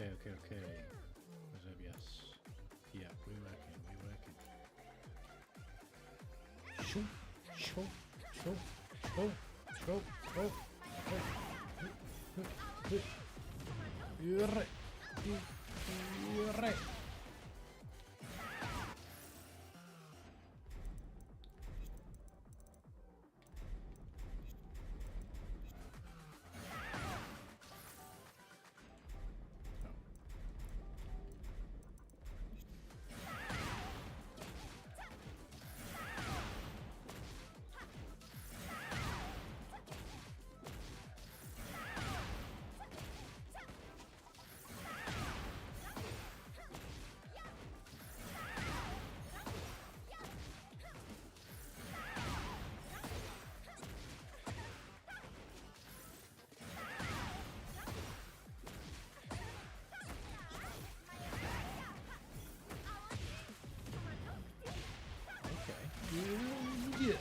Okay. Reserve, yes. Yeah, we're working. Shoot. You're Yeah.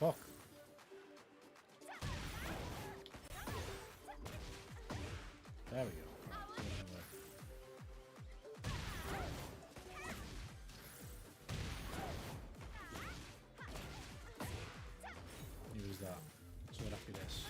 Fuck. There we go. Use that. So happy this.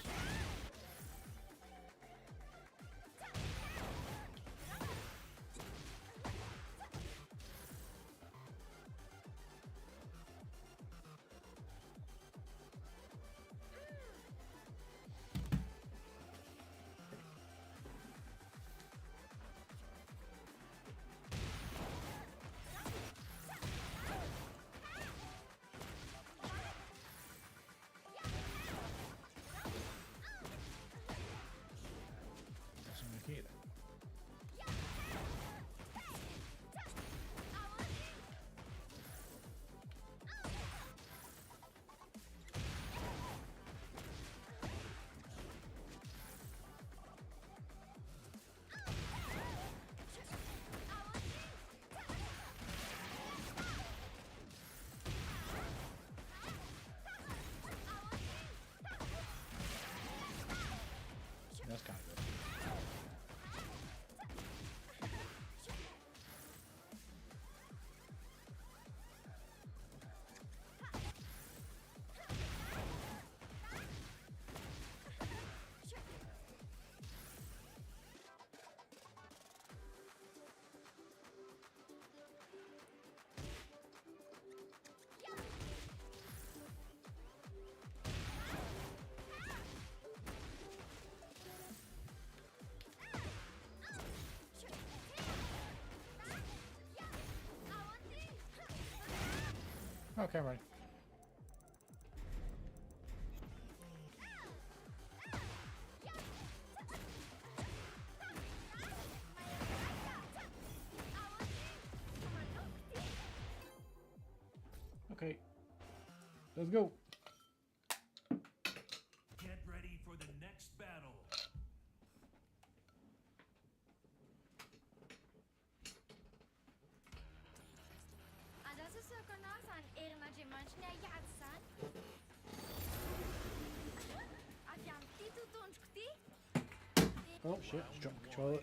Okay, right. Okay. Let's go. Get ready for the next battle. 'em. Oh shit, just dropped the controller.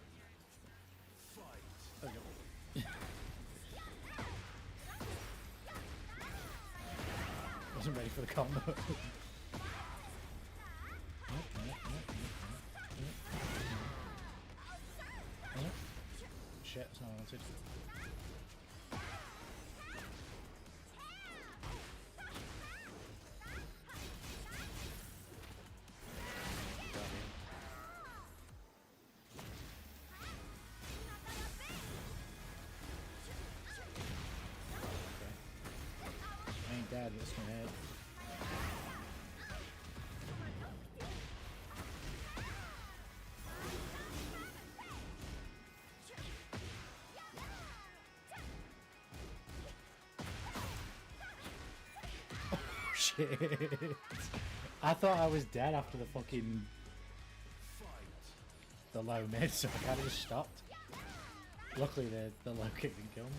There we go. Wasn't ready for the combo. Shit, that's not what I wanted. I ain't dead, that's my head. Shit. I thought I was dead after the fucking the low mid, so I kind of just stopped. Luckily the low kick didn't kill me.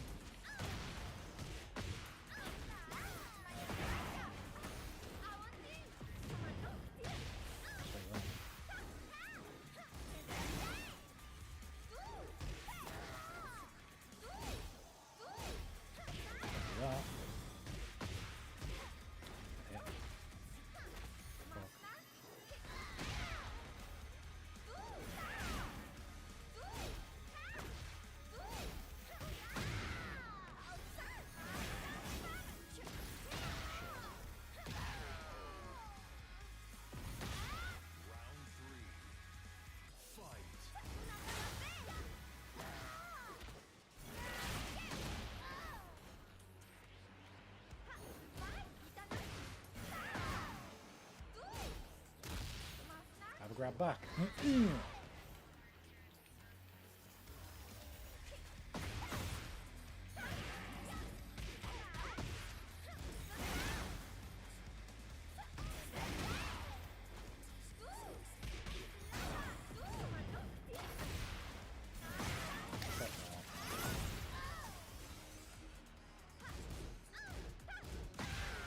Have a grab back.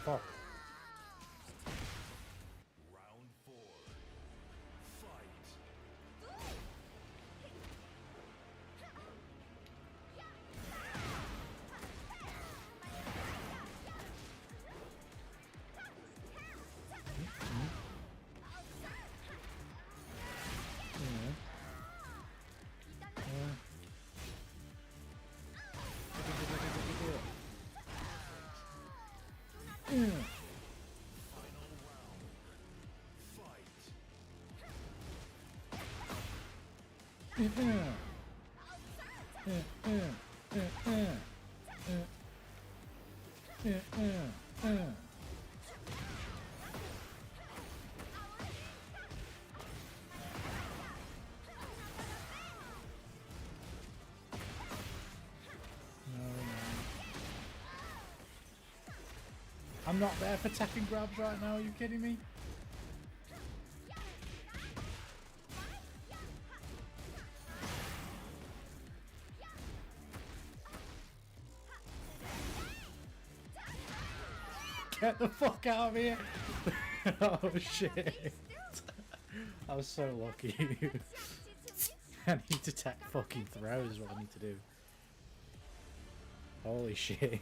Fuck. Round 4. Fight. Final round. Fight. I'm not there for Tekken grabs right now, are you kidding me? Get the fuck out of here! Oh shit! I was so lucky. I need to tech fucking throws is what I need to do. Holy shit.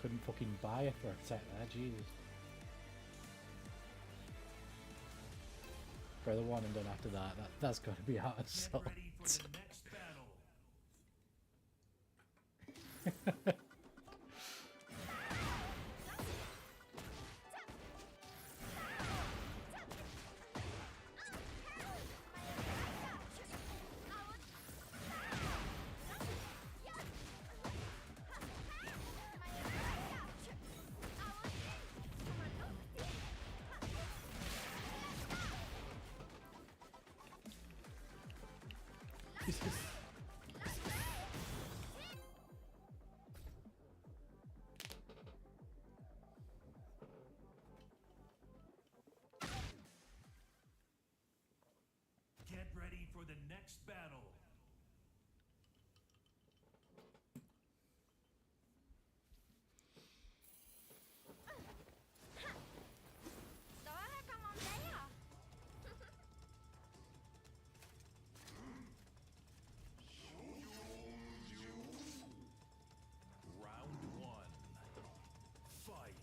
Couldn't fucking buy a throw tech there, Jesus. For the one and done after that, that's gotta be hard as Get ready for the next battle. Get ready for the next battle. Round one. Fight.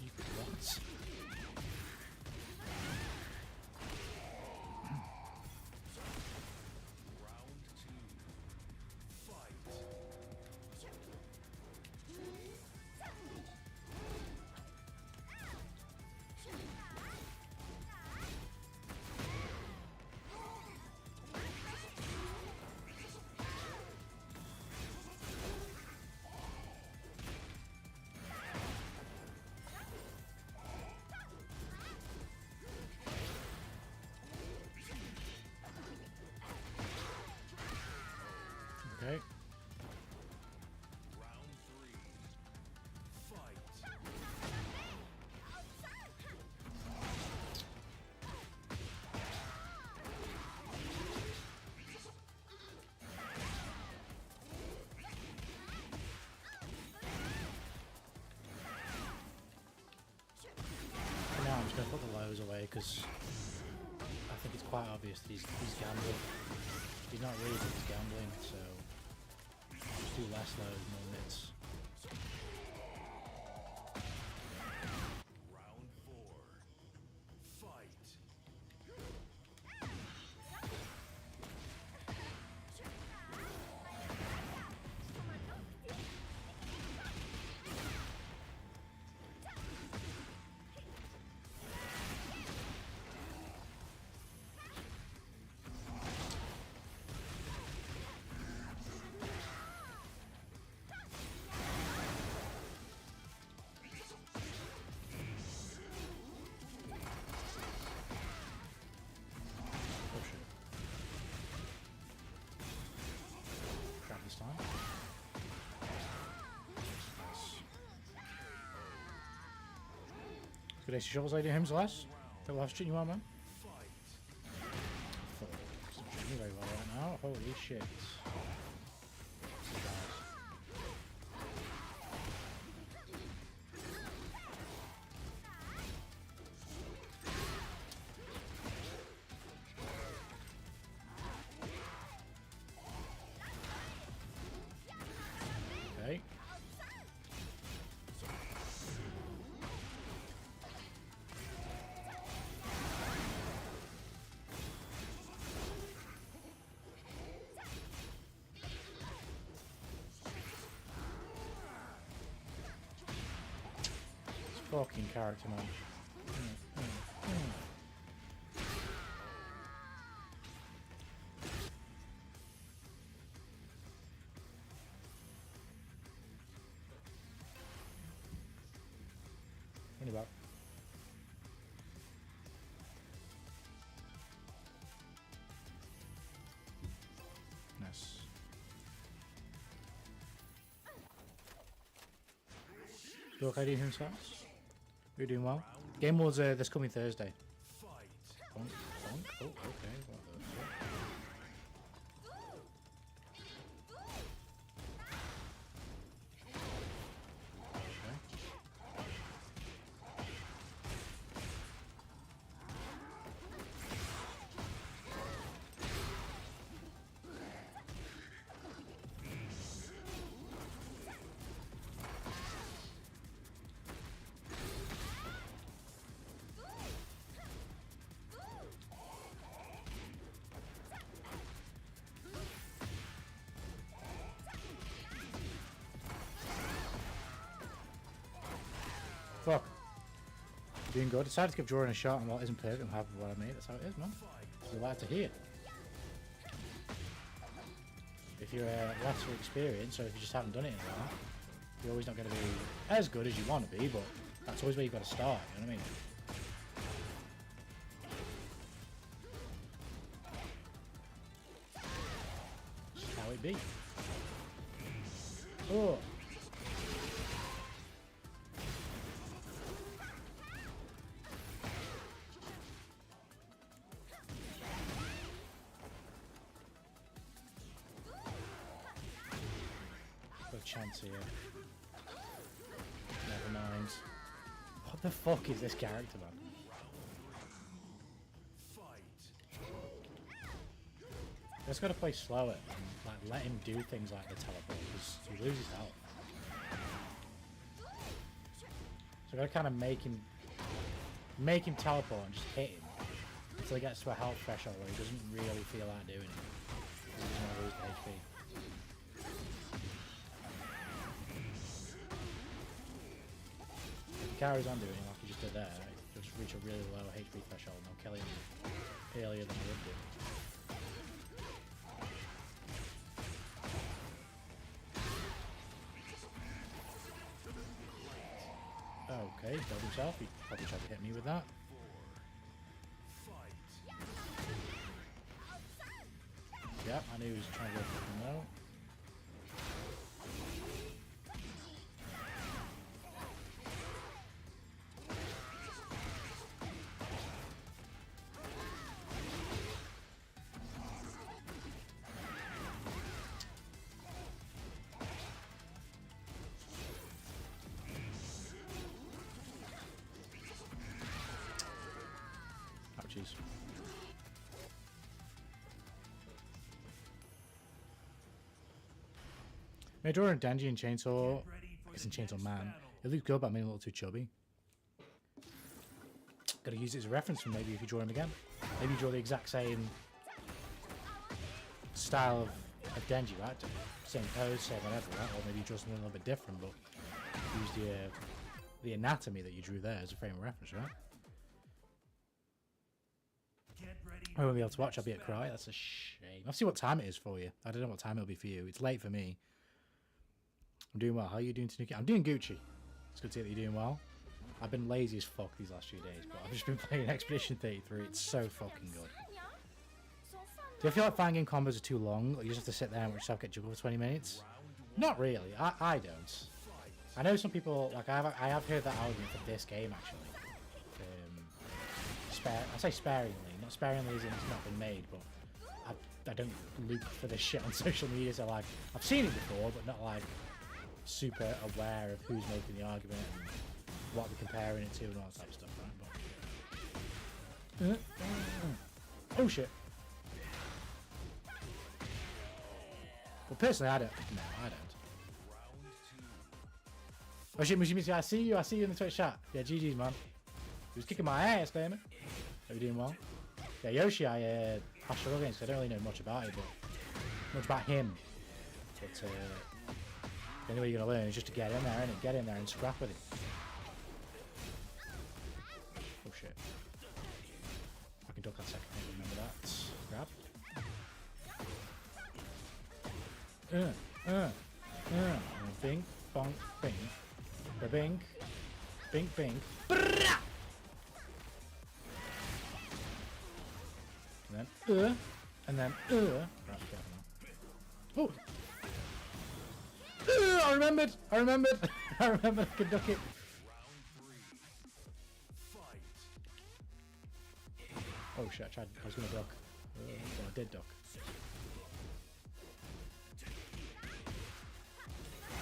You what? Round two. Fight. Okay. Round three. Fight. For now, I'm just going to put the lows away because I think it's quite obvious that he's gambling. He's not really, he's gambling, so just do less lows, more mids. Round four. Fight. Oh shit. Grab this time. Nice. Good ace of shovels, lady him, Celeste. That last shit you want, man? Fuck. It's not treating me very well right now. Holy shit. Okay. Fucking character, man. Any back. Nice. You okay doing himself? You're doing well. Game was this coming Thursday. Fight. Bonk, bonk. Oh, okay. What the fuck? Fuck. Doing good. Decided to give Jordan a shot and what isn't perfect. I'm happy with what I made. That's how it is, man. You like to hear. If you're lesser experienced, or if you just haven't done it in a while, you're always not going to be as good as you want to be, but that's always where you've got to start, you know what I mean? Just how it be. Oh! Chance here. Never mind. What the fuck is this character, man? Just gotta play slower and like let him do things like the teleport because he loses health. So I gotta kind of make him teleport and just hit him until he gets to a health threshold where he doesn't really feel like doing it. He's gonna lose the HP. Carries on doing it like he just did there, he'll just reach a really low HP threshold and I'll kill him earlier than I would do. Okay, killed himself, he probably tried to hit me with that. Yeah, I knew he was trying to go for him though. Ouchies. Major and Denji and Chainsaw, I guess in Chainsaw Man, it looks good but I'm a little too chubby. Gotta use it as a reference for maybe if you draw him again. Maybe you draw the exact same style of Denji, right? Same pose, same whatever, right? Or maybe you draw something a little bit different but use the anatomy that you drew there as a frame of reference, right? I won't be able to watch, I'll be at cry, that's a shame. I'll see what time it is for you. I don't know what time it'll be for you. It's late for me. I'm doing well. How are you doing, Tanuki? I'm doing Gucci. It's good to hear that you're doing well. I've been lazy as fuck these last few days, but I've just been playing Expedition 33. It's so fucking good. Do you feel like fan game combos are too long? Or you just have to sit there and watch yourself get juggled for 20 minutes? Not really. I don't. I know some people, like I have heard that argument for this game actually. I say sparingly, not sparingly as in it's not been made, but I don't look for this shit on social media, so like, I've seen it before, but not like super aware of who's making the argument and what we're comparing it to and all that type of stuff, right? But oh shit. Well, personally, I don't. No, I don't. Oh shit, Mushi, I see you in the Twitch chat. Yeah, GG's, man. He was kicking my ass, damn it. Are you doing well? Yeah, Yoshi, I struggle against. I don't really know much about it, but much about him. But the only way you're gonna learn is just to get in there, innit? Get in there and scrap with it. Oh shit! I can duck that second. Remember that. Grab. Bing, bong, bing, bing, bing, bing. Brrrah! And then, right, oh! I remembered! I remembered I could duck it. Oh shit, I was gonna duck. Well, I did duck.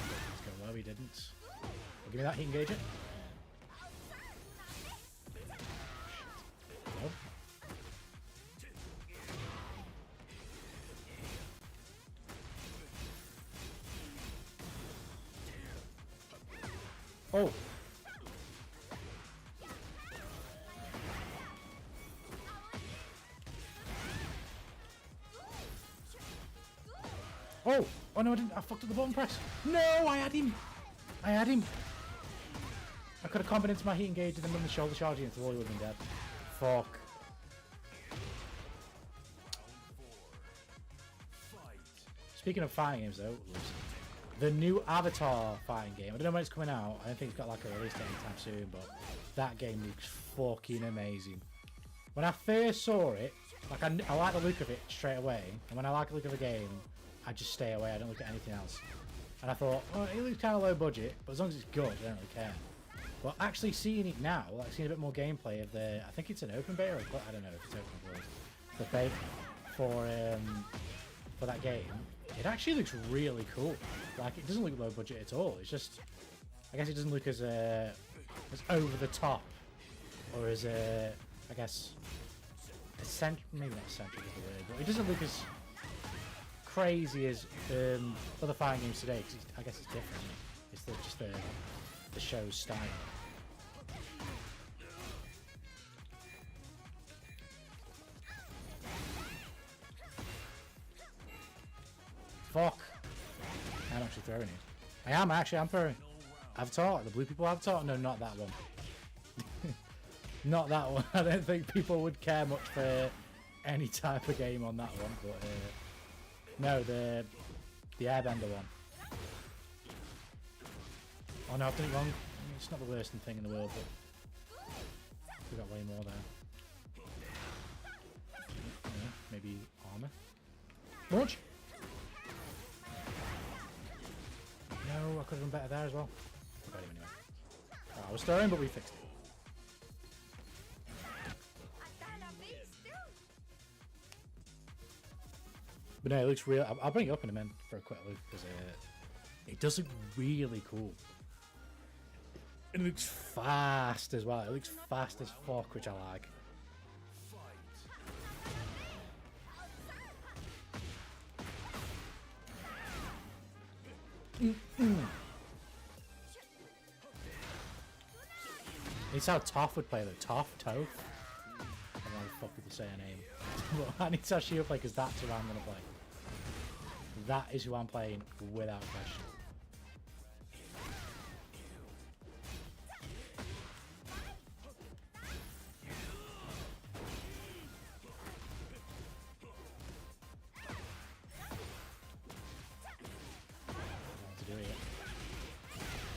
Let's go well, he didn't. Well, give me that, he can engage it. Nope. Oh! Oh! Oh no, I didn't. I fucked up the button press. No, I had him. I had him. I could have comboed into my heat engage and then done the shoulder charge into the wall, he would have been dead. Fuck. speaking of fighting games though, the new Avatar fighting game. I don't know when it's coming out. I don't think it's got like a release date anytime soon, but that game looks fucking amazing. When I first saw it, like I like the look of it straight away, and when I like the look of a game, I just stay away. I don't look at anything else. And I thought, well, it looks kind of low budget, but as long as it's good, I don't really care. But actually seeing it now, like seeing a bit more gameplay of the, I think it's an open beta, or I don't know if it's open beta, the beta for that game. It actually looks really cool. Like it doesn't look low budget at all. It's just, I guess it doesn't look as over the top, or as I guess, maybe not eccentric is the word, but it doesn't look as crazy as other fighting games today. Because I guess it's different. It's just the show's style. Fuck! I'm actually throwing it. I'm throwing. Avatar, the blue people Avatar? No, not that one. Not that one. I don't think people would care much for any type of game on that one, but no, the Airbender one. Oh no, I've done it wrong. It's not the worst thing in the world, but we got way more there. Yeah, maybe armor. Launch. No, I could have done better there as well. I got him anyway. Oh, I was throwing, but we fixed it. But no, it looks real. I'll bring it up in a minute for a quick look because it does look really cool. It looks fast as well. It looks fast as fuck, which I like. It's how Toph would play though. Toph? I don't know how the fuck people say her name. But I need to actually play because that's who I'm going to play. That is who I'm playing without question.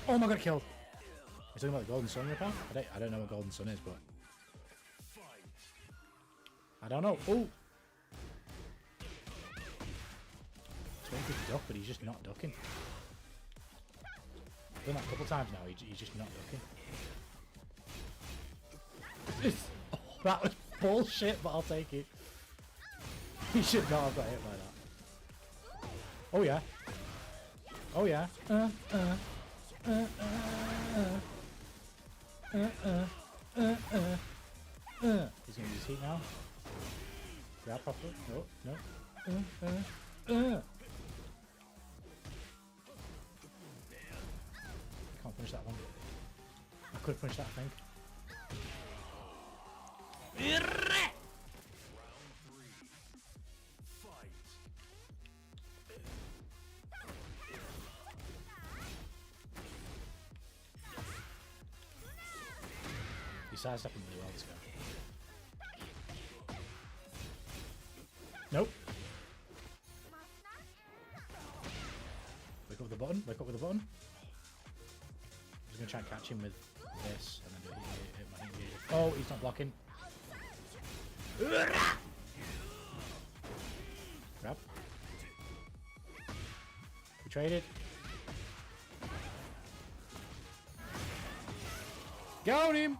Oh my god, killed! You're talking about the Golden Sun report? I don't know what Golden Sun is, but I don't know. Oh! He's waiting to duck, but he's just not ducking. I've done that a couple times now, he's just not ducking. Oh, that was bullshit, but I'll take it. He should not have got hit by that. Oh yeah. Oh yeah. He's gonna use heat now. Grab properly. No. Can't finish that one. I could finish that, I think. He sidestepping really well, this guy. Nope. Wake up with the button. Wake up with the button. I'm just gonna try and catch him with this and then do hit my engage. Oh, he's not blocking. Grab. We traded. Got him!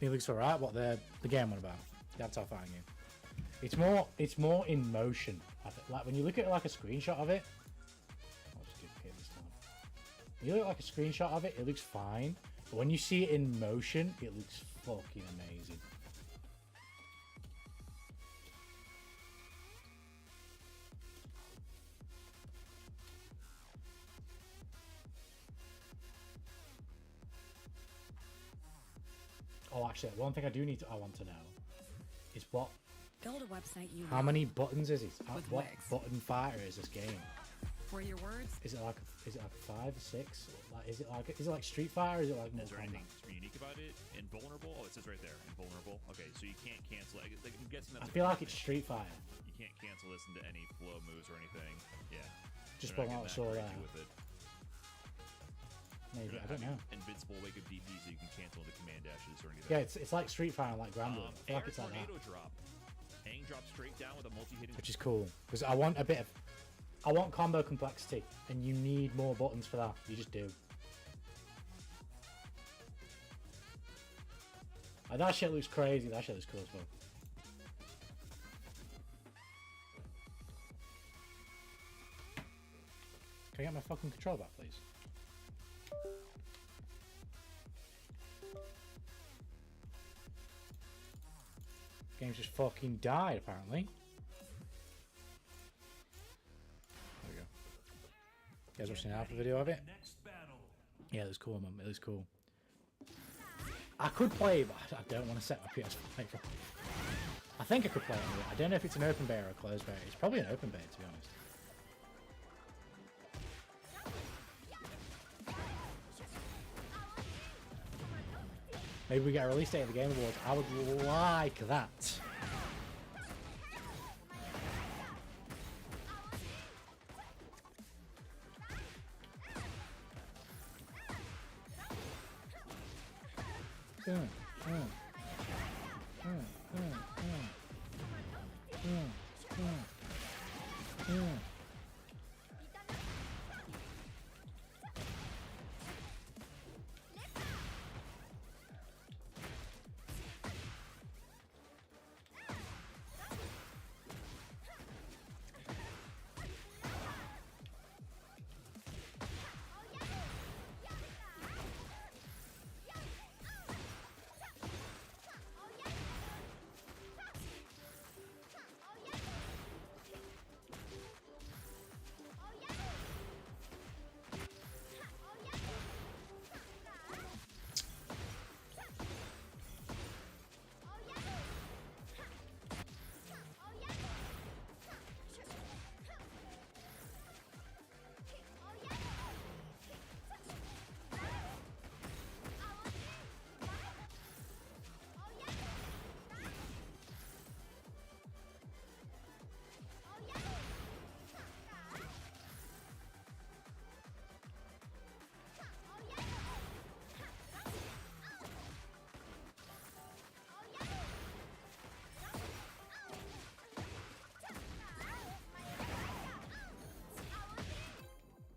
He looks alright. What the game one about? The Avatar fighting game. It's more in motion. Like when you look at like a screenshot of it. I'll just do it this time. When you look at like a screenshot of it, it looks fine. But when you see it in motion, it looks fucking amazing. Oh, actually, one thing I want to know is Build a website how many buttons is it? What button fighter is this game? Were your words? Is it like a 5 or 6? Like is it like Street Fighter? Or is it like Is Mortal there anything Kombat? unique about it? Invulnerable? Oh, it says right there. Invulnerable. Okay, so you can't cancel it. Like, I'm guessing I that's feel like it's Street Fighter. you can't cancel this into any flow moves or anything. Yeah. Just They're put not out getting saw that that. crazy with it. Maybe They're I not don't know. having Invincible wake up DP so you can cancel into command dashes or anything. Yeah, it's like Street Fighter, like Granblue. I feel Air like it's like that, tornado drop. Aang drops straight down with a multi-hitting. which is cool because I want combo complexity, and you need more buttons for that. You just do. That shit looks crazy. That shit looks cool as well. Can I get my fucking control back, please? Game's just fucking died, apparently. There we go. You guys watching the alpha video of it? Next battle. Yeah, it was cool, man. It was cool. I could play, but I don't want to set my PS5 up. I think I could play it. I don't know if it's an open beta or a closed beta. It's probably an open beta, to be honest. Maybe we get a release date of the Game Awards. I would like that.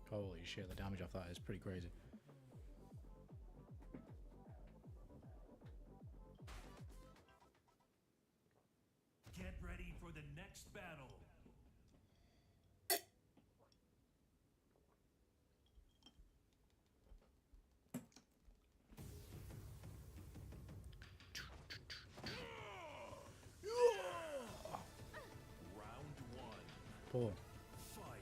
Holy shit, the damage off that is pretty crazy. Get ready for the next battle. Round one. Cool. Fight.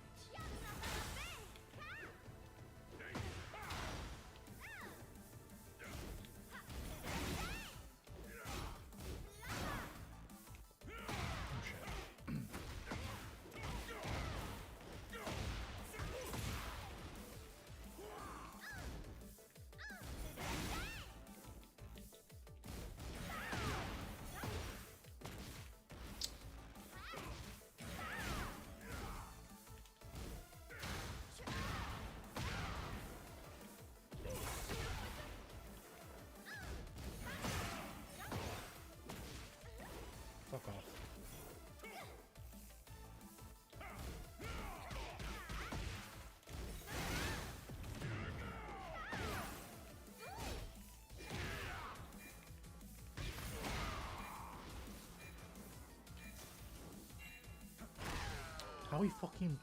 Fuck off. How he fucking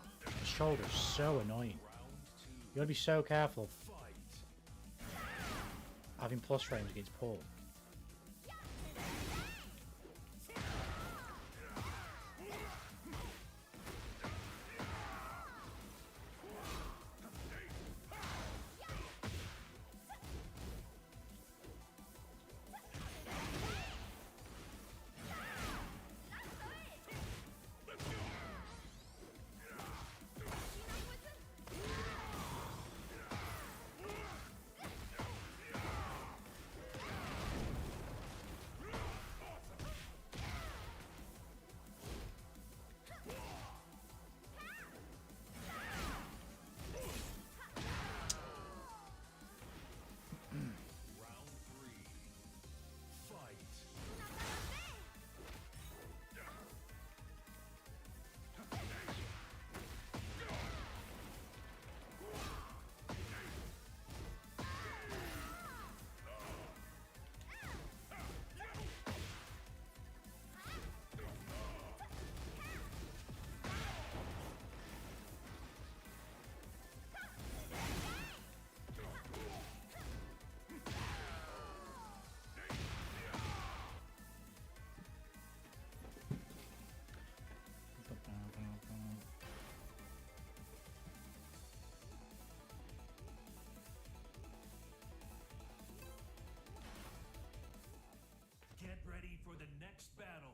shoulder's so annoying. You gotta be so careful having plus range against Paul. next battle.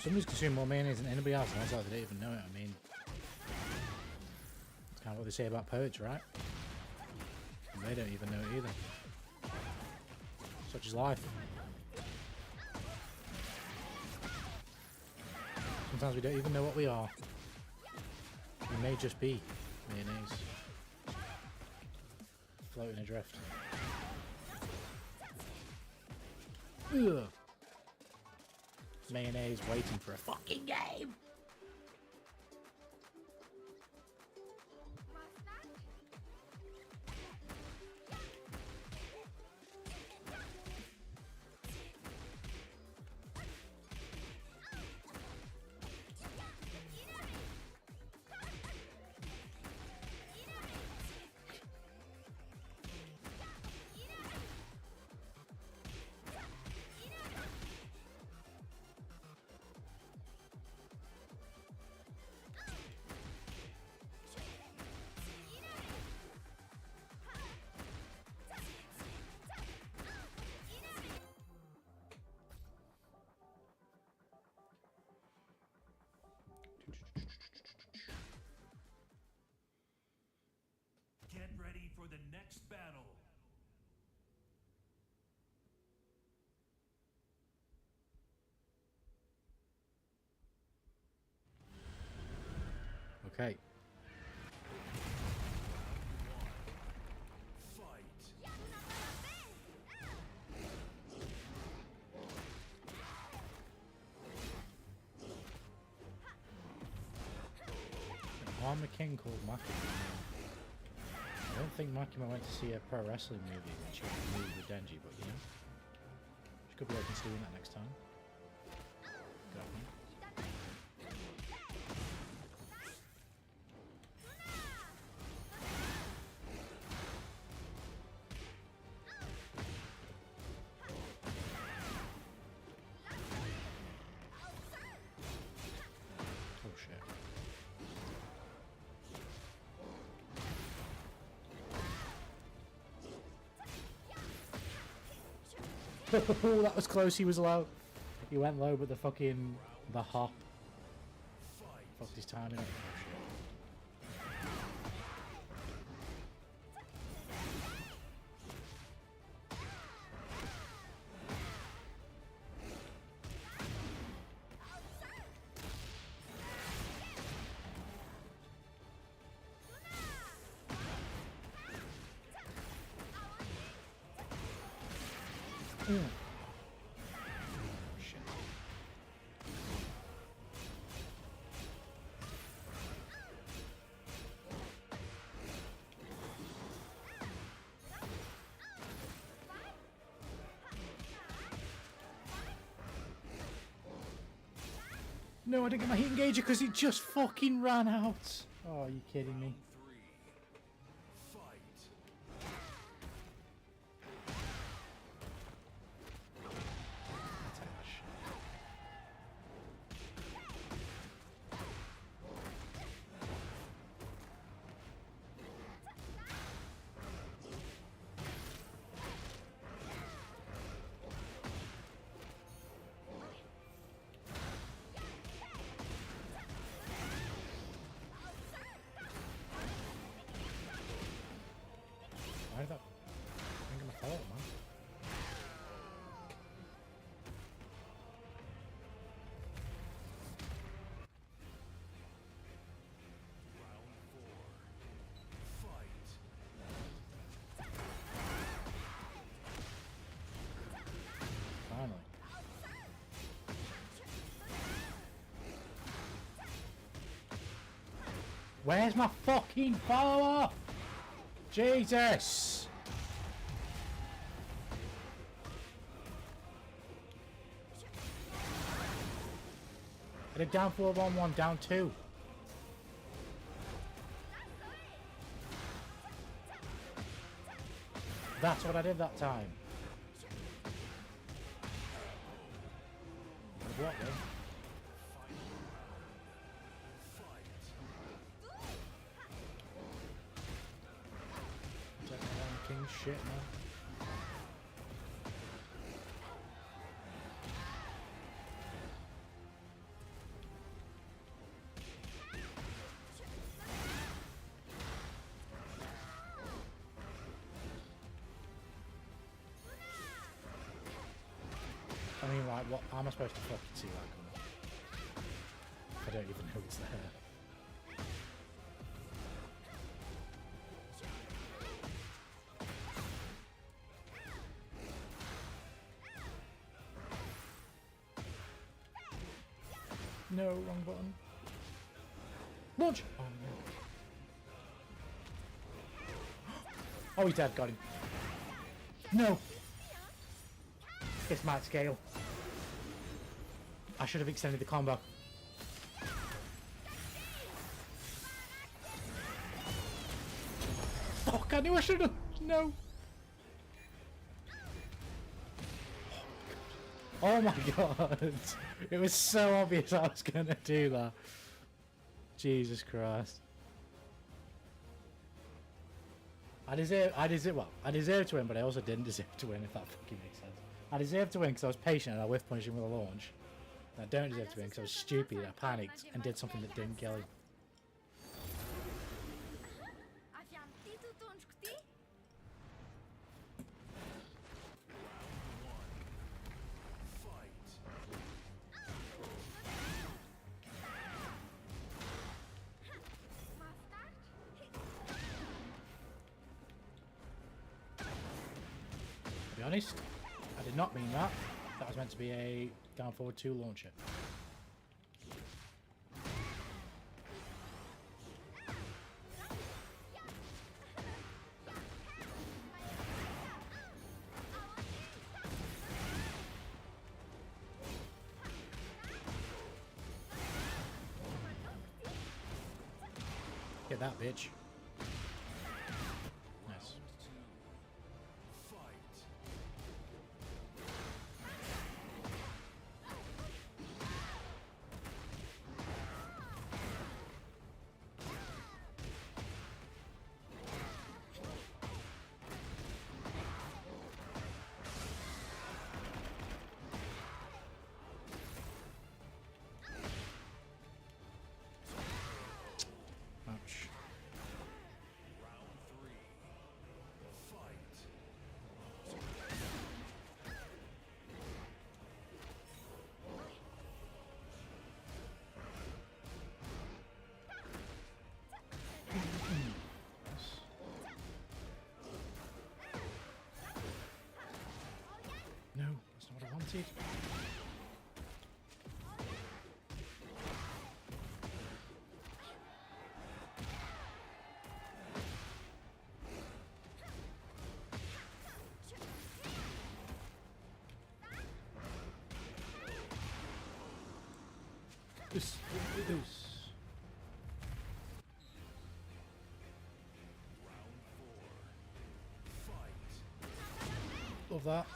Somebody's consuming more mayonnaise than anybody else, and it's like they don't even know it. I mean, it's kind of what they say about poets, right? And they don't even know it either. Such is life. Sometimes we don't even know what we are. We may just be mayonnaise. Floating adrift. Ugh. Mayonnaise waiting for a fucking game. Get ready for the next battle. Okay. Fight. I'm a king called Makima. I don't think Makima went to see a pro wrestling movie when she moved with Denji, but you know, she could be open to doing that next time. Go on. Oh shit. Oh, that was close. He was low. He went low, but the hop fucked his timing up. Shit. Shit. No, I didn't get my heat engager because it just fucking ran out. Oh, are you kidding me? Why did that? I'm gonna fall, man. Finally. Where's my fucking follow-up? Jesus! I did down 4 on 1, down 2. That's what I did that time. What then? Take my own king shit, man. I mean, like, what? How am I supposed to fucking see that coming? I don't even know it's there. No, wrong button. Launch! Oh no. Oh, he's dead, got him. No! This might scale. I should have extended the combo. Fuck, I knew I should have. No. Oh my god. It was so obvious I was going to do that. Jesus Christ. I deserve to win, but I also didn't deserve to win, if that fucking makes sense. I deserved to win because I was patient and I whiff punished him with a launch. And I don't deserve to win because I was stupid, I panicked and did something that didn't kill him. To be honest, I did not mean that. That was meant to be a down forward 2 launcher. Get that bitch. Nice. Ouch. No, that's not what I wanted. This. Love that.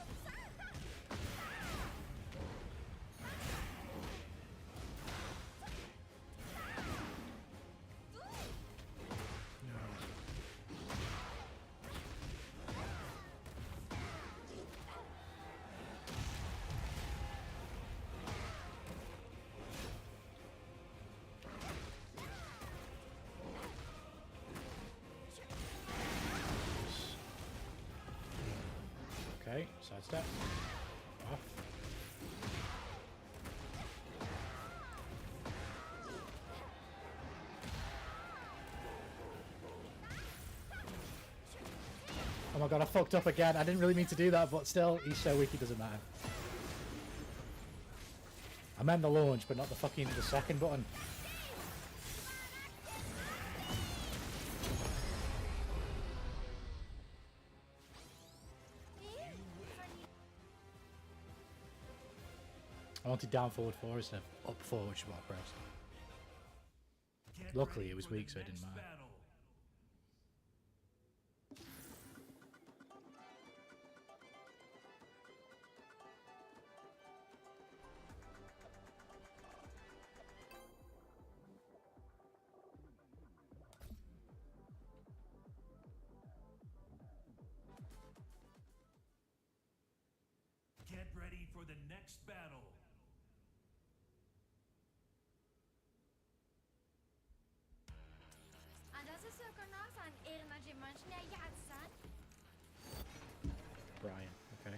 Okay, sidestep. Off. Oh my god, I fucked up again. I didn't really mean to do that, but still, he's so weak it doesn't matter. I meant the launch, but not the fucking the second button. I wanted down forward 4 instead of up 4, which is what I pressed. Get Luckily, ready it was for the weak, so it didn't next matter. battle. Get ready for the next battle. Brian, okay.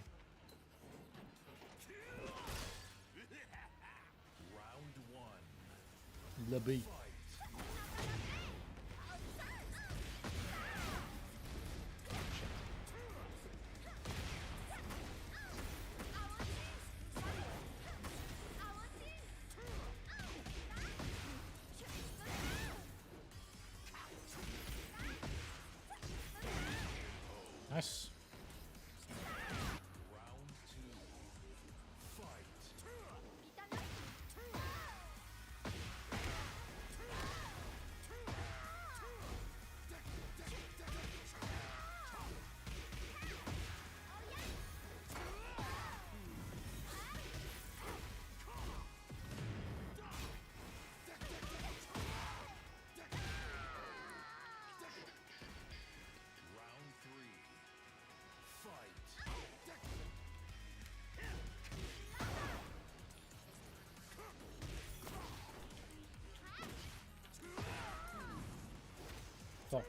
Round 1. Libby. Fight. Nice. Round 2. Fight. Round 3. Fight. Fuck.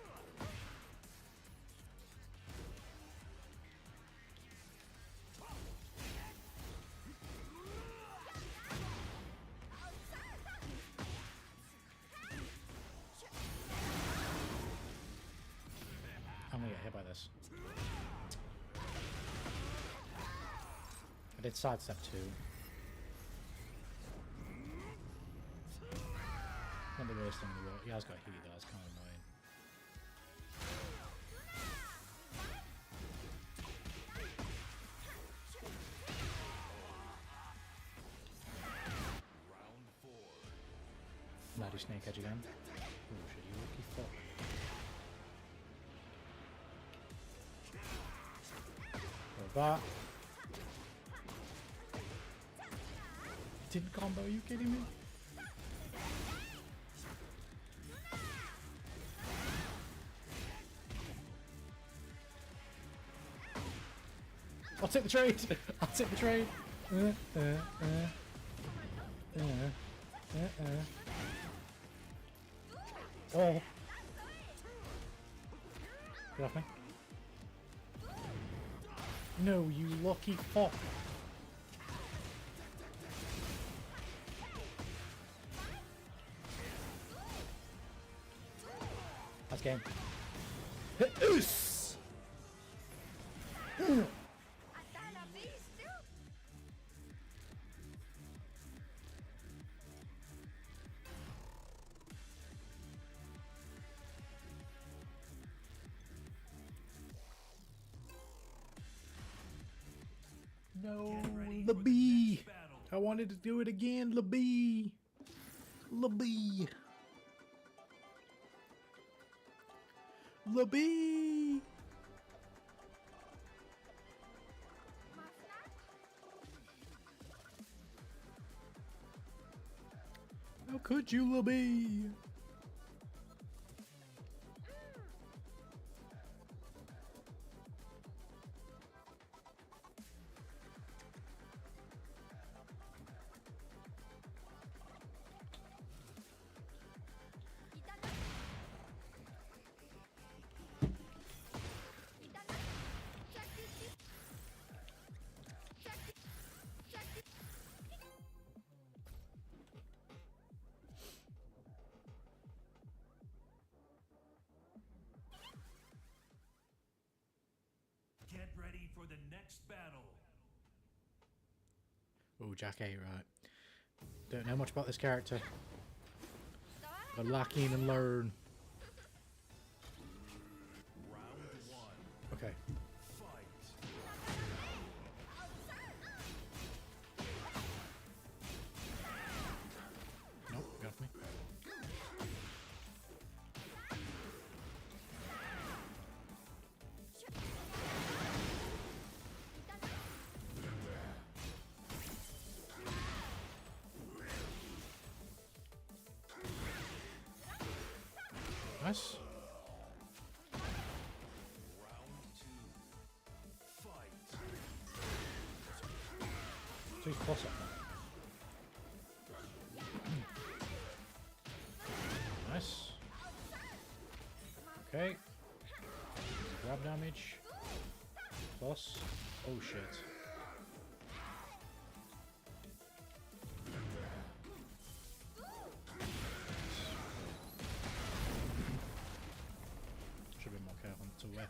I'm gonna get hit by this. I did sidestep 2. Not the worst thing in the world. He has got heat though, that's kind of annoying. Round 4. Now do snake edge again. Oh shit, you lucky fuck. Go back. Didn't combo, are you kidding me? I'll take the trade! I'll take the trade! Oh! Get off me. No, you lucky fuck! That's game. Oos! No, Get ready the for the bee. next battle. I wanted to do it again, the bee. The bee. The bee. How could you, Libby? Get ready for the next battle. Oh, Jack A, right. Don't know much about this character. But lock in and learn. Round 1. Okay. Fight. Nice. Too close up now. Nice. Okay. Grab damage. Plus. Oh shit. Should be more careful to whip.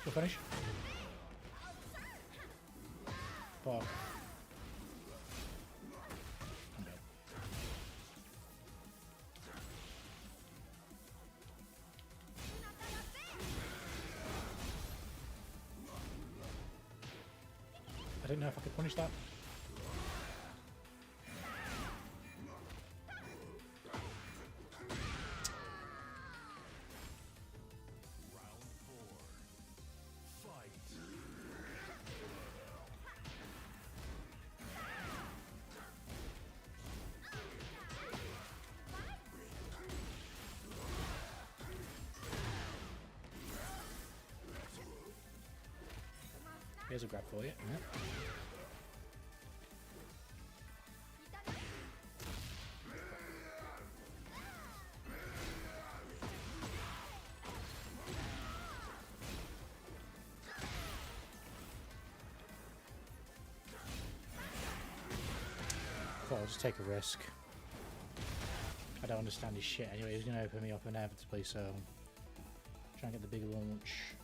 Go finish. Fuck. I'm dead. I didn't know if I could punish that. Here's a grab for you. Yeah. Thought I'll just take a risk. I don't understand his shit anyway. He's going to open me up inevitably, so try and get the big launch.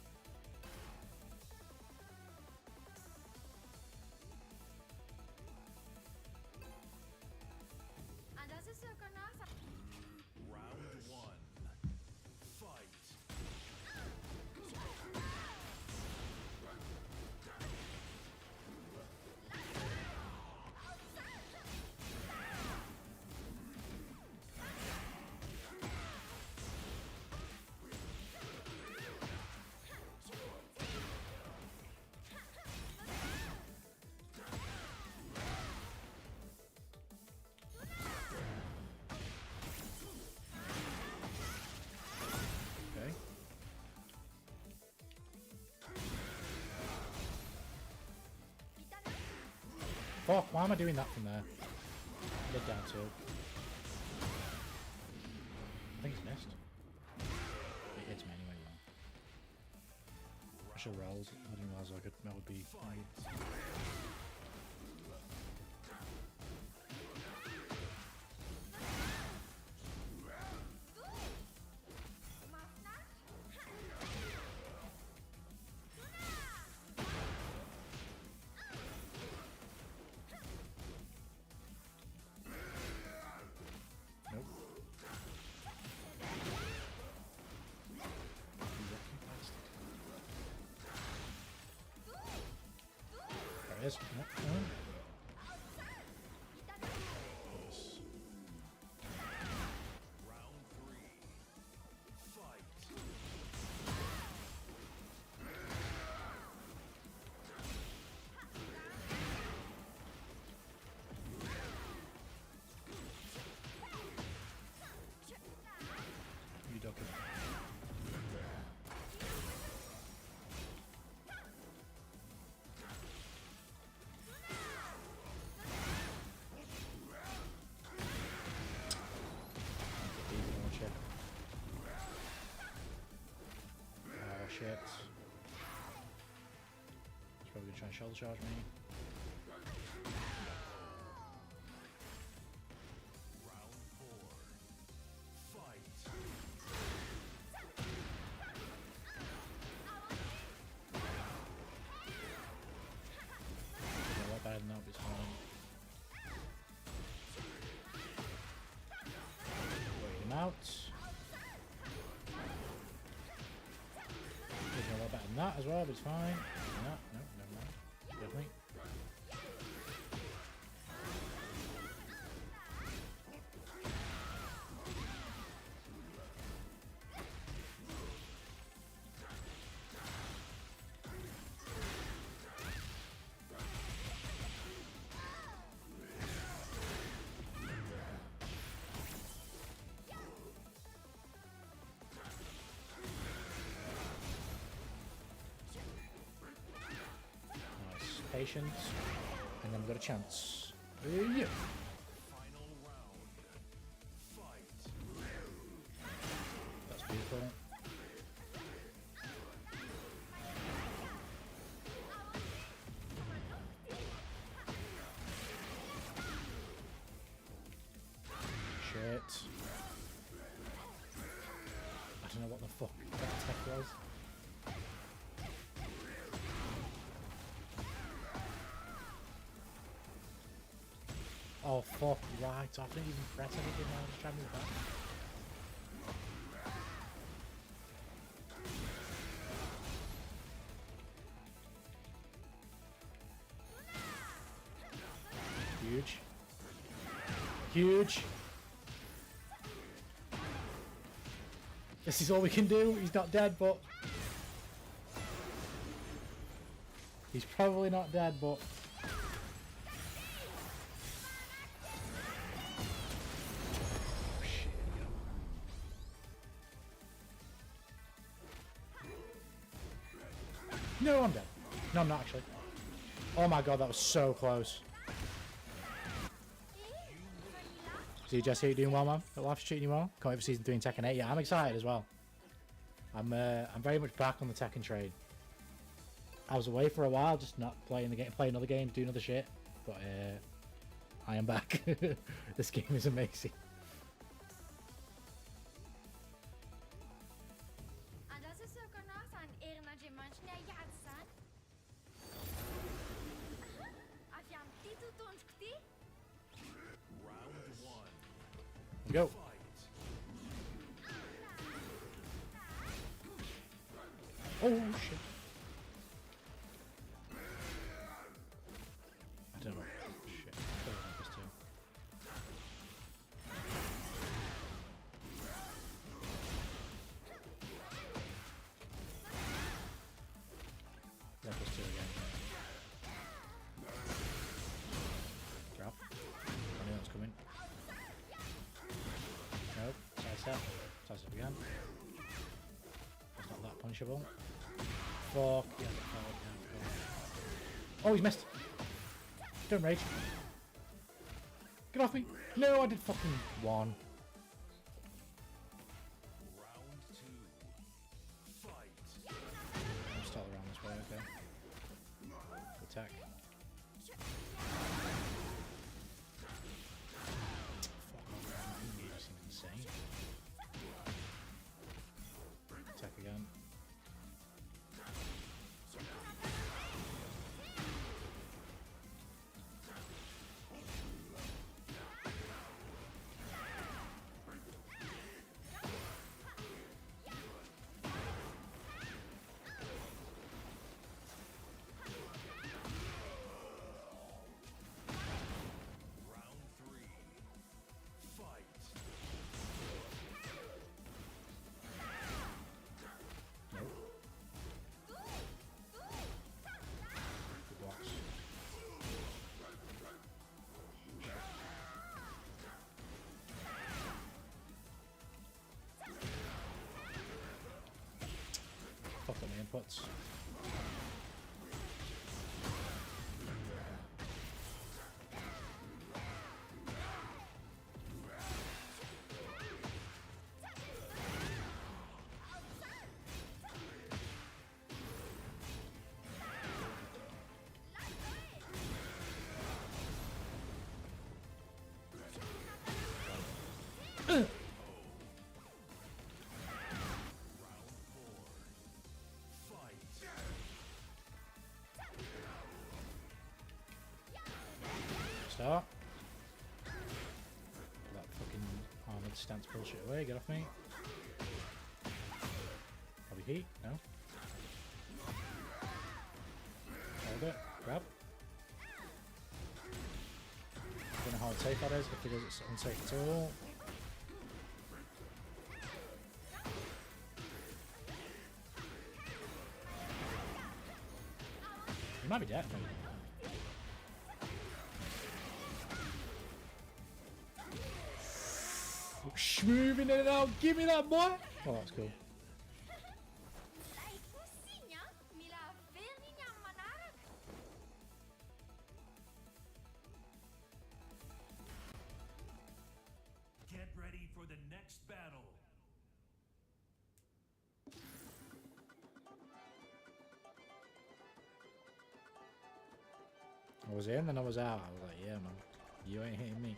Fuck, why am I doing that from there? Mid down two. I think it's missed. It hits me anyway, though. I should have rolled. I didn't realise that would be... Yes. No. You duck it. Shit. He's probably gonna try and shoulder charge me. out. Did a little better than that as well, but it's fine. No, never mind. Definitely. Patience, and then we've got a chance. Yeah. Final round. Fight. That's beautiful. Shit. I don't know what the fuck that tech was. Oh fuck, right, so I didn't even press anything, I was just trying to move back. Huge. Huge. This is all we can do, he's not dead, but... He's probably not dead, but... No, I'm dead. No, I'm not actually. Oh my god, that was so close. See, Jesse, you're doing well, man. The life's treating you well. Can't wait for season 3 in Tekken 8. Yeah, I'm excited as well. I'm very much back on the Tekken train. I was away for a while, just not playing the game, playing other games, doing other shit. But I am back. This game is amazing. Go. Oh shit. I don't know. Shit. I don't like this too. Like this too again. Drop. I knew that was coming. Nope. Side step again. That's not that punchable. Fuck. Yeah, oh, he's missed. Don't rage. Get off me. No, I did fucking one. Round 2. Fight. I'll start around this way, okay. Attack. Fuck off, man. You seem insane. Attack again. Round 3. Fight. Nope. Good blocks. Fuck up my inputs. Start. That fucking armored stance bullshit away. Get off me. Probably heat. No. Hold it. Grab. I don't know how unsafe that is. If it is, it's unsafe at all. You might be dead, maybe. Moving in and out. Give me that, boy. Oh, that's cool. Get ready for the next battle. I was in, then I was out. I was like, yeah, man. You ain't hitting me.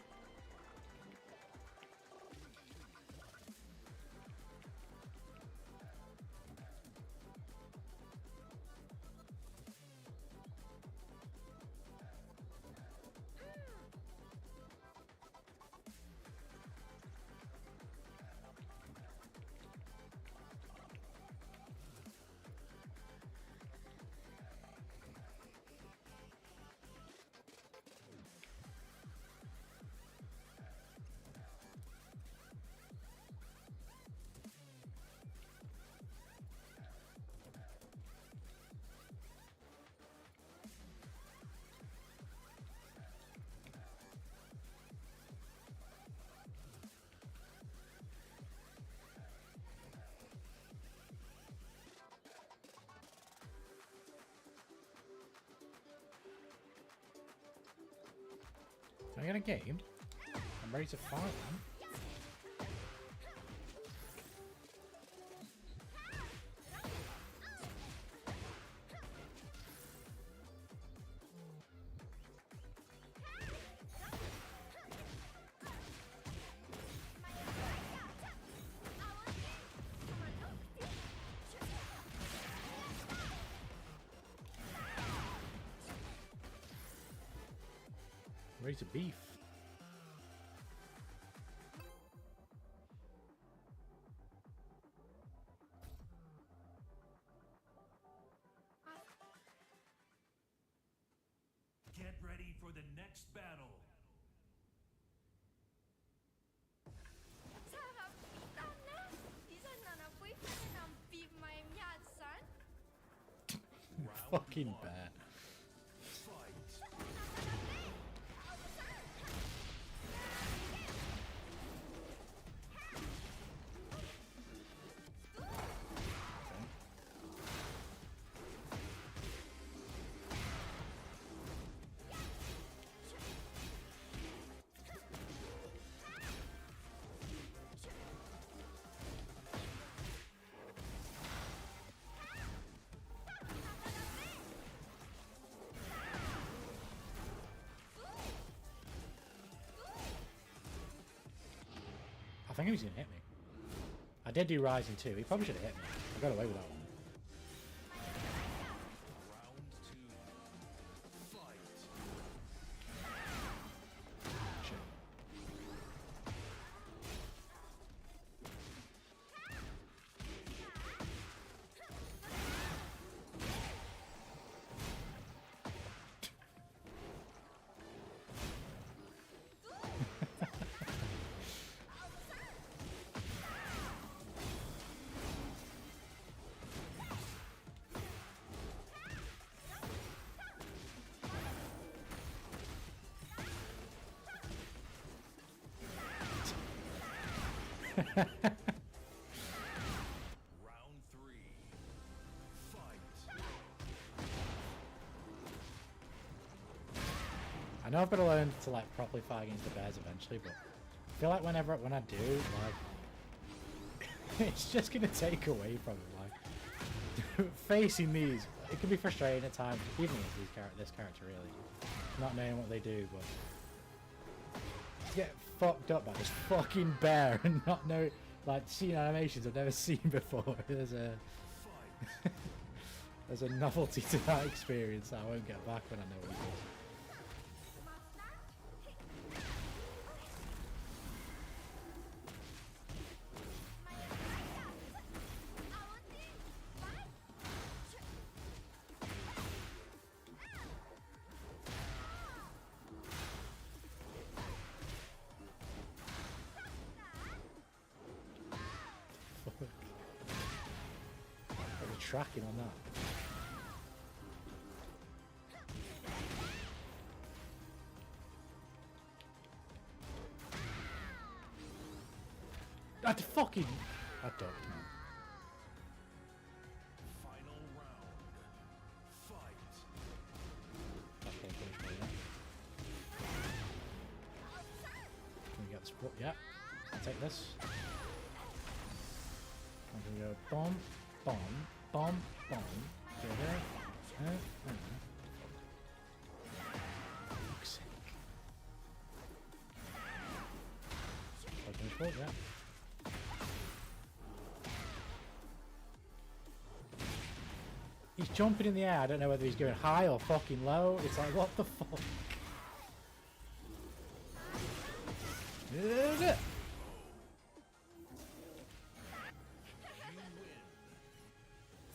Can I get a game? I'm ready to fight, man. Ready to beef. Get ready for the next battle. Fucking bad. I think he was going to hit me. I did do Rising too. He probably should have hit me. I got away with that one. Round 3. Fight. I know I've got to learn to like properly fight against the bears eventually, but I feel like when I do, like it's just gonna take away from it. Like facing these, it can be frustrating at times, even with this character really, not knowing what they do, but to get fucked up by this fucking bear and not know, like, seeing animations I've never seen before. There's a novelty to that experience that I won't get back when I know what it is. tracking on that. I fucking... I ducked, man. Final round. Fight. Okay, finish me, yeah. Can we get this? Yeah. I'll take this. I'm gonna go bomb, bomb, bomb, bomb. Go there. Fuck's sake. Okay, yeah. He's jumping in the air. I don't know whether he's going high or fucking low. It's like, what the fuck?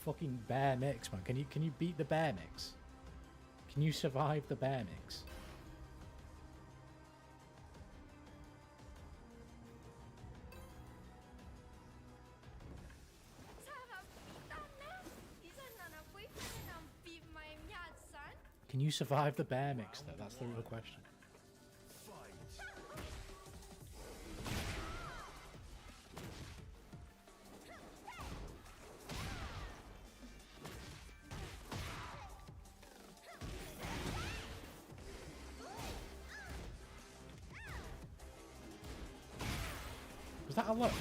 Fucking bear mix, man. Can you beat the bear mix? Can you survive the bear mix? Can you survive the bear mix though? That's the real question. Was that a look?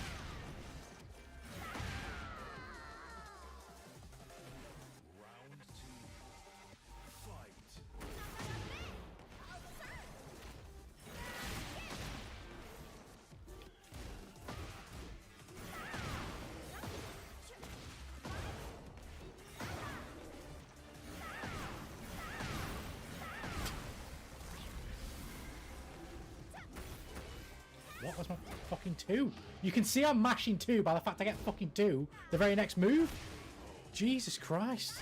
What was my fucking 2? You can see I'm mashing 2 by the fact I get fucking 2 the very next move. Jesus Christ.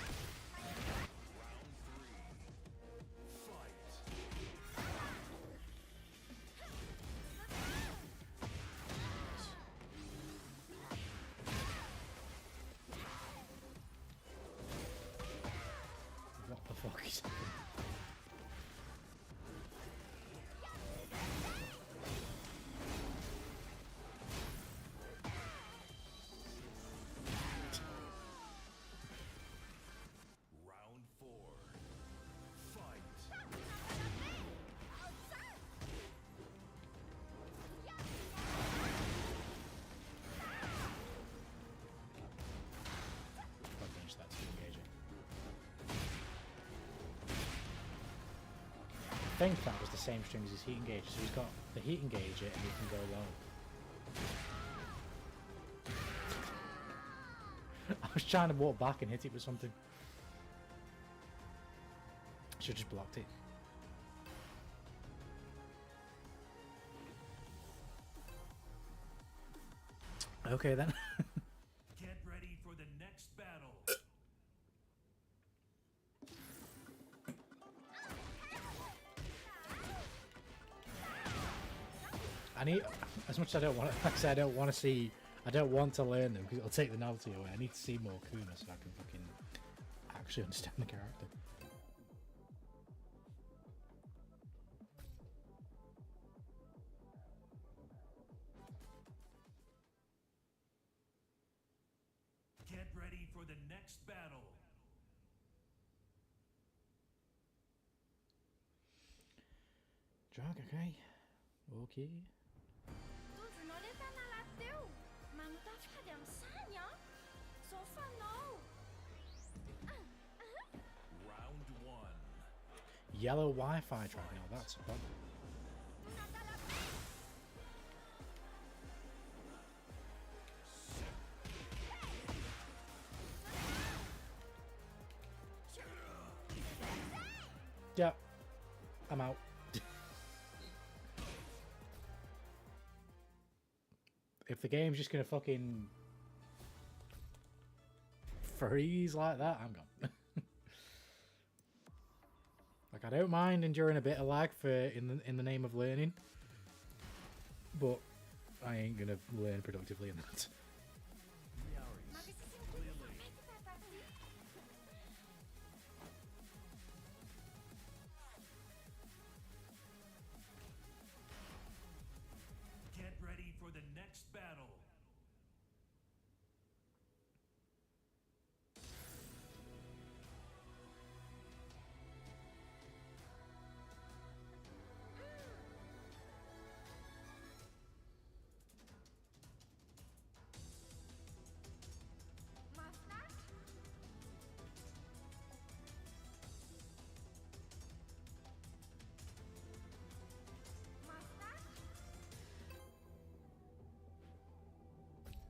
What the fuck is happening? I think that was the same string as his heat engager, so he's got the heat engager and he can go low. I was trying to walk back and hit it with something. Should have just blocked it. Okay then. Get ready for the next battle. I need, as much as I don't want to, like I said, I don't want to learn them because it'll take the novelty away. I need to see more Kuma so I can fucking actually understand the character. Get ready for the next battle. Drag, okay. Okay. Round 1. Yellow Wi-Fi drag now, that's a problem. Yeah, I'm out. If the game's just gonna fucking freeze like that, I'm gone. Like, I don't mind enduring a bit of lag for in the name of learning, but I ain't gonna learn productively in that.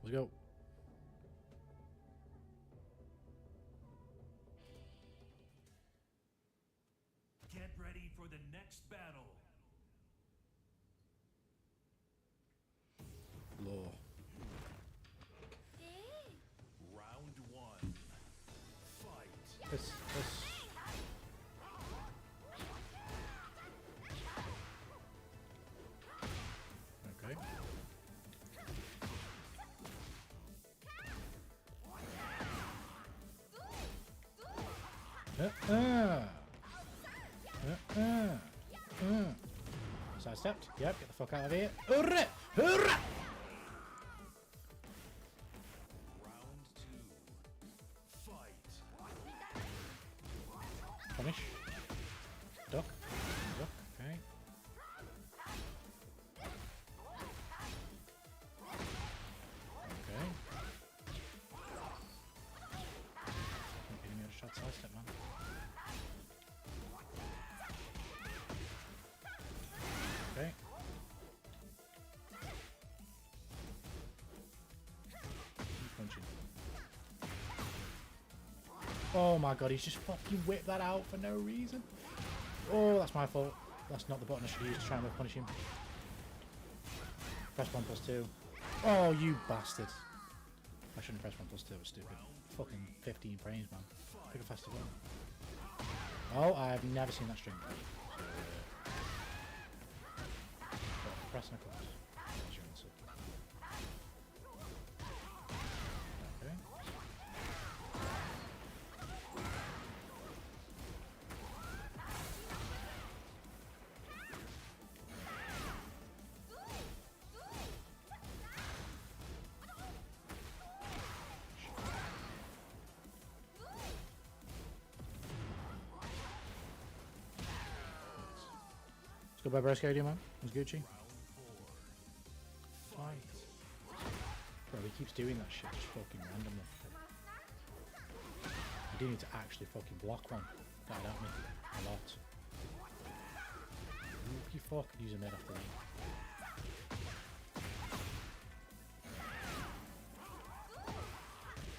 Let's go. Get ready for the next battle. Law. Round one. Fight. This. Okay. Sidestepped. Yep, get the fuck out of here. Hurrah! Hurrah! Round two. Fight. Punish. Duck. Duck. Okay. Okay. Not giving me a shot sidestep, man. Okay. Keep punching. Oh my god, he's just fucking whipped that out for no reason. Oh, that's my fault. That's not the button I should use to try and punish him. Press 1+2. Oh, you bastard. I shouldn't press 1+2, it was stupid. Fucking 15 frames, man. Pick a faster button. Oh, I've never seen that string. Pressing across. That's your answer. Okay. Let's go by Bresco, man. It was Gucci. Bro, he keeps doing that shit just fucking randomly. I do need to actually fucking block one. That'd help me a lot. You fucking use a mid after that.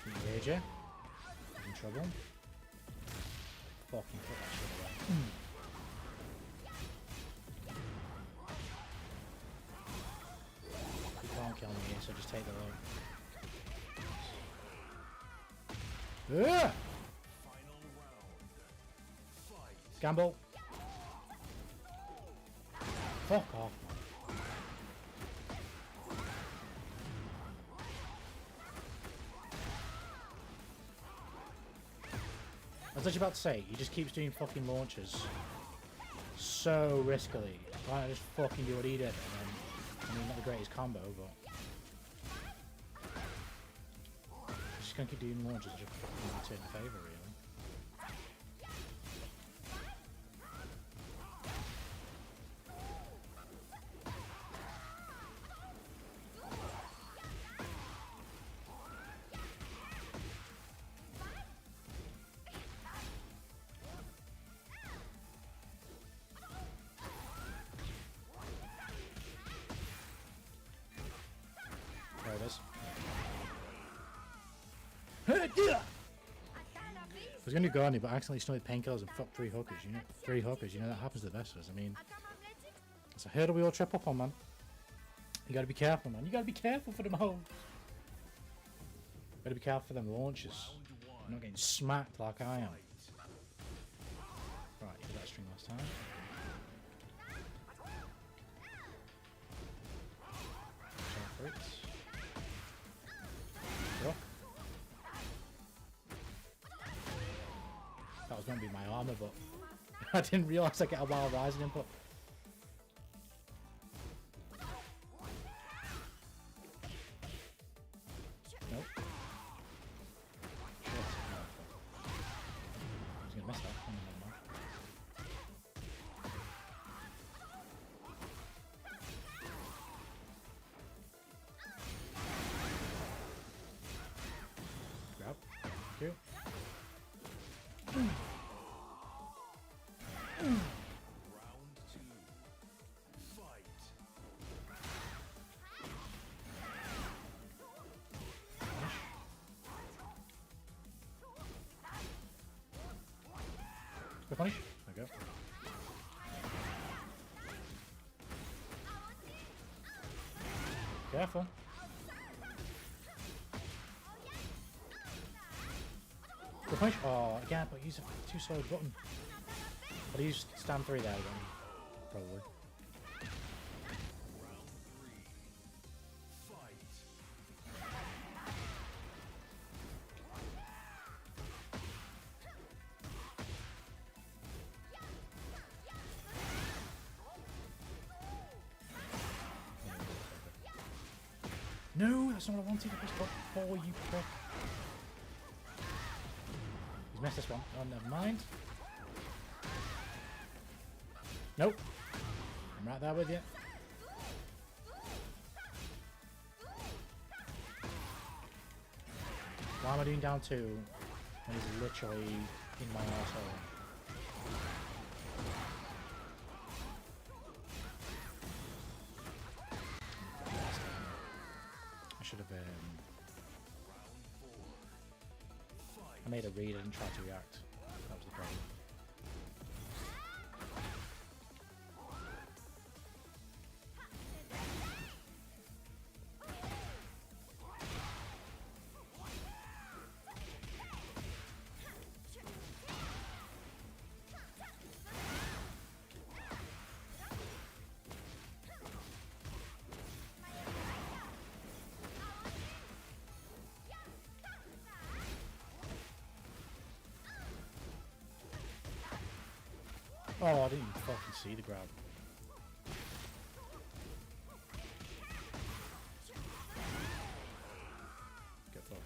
Engage ya. He's in trouble. Fucking put that shit away. Can't kill me here, so just take the load. Final round. Fight. Gamble. Fuck off, man. I was actually about to say, he just keeps doing fucking launches so riskily. Why not just fucking do what he did? And then, I mean, not the greatest combo, but he's just gonna keep doing launches and just fucking return the favour, really. There it is. I was gonna do Garni, but I accidentally snorted painkillers and fucked 3 hookers. You know, 3 hookers. You know that happens to the best of us. I mean, it's a hurdle we all trip up on, man. You gotta be careful, man. You gotta be careful for them hoes. Gotta be careful for them launches. You're not getting smacked like I am. Right, you did that string last time. For it. Rock. That was going to be my armor, but I didn't realise I get a wild rising input. Nope. Shit. I was going to miss that. Never mind. Grab. Thank you. Round two. Quick punish. There we go. Careful. Quick punish. Oh, again, but use a too slow button. But he used stand 3 there again. Probably. No, that's not what I wanted. I pressed button 4, you prick. He's missed this one. Oh, never mind. Nope. I'm right there with you. Why am I doing down 2 when he's literally in my arsehole? I should have I made a read and tried to react. That was the problem. Oh, I didn't even fucking see the grab. Get fucked.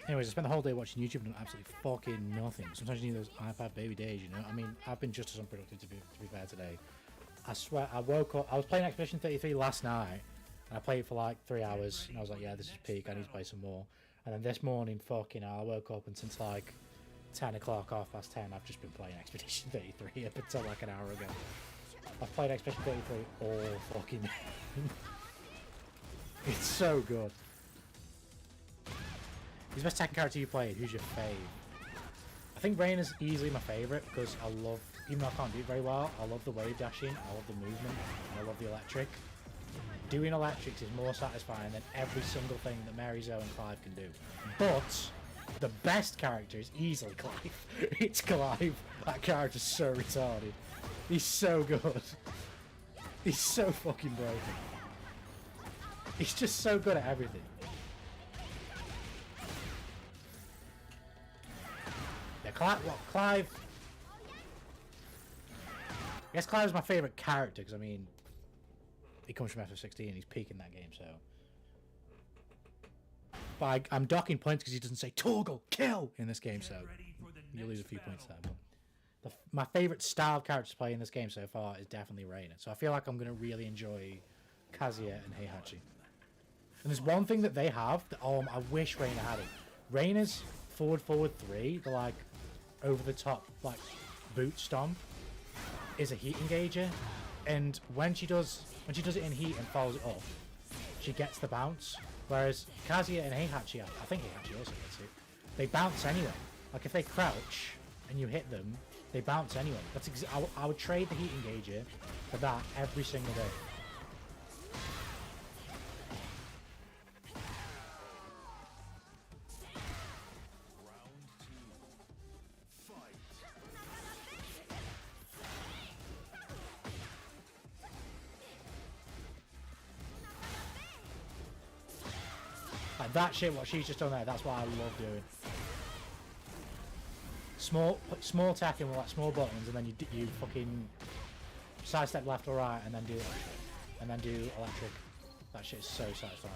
Anyways, I spent the whole day watching YouTube and done absolutely fucking nothing. Sometimes you need those iPad baby days, you know? I mean, I've been just as unproductive to be fair today. I swear, I woke up, I was playing Expedition 33 last night, and I played it for like 3 hours, and I was like, yeah, this is peak, I need to play some more. And then this morning, fucking hell, I woke up and since like 10 o'clock, 10:30, I've just been playing Expedition 33 up until like an hour ago. I've played Expedition 33 all fucking day. It's so good. Who's the best Tekken character you played? Who's your fave? I think Rain is easily my favourite because I love, even though I can't do it very well, I love the wave dashing, I love the movement, and I love the electric. Doing electrics is more satisfying than every single thing that Mary Zoe and Clive can do. But the best character is easily Clive. It's Clive. That character's so retarded. He's so good. He's so fucking broken. He's just so good at everything. Yeah, Clive... I guess Clive's my favourite character, because I mean... He comes from FF16 and he's peaking that game, so... But I'm docking points because he doesn't say Torgal, kill in this game, so you lose a few points there. But my favourite style of character to play in this game so far is definitely Reina. So I feel like I'm going to really enjoy Kazuya and Heihachi. And there's one thing that they have that I wish Reina had it. Reina's forward 3, the like over the top like boot stomp, is a heat engager, and when she does it in heat and follows it up, she gets the bounce. Whereas Kazuya and Heihachi, I think Heihachi also gets it, they bounce anyway. Like if they crouch and you hit them, they bounce anyway. That's I would trade the heat engager for that every single day. Like that shit, what she's just done there, that's what I love doing. Small Tekken with like small buttons, and then you fucking sidestep left or right, and then do electric. That shit is so satisfying.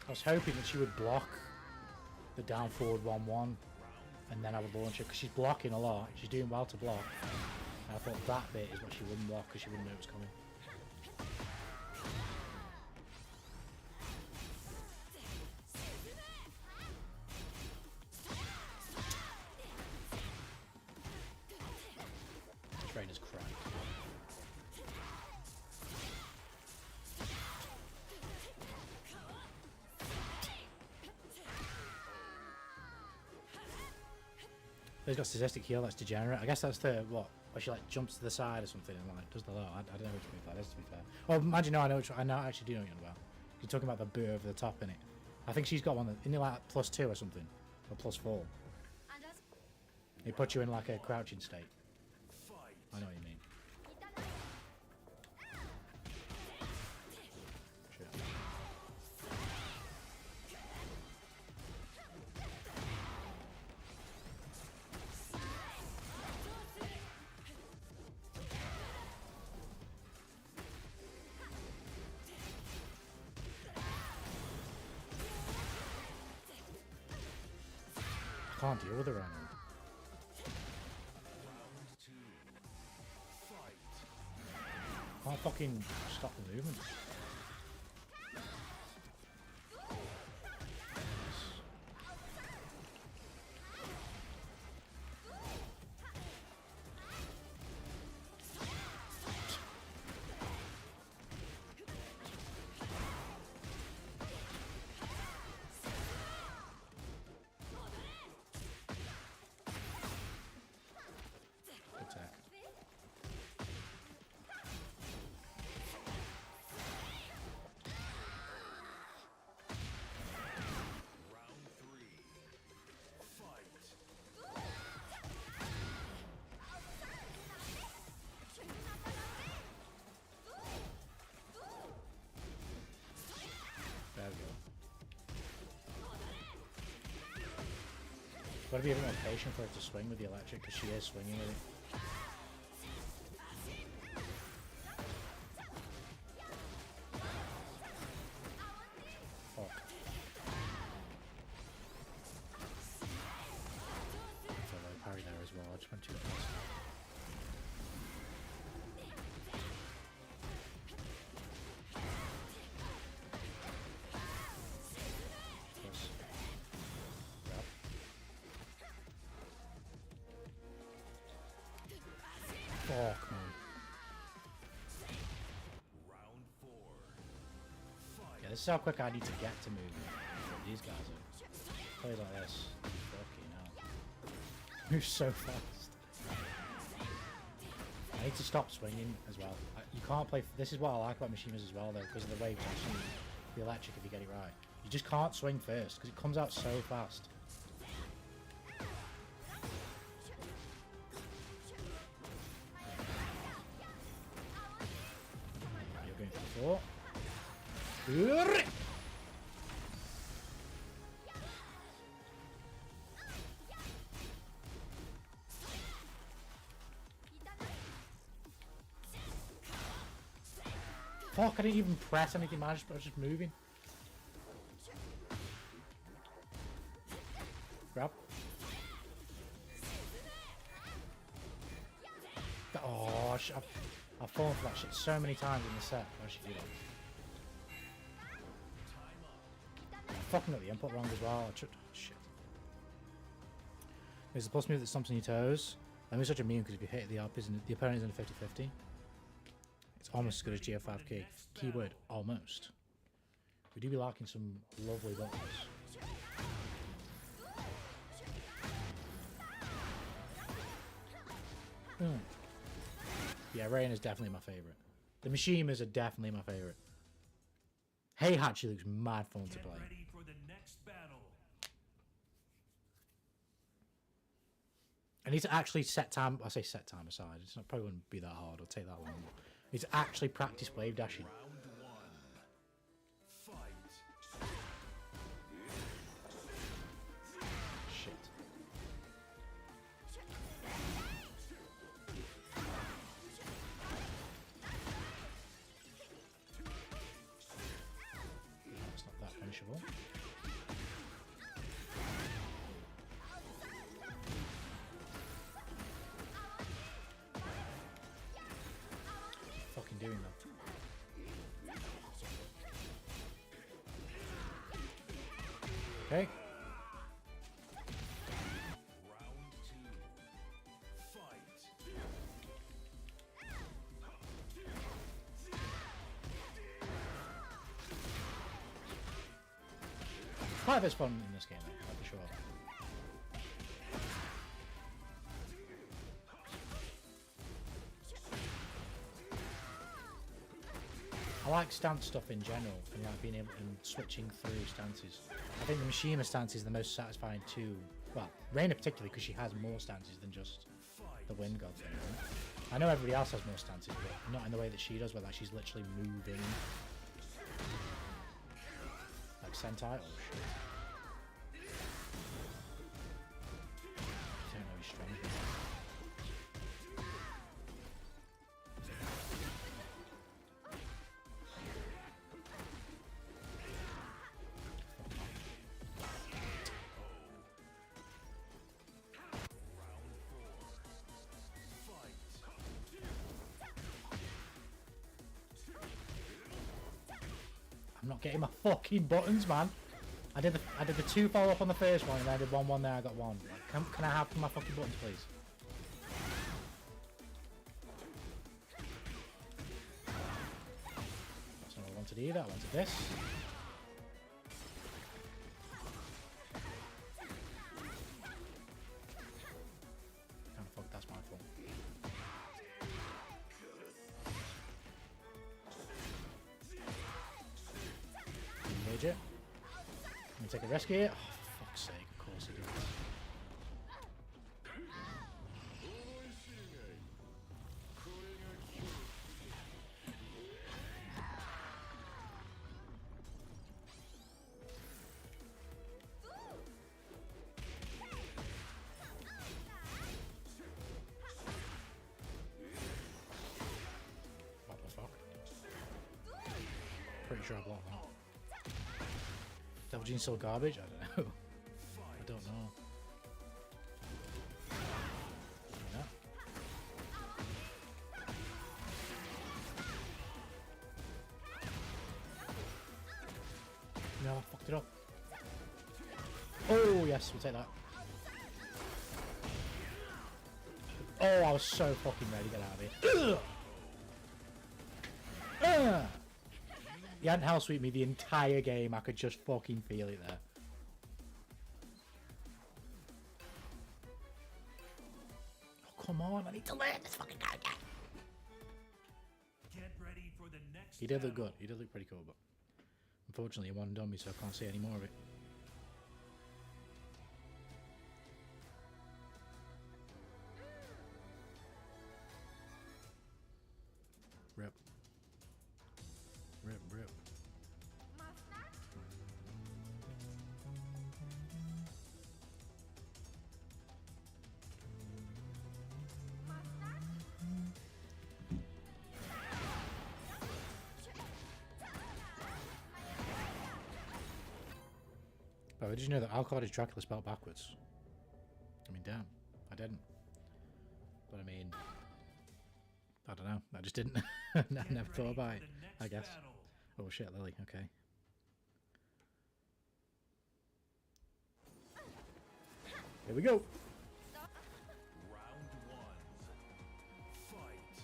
I was hoping that she would block the down forward 1-1, and then I would launch it because she's blocking a lot. She's doing well to block. And I thought that bit is what she wouldn't block because she wouldn't know it was coming. Trainer's cracked. He's got statistic heal, that's degenerate. I guess that's the, what, where she like jumps to the side or something and like does the low. I don't know which move that is, to be fair. Oh, imagine, no, I know which, I actually do know what you're on about. You're talking about the boot over the top, innit? I think she's got one that, isn't it like +2 or something? Or +4? It puts you in like a crouching state. I know what you mean. Sure. Can't deal with her right now. Can't fucking stop the movement. Attack. There we go. Gotta be a bit more patient for her to swing with the electric because she is swinging with it. Fuck. So I parry there as well. I just went too fast. Close. Grab. Fuck, man. Yeah, this is how quick I need to get to movement. These guys are. Plays like this. Fucking hell. Moves so fast. I need to stop swinging as well. You can't play. This is what I like about Mishimas as well, though, because of the way the electric, if you get it right. You just can't swing first because it comes out so fast. You're going for the 4. Fuck, I didn't even press anything, man. I was just moving. Grab. Oh, I've fallen for that shit so many times in the set. I should do that. I fucking got the input wrong as well. Oh, shit. There's a plus move that stomps on your toes. That was such a meme because if you hit the up, the opponent is in a 50-50. It's almost as good as GF5K. Keyword, almost. We do be lacking some lovely buttons. Yeah, Rain is definitely my favourite. The Mishimas are definitely my favourite. Heihachi looks mad fun to play. Ready for the next battle. I need to actually set time. I say set time aside. It's not probably wouldn't be that hard. It'll take that long. I need to actually practice wave dashing. Shit. That's not that punishable. Okay. Round 2. Fight. 5 is fun in this game, for sure. I like stance stuff in general, and like being able and switching through stances. I think the Mishima stance is the most satisfying too. Well, Reina particularly, because she has more stances than just the Wind God thing. I know everybody else has more stances, but not in the way that she does, where like she's literally moving. Like Sentai. Oh shit. I don't know, he's strong. I'm not getting my fucking buttons, man. I did the 2 follow up on the first one, and I did 1-1 there. I got 1. Can I have my fucking buttons, please? That's not what I wanted either. I wanted this. Oh fuck, that's my fault. Engage it. Let me take a rescue here. Oh, for fuck's sake, of course he does. What the fuck? Pretty sure I blocked that. Devil Gene's still garbage? I don't know. I don't know. Yeah. No, I fucked it up. Oh, yes, we'll take that. Oh, I was so fucking ready to get out of here. You hadn't hell sweep me the entire game. I could just fucking feel it there. Oh, come on. I need to learn this fucking guy again. Get ready for the next He did look battle. good. He did look pretty cool, but unfortunately he one done me, so I can't see any more of it. Rip. Rip, rip. Oh, did you know that Alcard is Dracula spelled backwards? I mean, damn. I didn't. But I mean, I don't know. I just didn't. I never thought about it, I guess. Oh shit, Lily. Okay. Here we go. Round 1. Fight.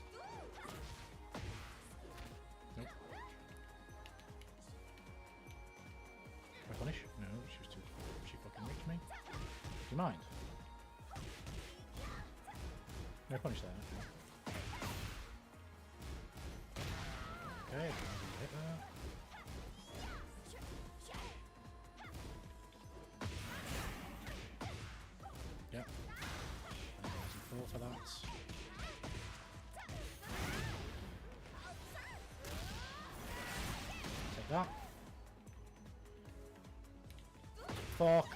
Nope. Can I punish? No, she's too. She fucking licked me. Do you mind? No punish there. Okay, hit that. Yep. And 4 for that. Take that. Fuck. Oh,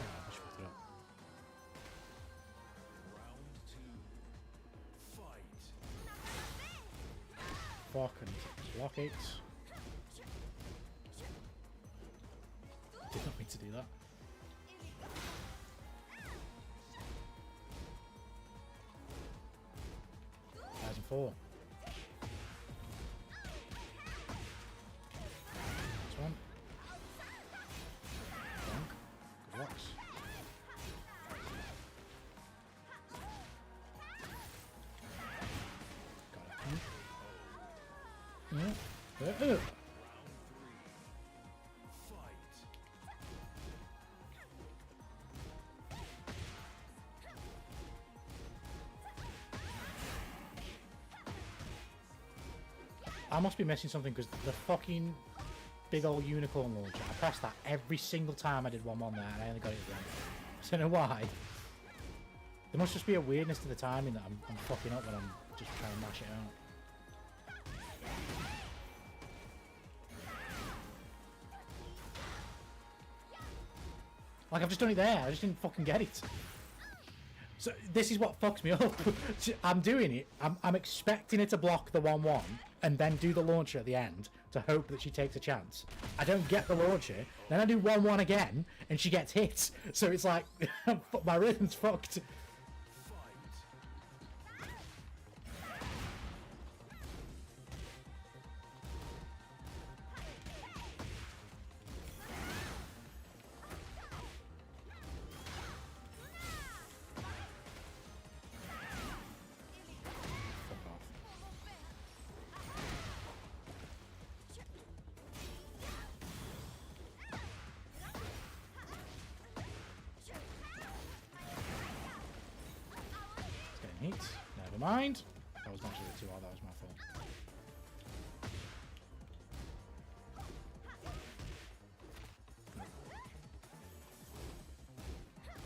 I just fucked it up. Round 2. Fight. Fuck and block it. Did not mean to do that. Four. Fight. I must be missing something because the fucking big old unicorn launcher, I pressed that every single time I did 1-1 there and I only got it right. I don't know why. There must just be a weirdness to the timing that I'm fucking up when I'm just trying to mash it out. Like, I've just done it there. I just didn't fucking get it. So, this is what fucks me up. I'm doing it. I'm expecting her to block the 1-1 and then do the launcher at the end to hope that she takes a chance. I don't get the launcher. Then I do 1-1 again and she gets hit. So it's like, my rhythm's fucked. Heat. Never mind. That was not actually the 2R, that was my fault.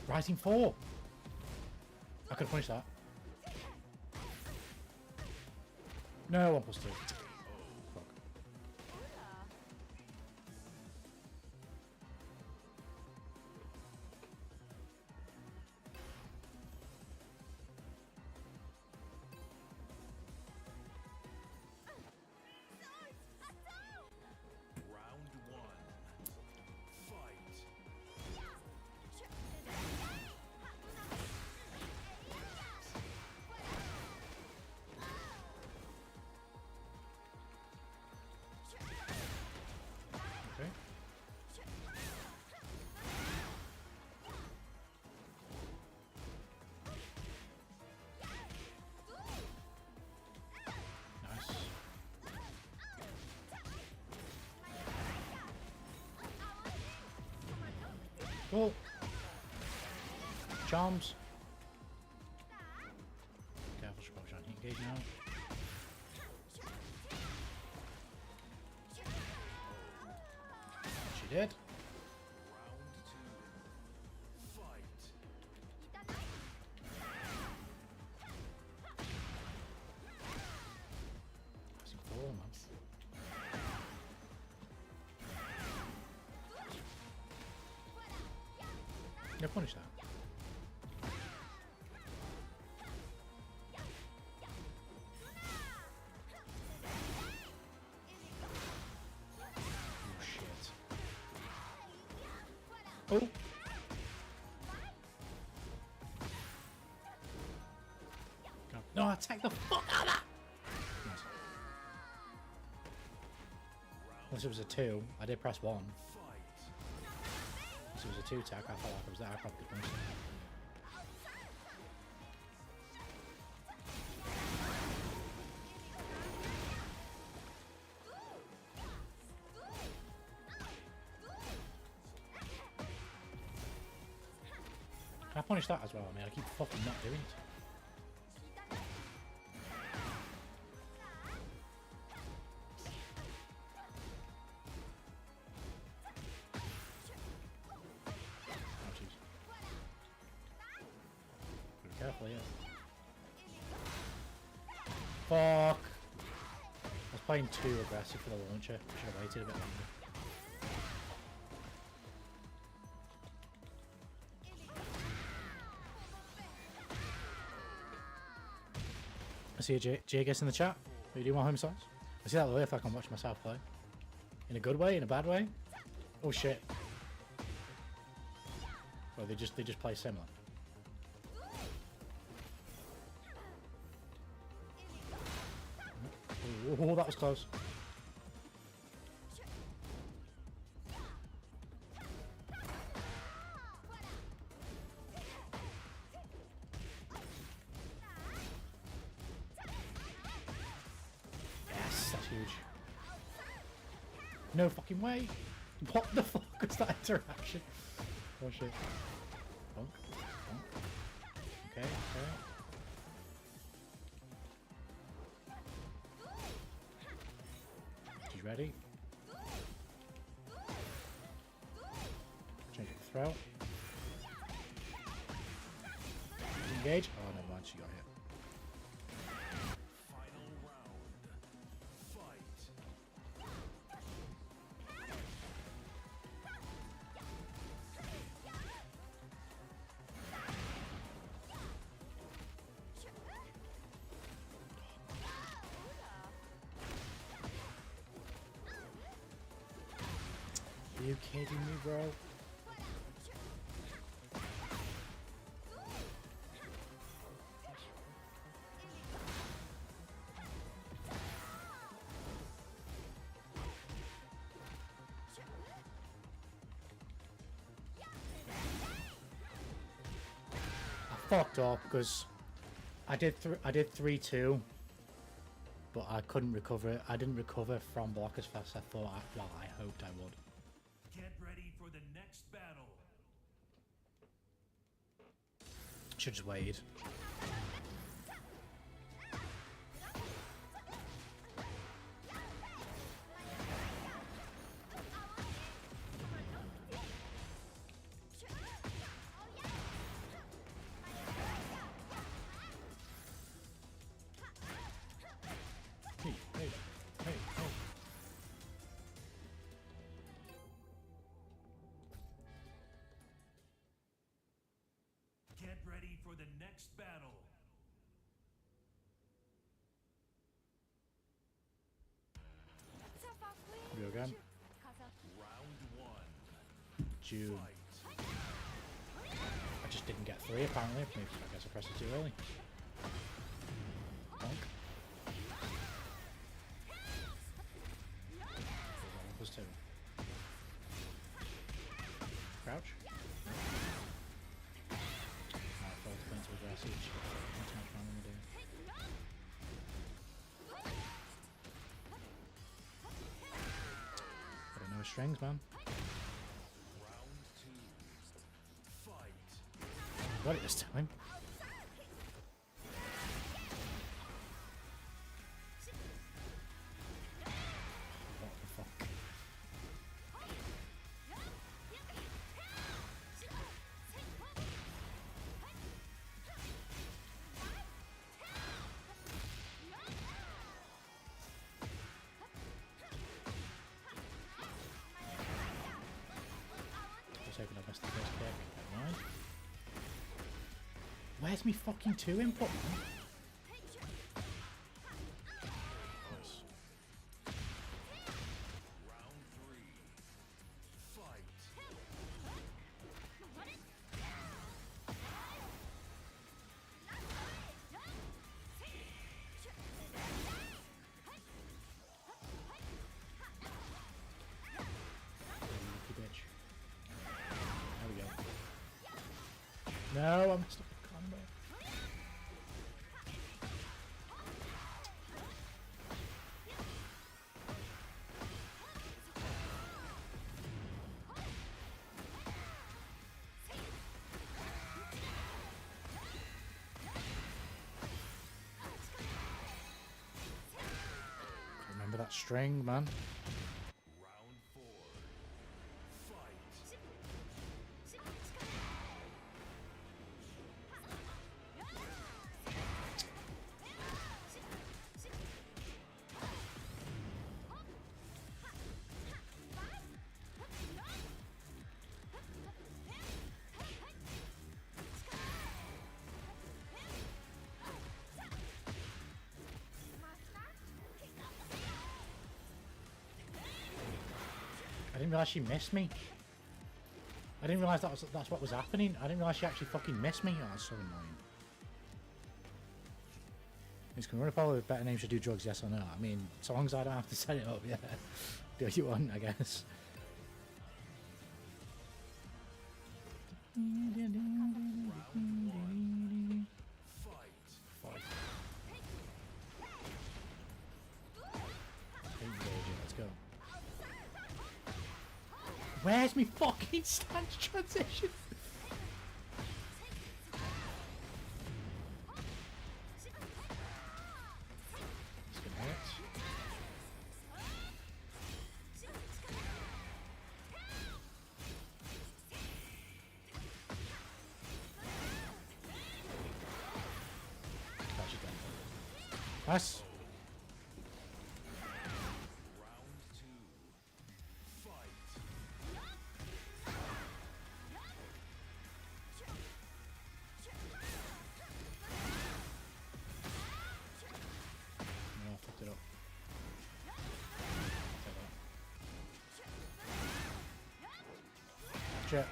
Rising 4! I could have punished that. No, 1+2. Fuck. Cool. Charms. Careful, she's probably trying to hit engage now. She did. Yeah, punish that. Oh shit. Oh! No, attack the fuck out of that! Nice. Unless it was a 2, I did press 1. It was a 2 attack, I felt like I was there, I probably could punish it. Can I punish that as well? I mean, I keep fucking not doing it. Careful, yeah. Fuck! I was playing too aggressive for the launcher. I should have waited a bit longer. I see a Jagus in the chat. What you do want home size? I see that way if I can watch myself play. In a good way, in a bad way? Oh shit. Well, they just play similar. Oh, that was close. Yes, that's huge. No fucking way! What the fuck was that interaction? Oh shit. Bonk. Bonk. Okay, okay. She's ready. Change it to throw. Engage. Oh, never mind, she got hit. Final round. Fight. Are you kidding me, bro? Fucked up because I did 3-2, but I couldn't recover it. I didn't recover from block as fast as I thought. Well, I hoped I would. Get ready for the next battle. Should just waited. Hey. Get ready for the next battle. Go again. Round one. June. Fight. I just didn't get 3 apparently. Maybe I guess I pressed it too early. Bonk. +2. Crouch. Alright, full defense with grass each. That's how much I'm gonna do. But I know strings, man. Round two. Fight. Got it this time. What the fuck? I was hoping I missed the first kick. Never mind. Where's me fucking 2 input, man? Nice. Round three. Fight. Lucky bitch. There we go. No, I messed up the combo. Remember that string, man? Round four. Fight. I didn't realise she missed me. I didn't realise that's what was happening. I didn't realise she actually fucking missed me. Oh, that's so annoying. Is can we follow with better names should do drugs, yes or no? I mean, so long as I don't have to set it up, yeah. Do what you want, I guess. Fight. Engage it, let's go. Where's me fucking stance transition? It's gonna hurt. That's just done. Nice. No, I fucked it up. Take that. Check.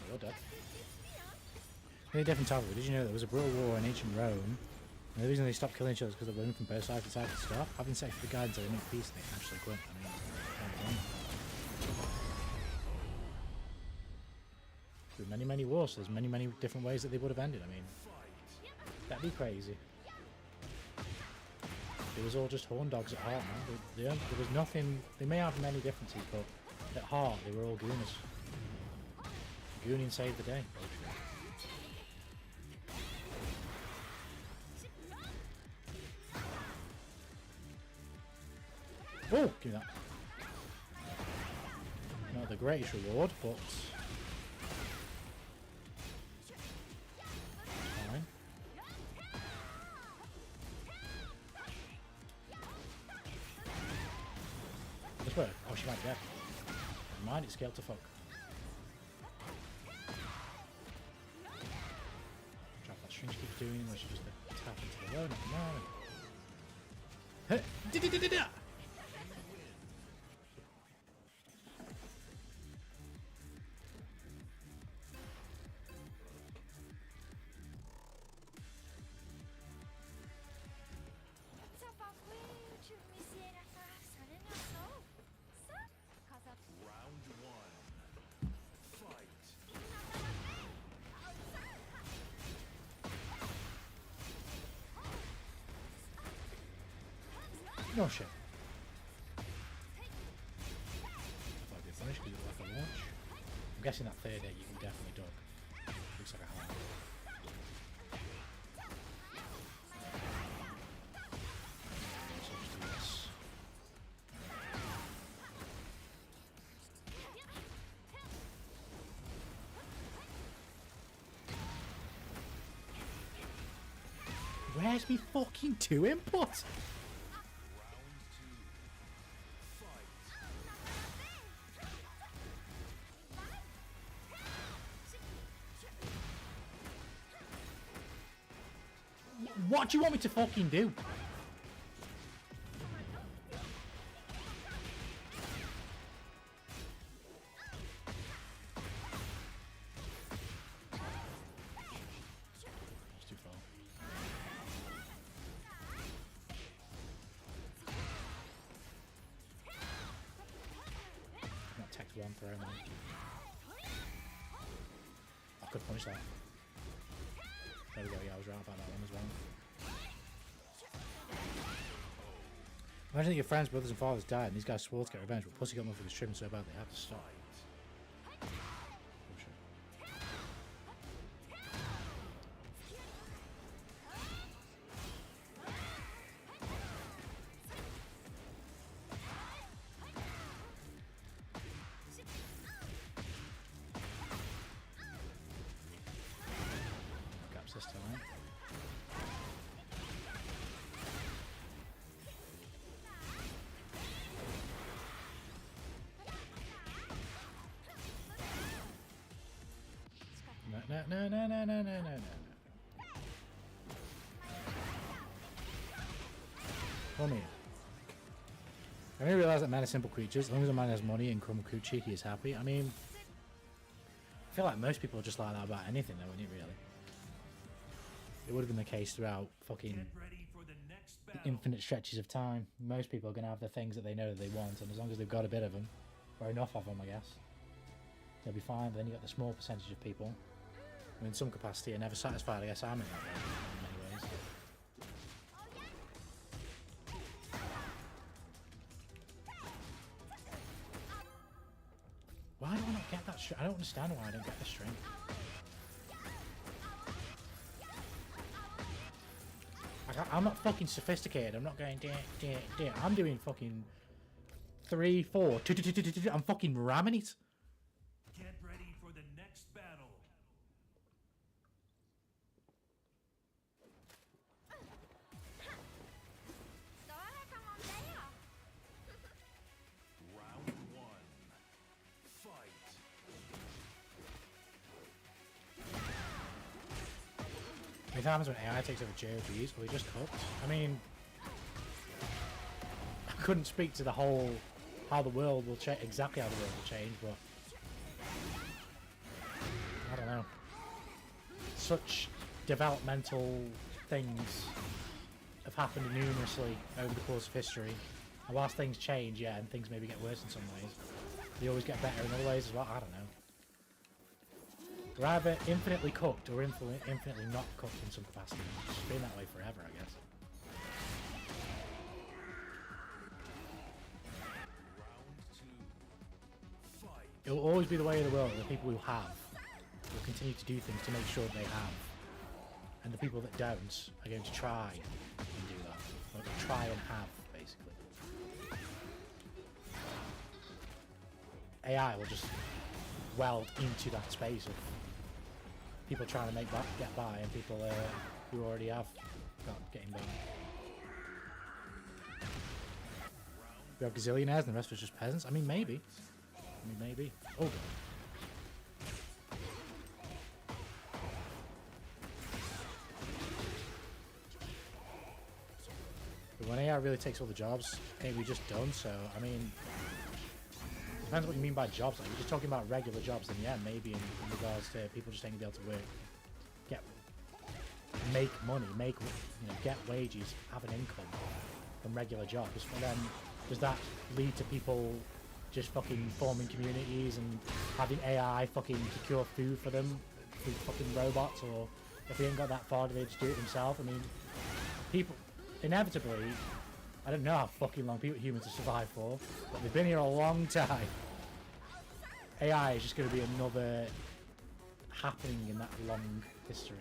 You're dead. Very different topic. Did you know there was a brutal war in ancient Rome? And the reason they stopped killing each other is because the women from both sides decided to stop having sex with the guy until they make peace and they actually quit. I mean, through many wars, there's many different ways that they would have ended. I mean, that'd be crazy. It was all just horn dogs at heart, man. There was nothing. They may have many differences, but at heart, they were all gooners. Gooning saved the day. Oh, give me that. Not the greatest reward, but fine. This way. Oh, she might be dead. Never mind, it's scaled to fuck. Drop that string she keeps doing, where she just tap into the low, nothing more. Hey, da-da-da-da-da! No shit. Might be finished because it looked like a launch. I'm guessing that third hit you can definitely duck. Looks like a hand. So just do this. Where's me fucking 2 inputs? What do you want me to fucking do? It's too far. Not text one throw, man. I could punish that. There we go, yeah, I was right about that one as well. Imagine that your friends, brothers and fathers died and these guys swore to get revenge, but pussy got motherfuckers tripping so bad they had to stop. Oh shit. Gaps this time. No. Come here. I only realised that men are simple creatures. As long as a man has money and Kuromakuchi, he is happy. I mean, I feel like most people are just like that about anything though, isn't it really? it would have been the case throughout fucking Get ready for the next battle. infinite stretches of time. Most people are going to have the things that they know that they want, and as long as they've got a bit of them, or enough of them, I guess, they'll be fine. But then you got the small percentage of people who, in some capacity, are never satisfied. I guess I'm in that way in many ways. Why do I not get that strength? I don't understand why I don't get the strength. I'm not fucking sophisticated. I'm not going. I'm doing fucking 3, 4. I'm fucking ramming it. Get ready for the next battle. Round 1. Fight. It happens when AI takes over JRPGs. Well, he just cooked. I mean, I couldn't speak to the whole how the world will change, exactly how the world will change, but I don't know. Such developmental things have happened numerously over the course of history. And whilst things change, yeah, and things maybe get worse in some ways, they always get better in other ways as well. I don't know. We're either infinitely cooked or infinitely not cooked in some capacity. It's been that way forever, I guess. It will always be the way of the world. The people who have will continue to do things to make sure they have. And the people that don't are going to try and do that. Or try and have, basically. AI will just weld into that space of people trying to get by and people who already have getting by. We have gazillionaires and the rest of us just peasants? I mean, maybe. Maybe. Oh, God. But when AI really takes all the jobs, ain't we just done? So, I mean, depends what you mean by jobs. Like, you're just talking about regular jobs, then yeah, maybe in regards to people just ain't gonna be able to work, make money, get wages, have an income from regular jobs. But then, does that lead to people just fucking forming communities and having AI fucking procure food for them through fucking robots? Or if they ain't got that far, do they just do it themselves? I mean, people, inevitably, I don't know how fucking long humans have survived for, but they've been here a long time. AI is just going to be another happening in that long history.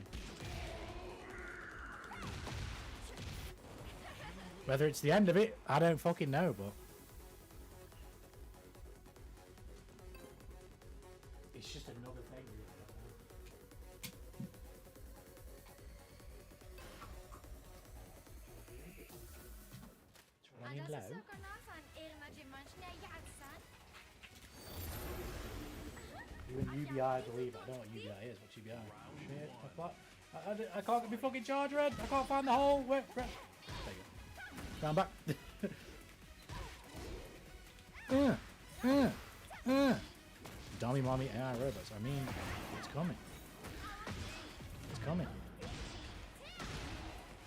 Whether it's the end of it, I don't fucking know, but it's just another thing. It's running low. You and UBI, I believe. I don't know what UBI is. What's UBI? Shit. I can't get my fucking charger in. I can't find the hole. Where? There you go. Round back. Dummy mommy AI robots. I mean, it's coming. It's coming.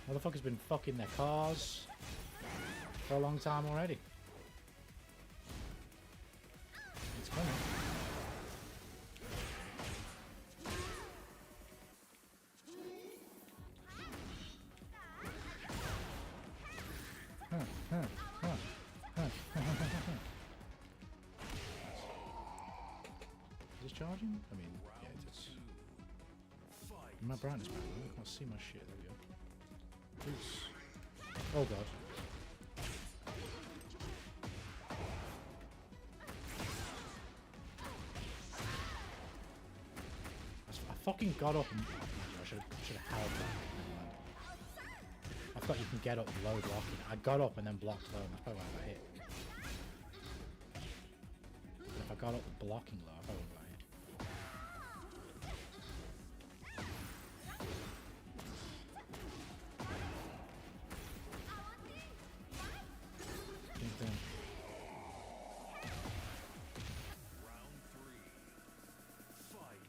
Motherfuckers been fucking their cars for a long time already. It's coming. Is this charging? I mean, yeah, it's my brightness back. I can't see my shit. There we go. Oops. Oh god. I fucking got up and I should have held that. I thought you can get up low blocking. I got up and then blocked low, and that's probably why I got hit. But if I got up blocking low, I probably wouldn't got hit. Ding, ding. Round 3. Fight.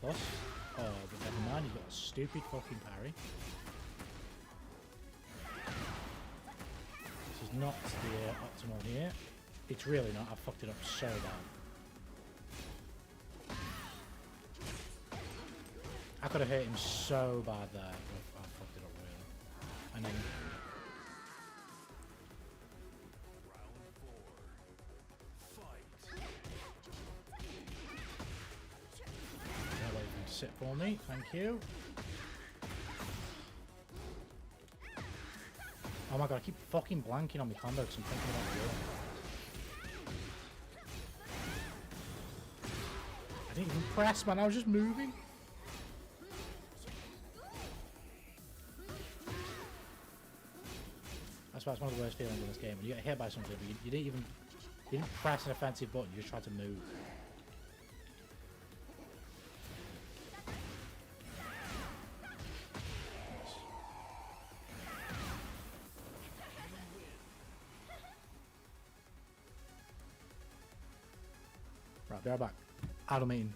plus. Oh, but never mind, he's got a stupid fucking parry. This is not the optimal here. It's really not. I fucked it up so bad. I could have hit him so bad there, but I fucked it up really. And then... I'll wait for him to sit for me, thank you. Oh my god, I keep fucking blanking on my combo because I'm thinking about the wheel. I didn't even press, man, I was just moving. That's why it's one of the worst feelings in this game. When you get hit by something, but you didn't press an offensive button, you just tried to move. Right, be right back. Idle meeting.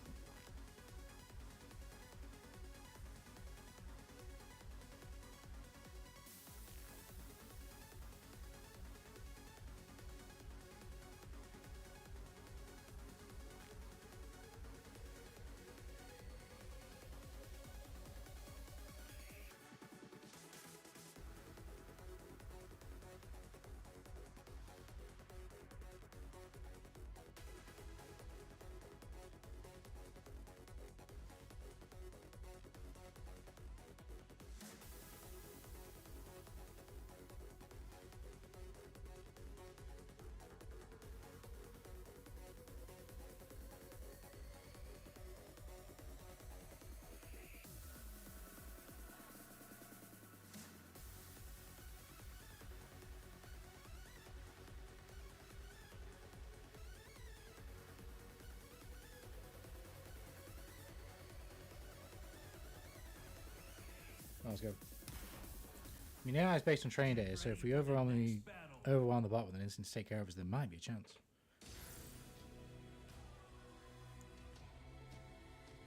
Let's go. I mean, AI is based on training data, so if we overwhelm the bot with an instant to take care of us, there might be a chance.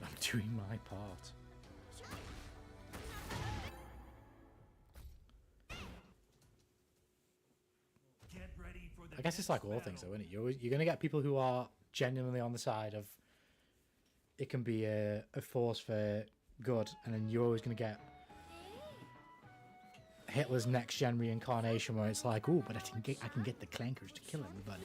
I'm doing my part. Get ready for the I guess it's like all things, though, isn't it? You're going to get people who are genuinely on the side of it can be a force for good, and then you're always going to get Hitler's next gen reincarnation where it's like, oh, but I can get the clankers to kill everybody.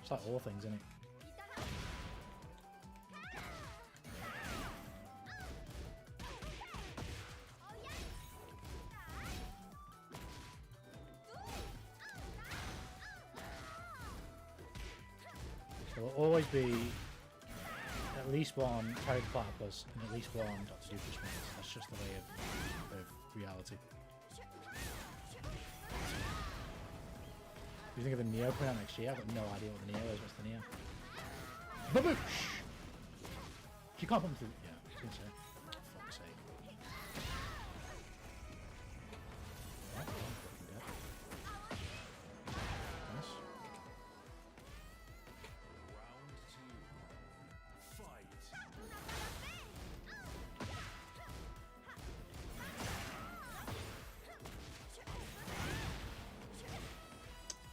It's like all things, isn't it? There will always be at least one Harry Platypus and at least one Dr. Doofus. That's just the way of reality. Do you think of a Neo coming out next year? I've got no idea what the Neo is. What's the Neo? Baboosh! You can't put them through. Yeah, I was going to say. For fuck's sake. Oh, I'm fucking dead. Nice.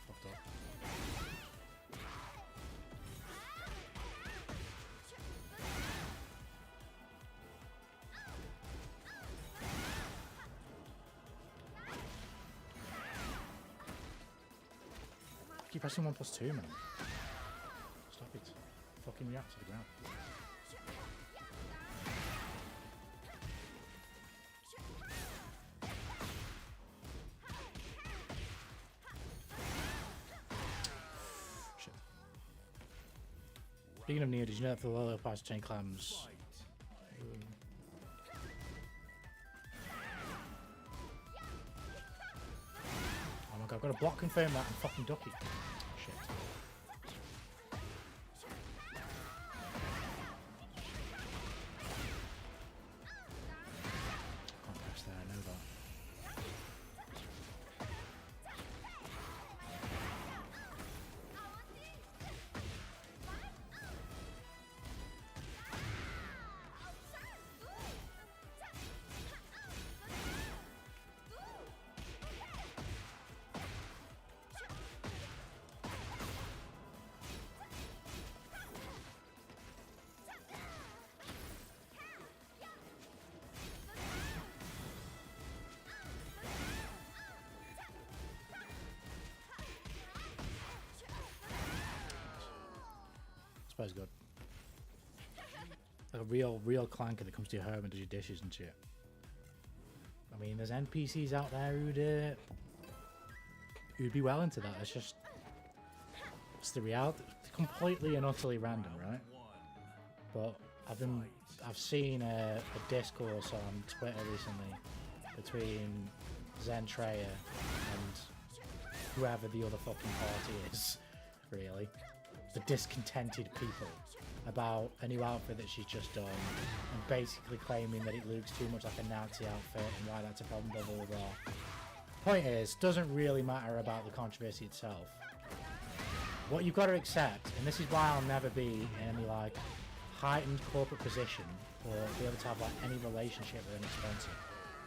Fucked up. Keep pressing 1+2, man. Stop it. Fucking react to the ground. Shit. Speaking of Neo, did you know that for the lower parts of chain clams? Oh my god, I've got to block confirm that and fucking duck it. Shit. Can't press there, I know that. suppose good. Like a real clanker that comes to your home and does your dishes and shit. I mean, there's NPCs out there who'd be well into that. It's the reality. It's completely and utterly random, right? But I've seen a discourse on Twitter recently between Zentreya and whoever the other fucking party is, really. The discontented people about a new outfit that she's just done and basically claiming that it looks too much like a Nazi outfit and why that's a problem, blah, blah, blah. Point is, doesn't really matter about the controversy itself. What you've got to accept, and this is why I'll never be in any like heightened corporate position or be able to have like any relationship with an Spencer,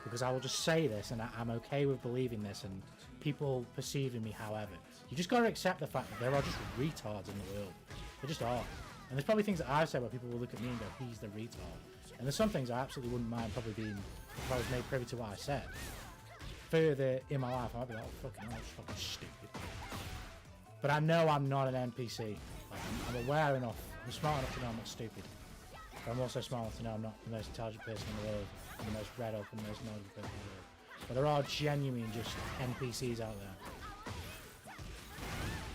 because I will just say this and I'm okay with believing this and people perceiving me however. You just got to accept the fact that there are just retards in the world. There just are. And there's probably things that I've said where people will look at me and go, he's the retard. And there's some things I absolutely wouldn't mind probably being, if I was made privy to what I said. Further in my life, I might be like, oh, fucking hell, that's fucking stupid. But I know I'm not an NPC. Like, I'm aware enough, I'm smart enough to know I'm not stupid. But I'm also smart enough to know I'm not the most intelligent person in the world, and the most read up and the most knowledgeable person in the world. But there are genuine just NPCs out there.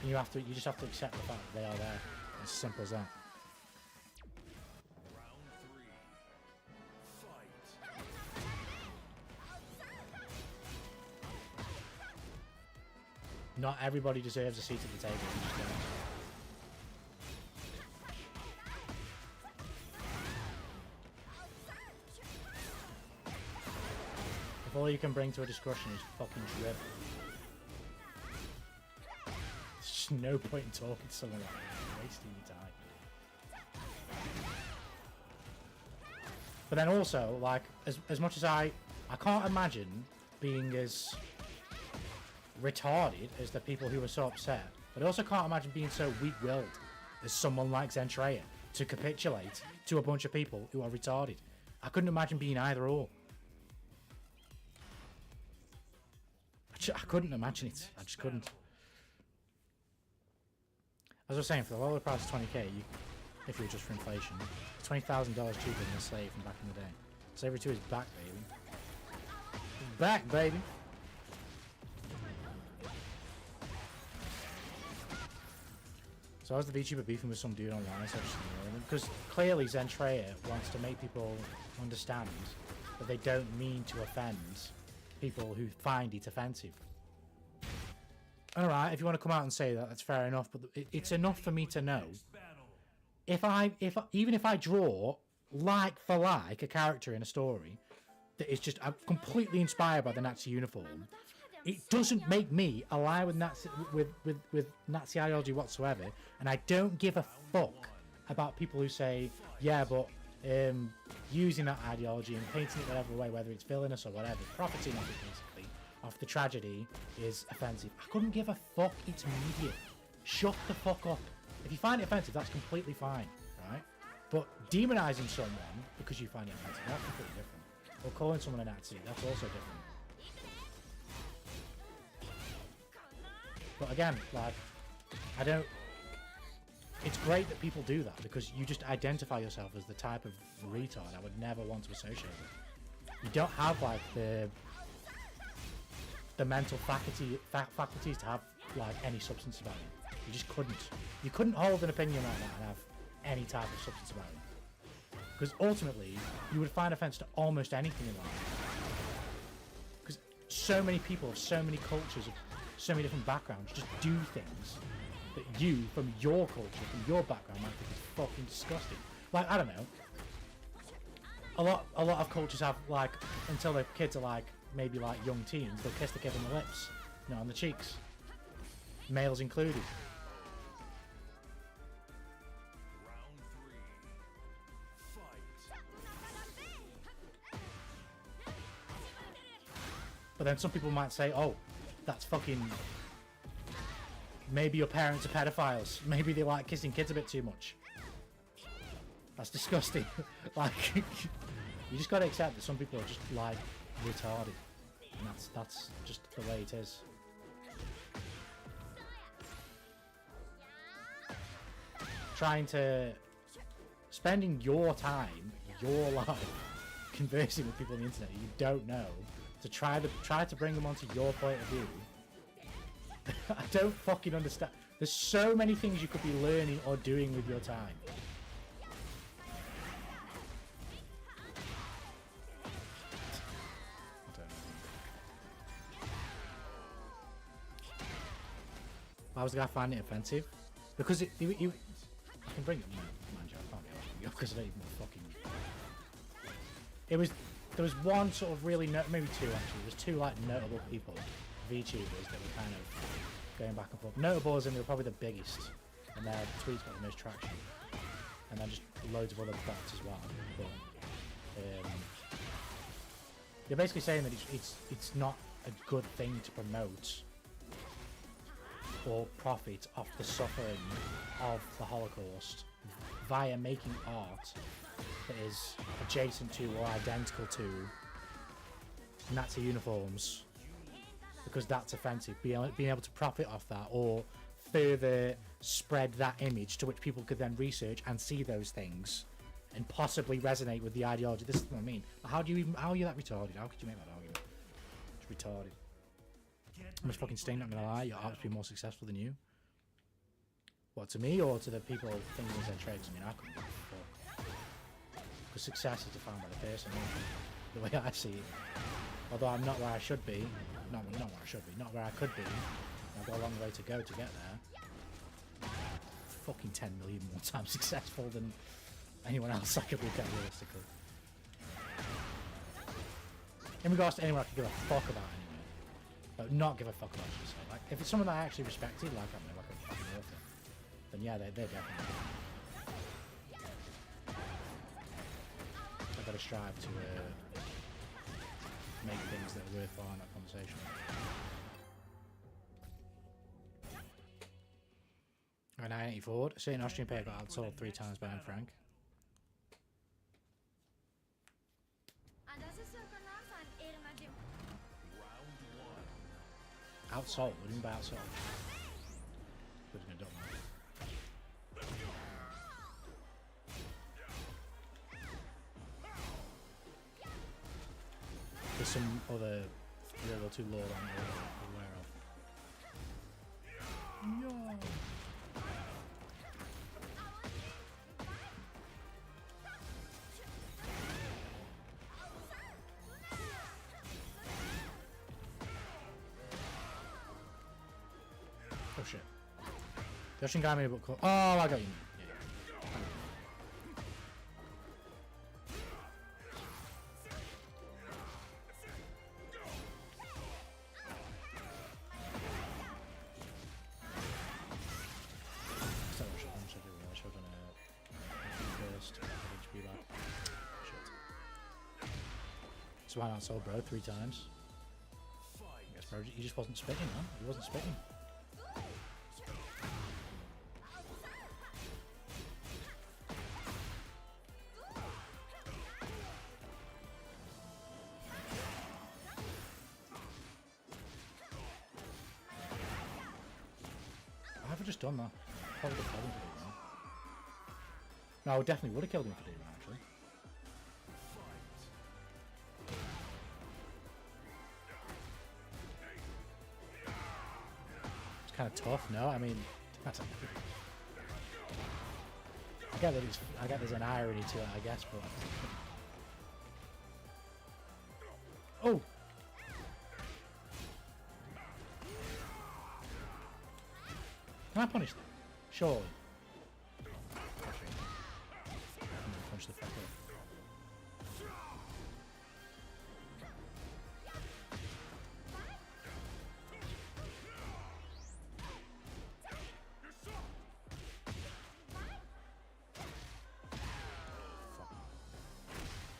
And you just have to accept the fact that they are there. As simple as that. Not everybody deserves a seat at the table. If all you can bring to a discussion is fucking drip, there's just no point in talking to someone like that. You're wasting your time. But then also, like, as much as I can't imagine being as retarded as the people who were so upset, but I also can't imagine being so weak-willed as someone like Zentreya to capitulate to a bunch of people who are retarded. I couldn't imagine being either or. I couldn't imagine it. I just couldn't. As I was saying, for the lower price of 20k, if you were just for inflation, it's $20,000 cheaper than a slave from back in the day. Slavery 2 is back, baby. It's back, baby. So I was the VTuber beefing with some dude online, so because clearly Zentreya wants to make people understand that they don't mean to offend people who find it offensive. Alright, if you want to come out and say that, that's fair enough, but it's enough for me to know even if I draw like for like a character in a story that is just completely inspired by the Nazi uniform, it doesn't make me ally with Nazi ideology whatsoever, and I don't give a fuck about people who say, yeah, but using that ideology and painting it whatever way, whether it's villainous or whatever, profiting off it basically, off the tragedy, is offensive. I couldn't give a fuck. It's media. Shut the fuck up. If you find it offensive, that's completely fine, right? But demonizing someone because you find it offensive, that's completely different. Or calling someone a Nazi, that's also different. But again, like, I don't... It's great that people do that because you just identify yourself as the type of retard I would never want to associate with. You don't have, like, the mental faculties to have, like, any substance about it. You just couldn't. You couldn't hold an opinion like that and have any type of substance about it. Because ultimately, you would find offense to almost anything in life. Because so many people of so many cultures, of so many different backgrounds, just do things that you, from your culture, from your background, might think is fucking disgusting. Like, I don't know. A lot of cultures have, like, until their kids are, like, maybe, like, young teens, they'll kiss the kid on the lips, you know, on the cheeks. Males included. But then some people might say, oh, that's fucking... Maybe your parents are pedophiles. Maybe they like kissing kids a bit too much. That's disgusting. Like, you just gotta accept that some people are just, like, retarded. And that's just the way it is. trying to spending your time, your life, conversing with people on the internet that you don't know to try to bring them onto your point of view. I don't fucking understand. There's so many things you could be learning or doing with your time. Why was the guy finding it offensive? Because I can bring it up, mind you, I can't be honest because I don't even fucking. There was one sort of really maybe two actually. There's two like notable people, VTubers that were kind of going back and forth. Notable as in they were probably the biggest, and their tweets got the most traction, and then just loads of other bots as well. But they're basically saying that it's not a good thing to promote or profit off the suffering of the Holocaust via making art that is adjacent to or identical to Nazi uniforms, because that's offensive. Being able to profit off that or further spread that image to which people could then research and see those things and possibly resonate with the ideology. This is what I mean. How are you that retarded? How could you make that argument? It's retarded. I'm just fucking staying, not gonna lie, your art's been more successful than you. What, to me or to the people thinking it's their trades? I mean, I couldn't give a fuck. Because success is defined by the person, the way I see it. Although I'm not where I should be, not where I should be, not where I could be, I've got a long way to go to get there. Fucking 10 million more times successful than anyone else I could look at realistically. In regards to anyone I could give a fuck about anyway. But not give a fuck about it. So, like, if it's someone that I actually respected, like, I don't know, like a fucking author, then yeah, they're definitely. I've got to strive to make things that are worthwhile in that conversation. Right, 984. A certain Austrian pair got outsold 3 times by Anne Frank. Outsold? What do you mean by outsold? There's some other level 2 lore I'm aware of. No. Oh shit. The Russian guy made a book called... Oh, I got you. So why not sold bro 3 times? I guess bro, he just wasn't spitting, huh? He wasn't spitting. Why have I just done that? Probably would have killed him for doing that. No, I definitely would have killed him for doing that, actually. It's kind of tough, no? I mean, that's I get that I get there's an irony to it, I guess, but... Oh! Can I punish them? Surely. Punch the fuck up.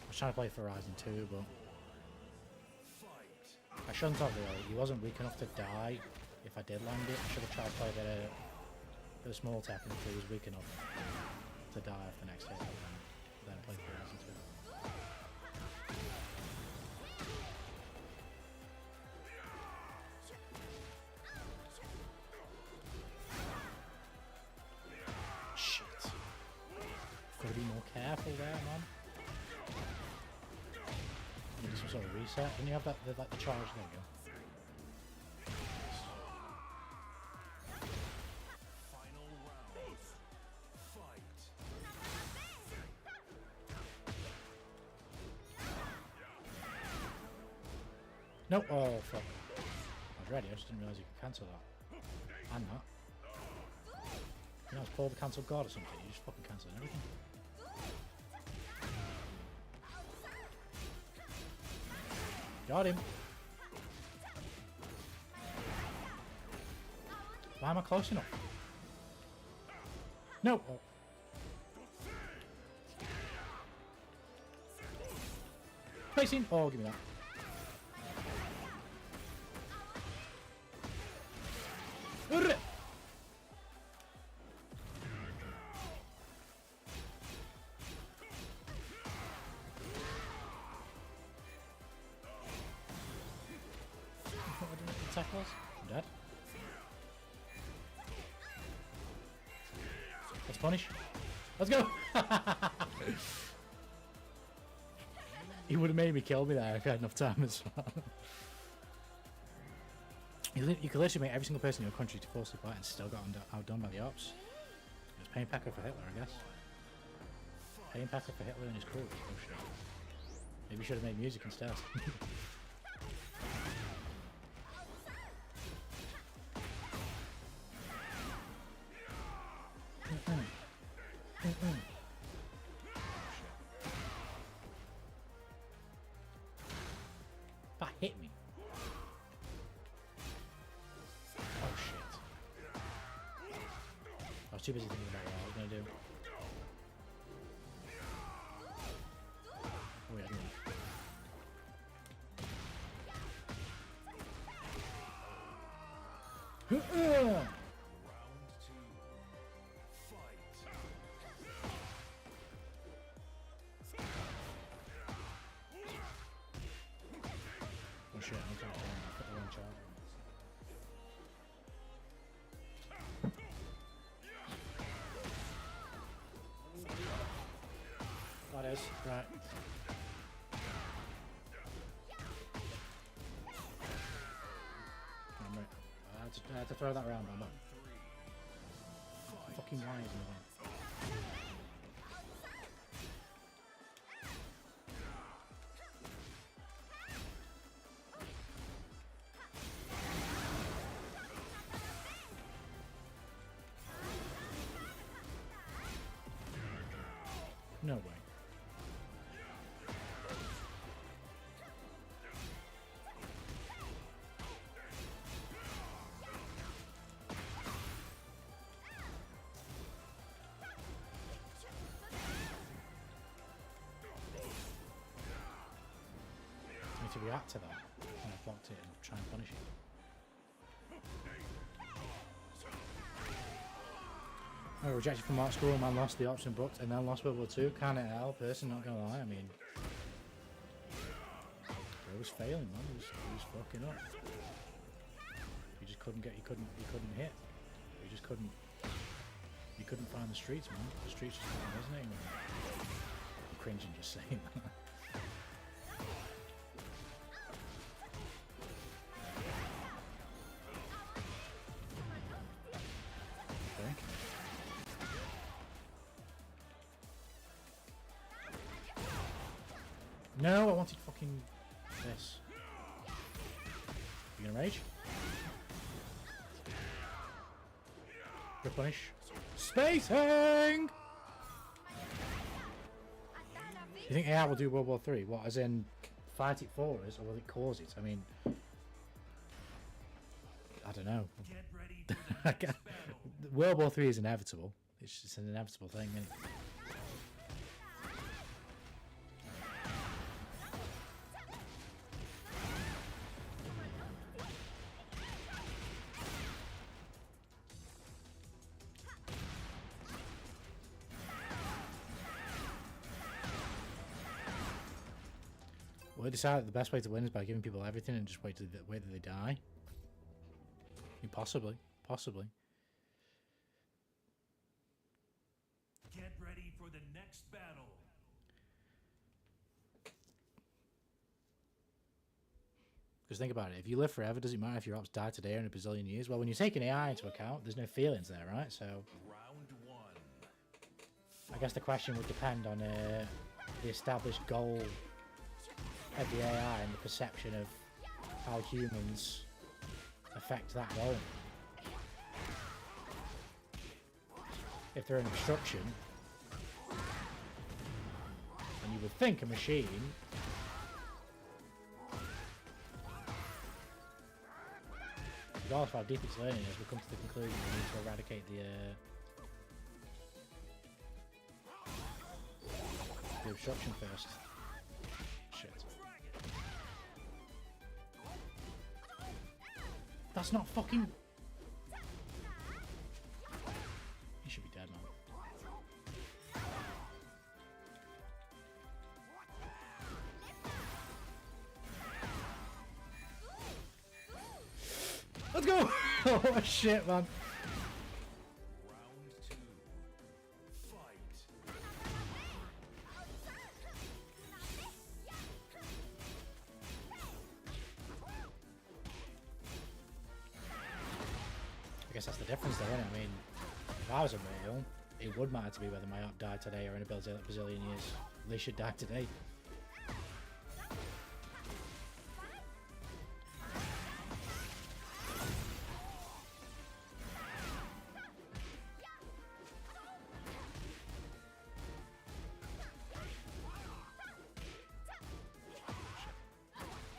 I was trying to play for Horizon 2, but I shouldn't have really. He wasn't weak enough to die if I did land it. I should have tried to play a small Tekken if he was weak enough to die off the next hit, then I played Horizon 2. Shit. Gotta be more careful there, man. Maybe some sort of reset. Didn't you have that, like the charge? There you go. Final round. Fight. No, oh fuck. I was ready, I just didn't realise you could cancel that. And that. You know, it's called the cancel god or something, you just fucking cancel everything. Got him. Why am I close enough? No! Oh. Placing! Oh, give me that. Urgh. Tackles. I'm dead. Let's punish. Let's go! He would have made me kill me there if I had enough time as well. You could literally make every single person in your country to forcibly fight and still got outdone by the ops. It was paying Packer for Hitler, I guess. Paying Packer for Hitler and his crew. Oh shit. Maybe we should have made music instead. That hit me. Oh shit. I was too busy thinking about what I was going to do. Oh yeah, I didn't. Round 2. Fight. Oh shit, I'm trying to put the wrong charge on. That is, right. I had to throw that around, man. Fucking wires in the way. No way. I need to react to that when I've blocked it and try and punish it. I was rejected from art school, man lost the option booked and then lost World War II. Can't it help, person, not gonna lie, I mean. It was failing, man, he was fucking up. You just couldn't get, you couldn't hit. You couldn't find the streets, man. The streets just weren't resonating with me. I'm cringing just saying that. No, I wanted fucking this. You gonna rage? Good punish. Spacing! You think AI will do World War 3? What, as in fight it for us, or will it cause it? I mean, I don't know. Get ready for the next battle. World War 3 is inevitable. It's just an inevitable thing, isn't it? Well, they decided the best way to win is by giving people everything and just wait till they die. I mean, possibly. Get ready for the next battle. Because think about it, if you live forever, does it matter if your ops die today or in a bazillion years? Well, when you're taking AI into account, there's no feelings there, right? So Round one. I guess the question would depend on the established goal of the AI and the perception of how humans affect that goal. If they're an obstruction, and you would think a machine regardless of how deep its learning is, we'll come to the conclusion we need to eradicate the obstruction first. Shit. That's not fucking... He should be dead, man. Let's go! Oh shit, man. Round two. Fight. I guess that's the difference though, isn't it? I mean, if I was a male, it would matter to me whether my op died today or in a bazillion years. They should die today.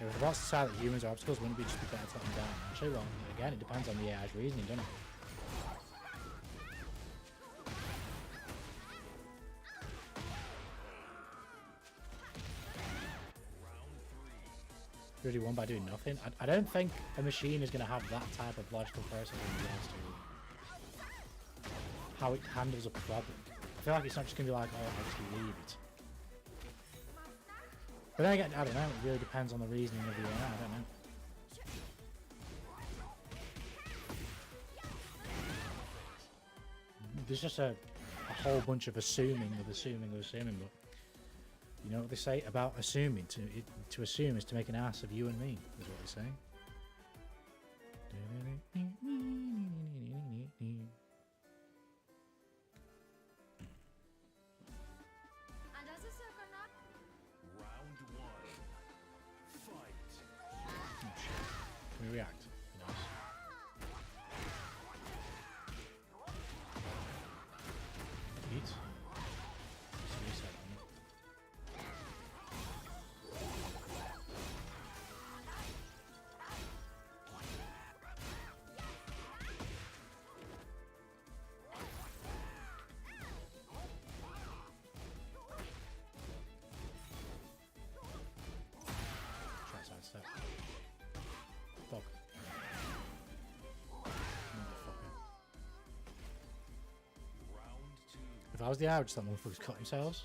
If that's the side that humans are obstacles, wouldn't it be just be better to let them down? Actually, well, again, it depends on the AI's reasoning, doesn't it? You already won by doing nothing. I don't think a machine is going to have that type of logical process in regards to how it handles a problem. I feel like it's not just going to be like, oh, I'll just leave it. But then again, I don't know, it really depends on the reasoning of the AI, I don't know. There's just a whole bunch of assuming, but you know what they say about assuming? To assume is to make an ass of you and me, is what they say. Round one. Fight. Oh shit. Can we react? Nice. Eat. Just reset on it. Try sidestep. Fuck. Motherfucker. Round two. If I was the AI, I would just let motherfuckers cut themselves.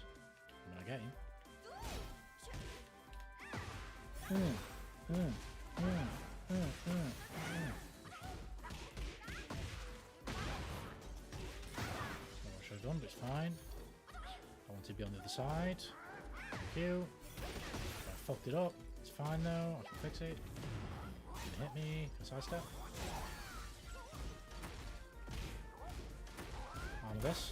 I'm gonna get him. Not what I should have done, but it's fine. I want to be on the other side. Thank you. I fucked it up. It's fine though. I can fix it. It's gonna hit me. Can I sidestep? Armor this.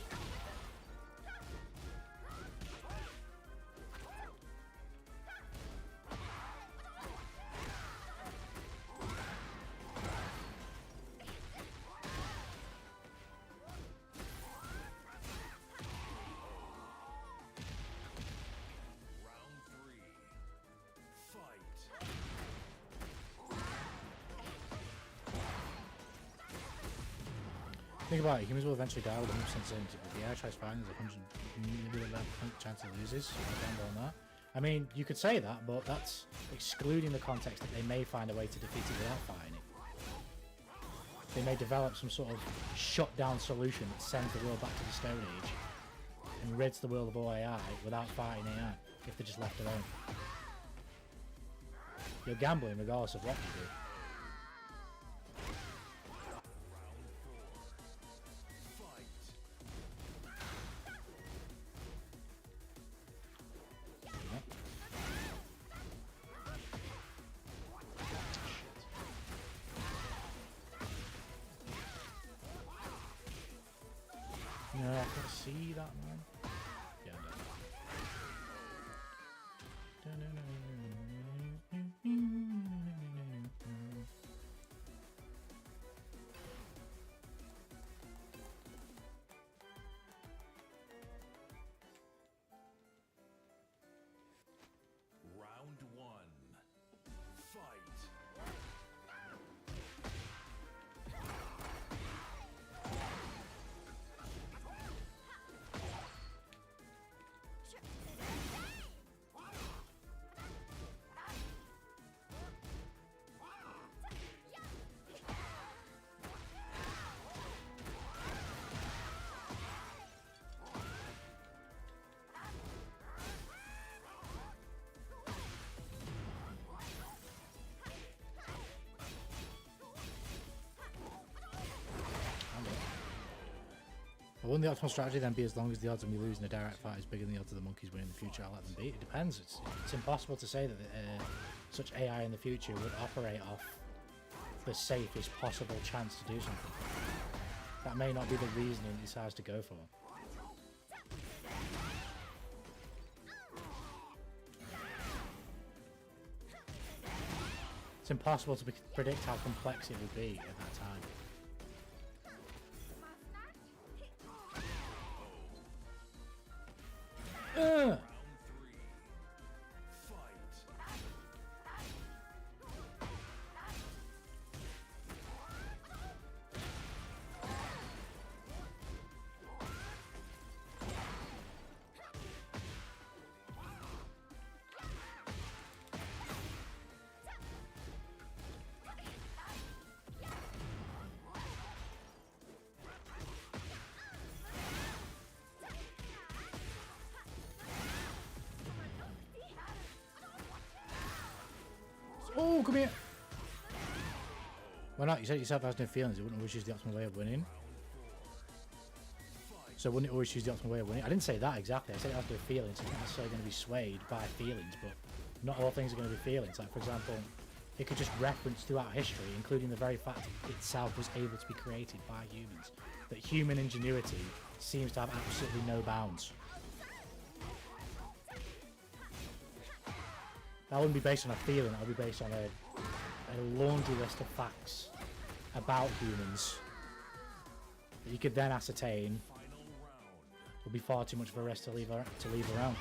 Round three. Fight. Think about it, humans will eventually die with 100% certainty, but the AI tries fighting, there's a 100% chance it loses, so I gamble on that. I mean, you could say that, but that's excluding the context that they may find a way to defeat it without fighting it. They may develop some sort of shut-down solution that sends the world back to the Stone Age and rids the world of all AI without fighting AI, if they're just left alone. You're gambling regardless of what you do. Round four. Fight. Wouldn't the optimal strategy then be as long as the odds of me losing a direct fight is bigger than the odds of the monkeys winning in the future, I'll let them be? It depends. It's impossible to say that such AI in the future would operate off the safest possible chance to do something. That may not be the reasoning it decides to go for. It's impossible to predict how complex it would be at that time. Oh, come here! Why not? You said it yourself has no feelings. It wouldn't always choose the optimal way of winning. So wouldn't it always choose the optimal way of winning? I didn't say that exactly. I said it has no feelings. It's not necessarily going to be swayed by feelings, but not all things are going to be feelings. Like, for example, it could just reference throughout history, including the very fact itself was able to be created by humans, that human ingenuity seems to have absolutely no bounds. That wouldn't be based on a feeling, that would be based on a laundry list of facts about humans that you could then ascertain would be far too much of a risk to leave around.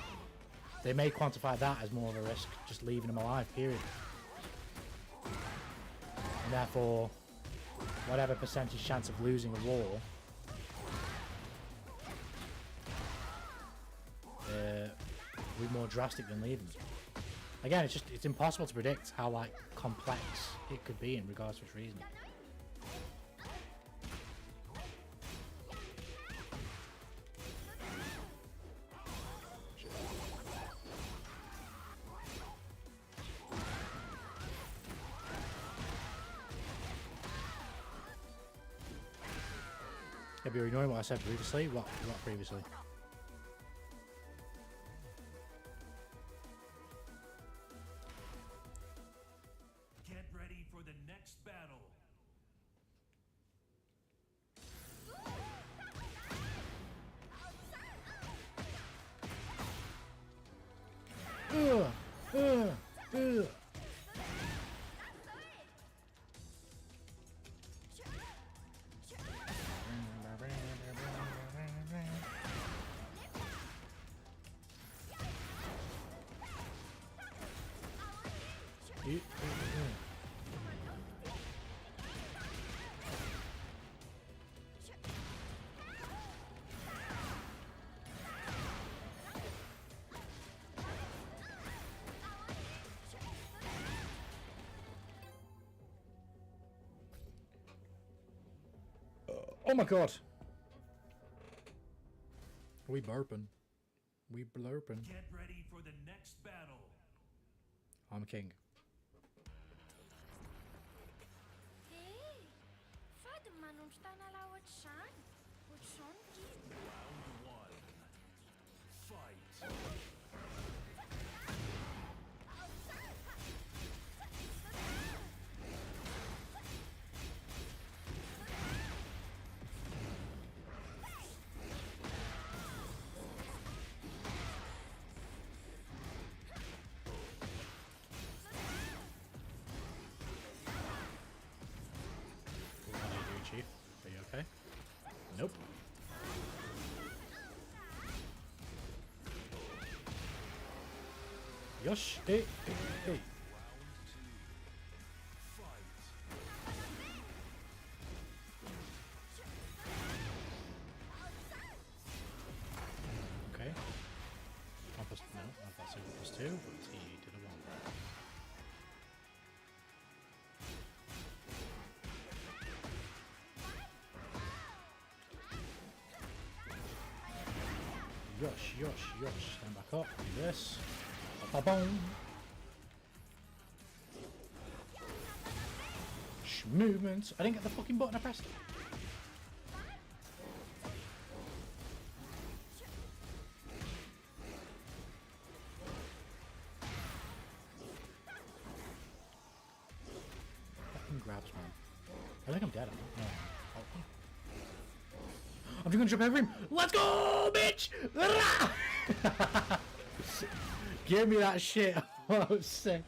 They may quantify that as more of a risk, just leaving them alive, period. And therefore, whatever percentage chance of losing a war will be more drastic than leaving them. Again, it's impossible to predict how like complex it could be in regards to its reasoning. Yeah, but you're ignoring what I said previously. What previously? Get ready for the next battle. Oh my god! We burping. We blurping. Get ready for the next battle. I'm king. Hey, fady manombotra na ohatr'izany. Ohatr'izao ny kizy. Round one. Fight. What are you doing, Chief? Are you okay? Nope. Yosh, hey, hey, hey. Okay. 1 plus, no, I thought 0 plus 2, but he did a 1. Yosh. Stand back up. Do this. Ba-boom. Movements. I didn't get the fucking button I pressed. traps, man. I think I'm dead. No. Oh. I'm just gonna jump over him. Let's go, bitch! Give me that shit. Oh, sick.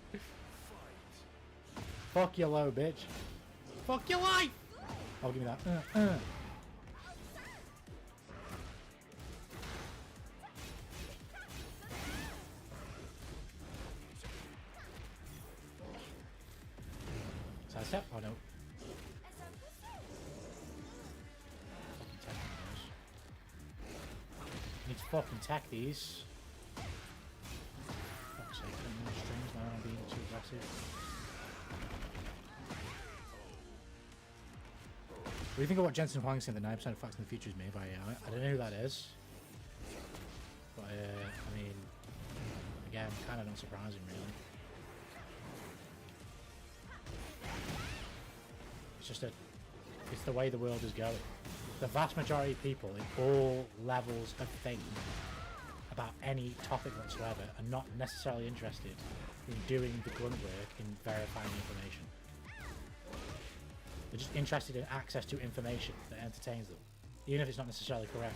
Fuck your low, bitch. Fuck your life! Oh, give me that. Side step? Oh no. Fucking tech those. Need to fucking tech these. Fuck's sake, I don't know strings, man. I'm being too aggressive. What do you think of what Jensen Huang saying that 9% of facts in the future is made by AI? I don't know who that is. But, I mean, again, kind of not surprising, really. It's just it's the way the world is going. The vast majority of people in all levels of things about any topic whatsoever are not necessarily interested in doing the grunt work in verifying information. They're just interested in access to information that entertains them, even if it's not necessarily correct.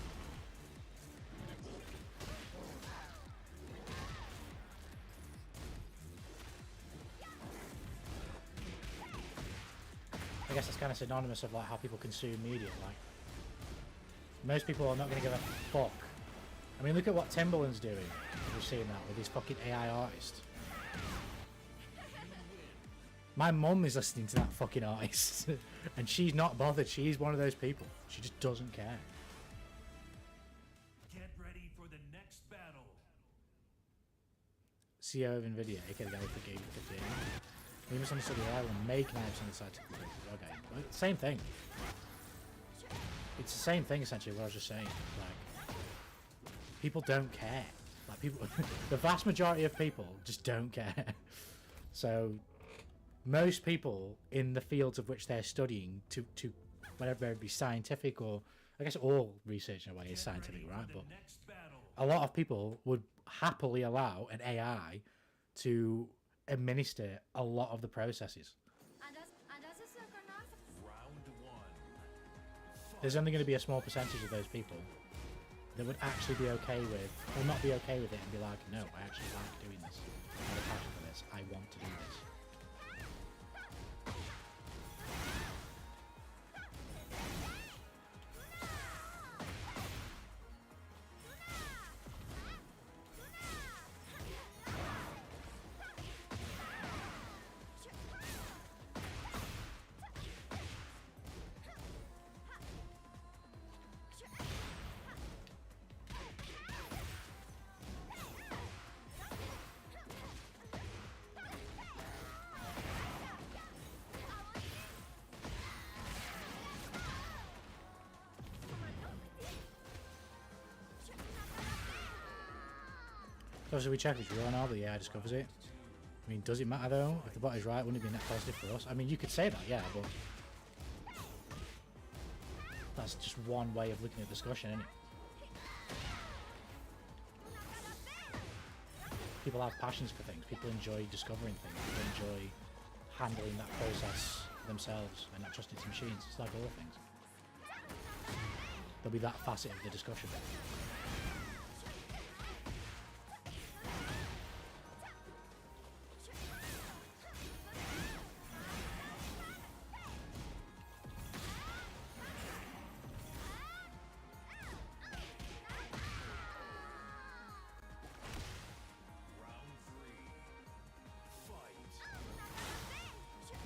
I guess that's kind of synonymous of like how people consume media. Like, most people are not going to give a fuck. I mean, look at what Timbaland's doing. We've seen that with his fucking AI artist. My mum is listening to that fucking artist, and she's not bothered. She's one of those people. She just doesn't care. Get ready for the next battle. CEO of Nvidia, aka the guy who gave 58. We misunderstood the AI will make 9% of the side. Okay, well, same thing. It's the same thing essentially. What I was just saying. Like, people don't care. Like people, the vast majority of people just don't care. So. Most people in the fields of which they're studying to whatever it be scientific or I guess all research in a way is scientific, right? But a lot of people would happily allow an AI to administer a lot of the processes. There's only going to be a small percentage of those people that would actually be okay with, or not be okay with it and be like, no, I actually like doing this. I have a passion for this. I want to do this. So we check if you're on all the AI discovers it. I mean, does it matter though? If the bot is right, wouldn't it be net positive for us? I mean, you could say that, yeah, but that's just one way of looking at discussion, isn't it? People have passions for things. People enjoy discovering things. People enjoy handling that process themselves and not trusting to machines. It's like all things. There'll be that facet of the discussion.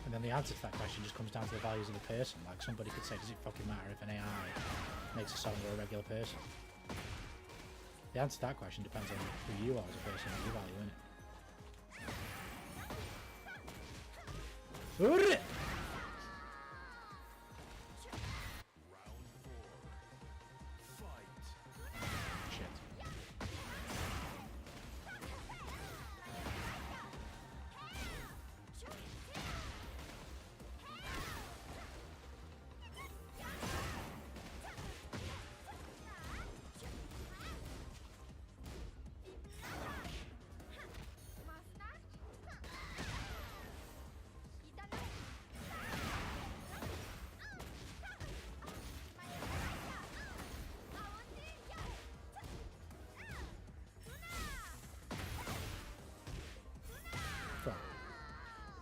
And then the answer to that question just comes down to the values of the person. Like somebody could say, does it fucking matter if an AI makes a song or a regular person? The answer to that question depends on who you are as a person and your value in it.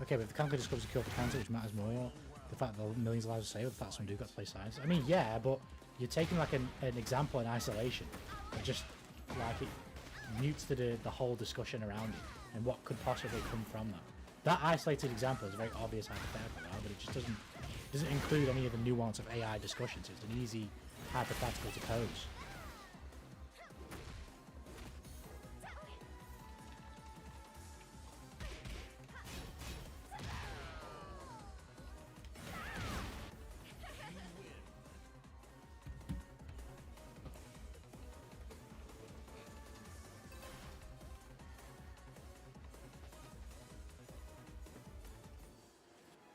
okay, but if the cancer discovers a cure for cancer, which matters more, the fact that millions of lives are saved, the fact someone do got to play science. I mean, yeah, but you're taking like an example in isolation. It just like it mutes the whole discussion around it and what could possibly come from that. That isolated example is a very obvious hypothetical, right? But it just doesn't include any of the nuance of AI discussions. It's an easy hypothetical to pose.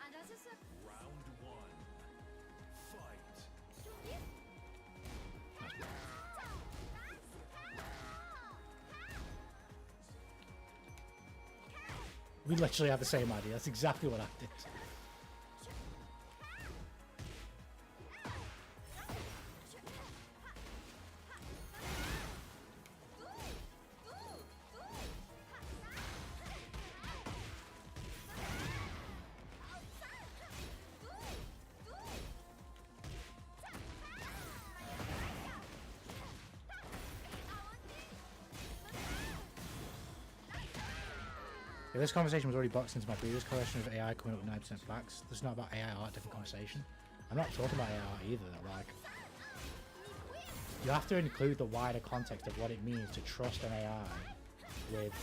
And as is a Round one. Fight. We literally have the same idea. That's exactly what I did. Yeah, this conversation was already boxed into my previous question of AI coming up with 9% facts. This is not about AI art, different conversation. I'm not talking about AI art either. Like, you have to include the wider context of what it means to trust an AI with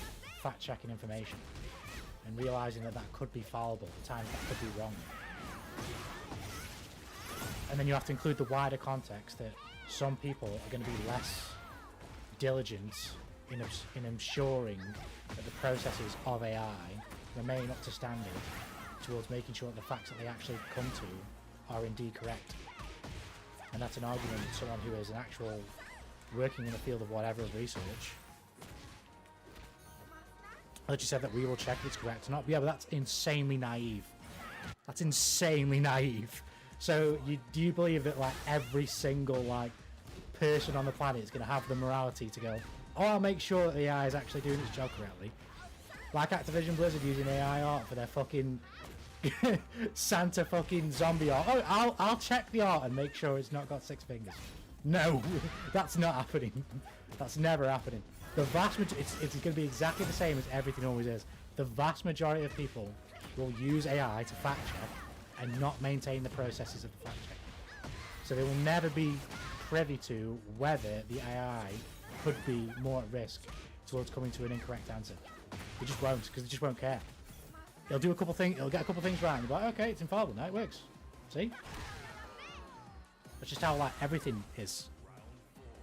fact-checking information and realizing that that could be fallible, at times that could be wrong. And then you have to include the wider context that some people are going to be less diligent in ensuring that the processes of AI remain up to standard towards making sure that the facts that they actually come to are indeed correct. And that's an argument that someone who is an actual working in the field of whatever as research. I thought you said that we will check if it's correct or not. But yeah, but that's insanely naive. That's insanely naive. So do you believe that like every single like person on the planet is going to have the morality to go, oh, I'll make sure that the AI is actually doing its job correctly? Like Activision Blizzard using AI art for their fucking Santa fucking zombie art. Oh, I'll check the art and make sure it's not got 6 fingers. No, that's not happening. That's never happening. The vast majority, it's going to be exactly the same as everything always is. The vast majority of people will use AI to fact check and not maintain the processes of the fact check. So they will never be privy to whether the AI could be more at risk towards coming to an incorrect answer. They just won't, because they just won't care. They'll do a couple things. They'll get a couple things right, and they'll be like, okay, it's infallible now. It works. See? That's just how like everything is.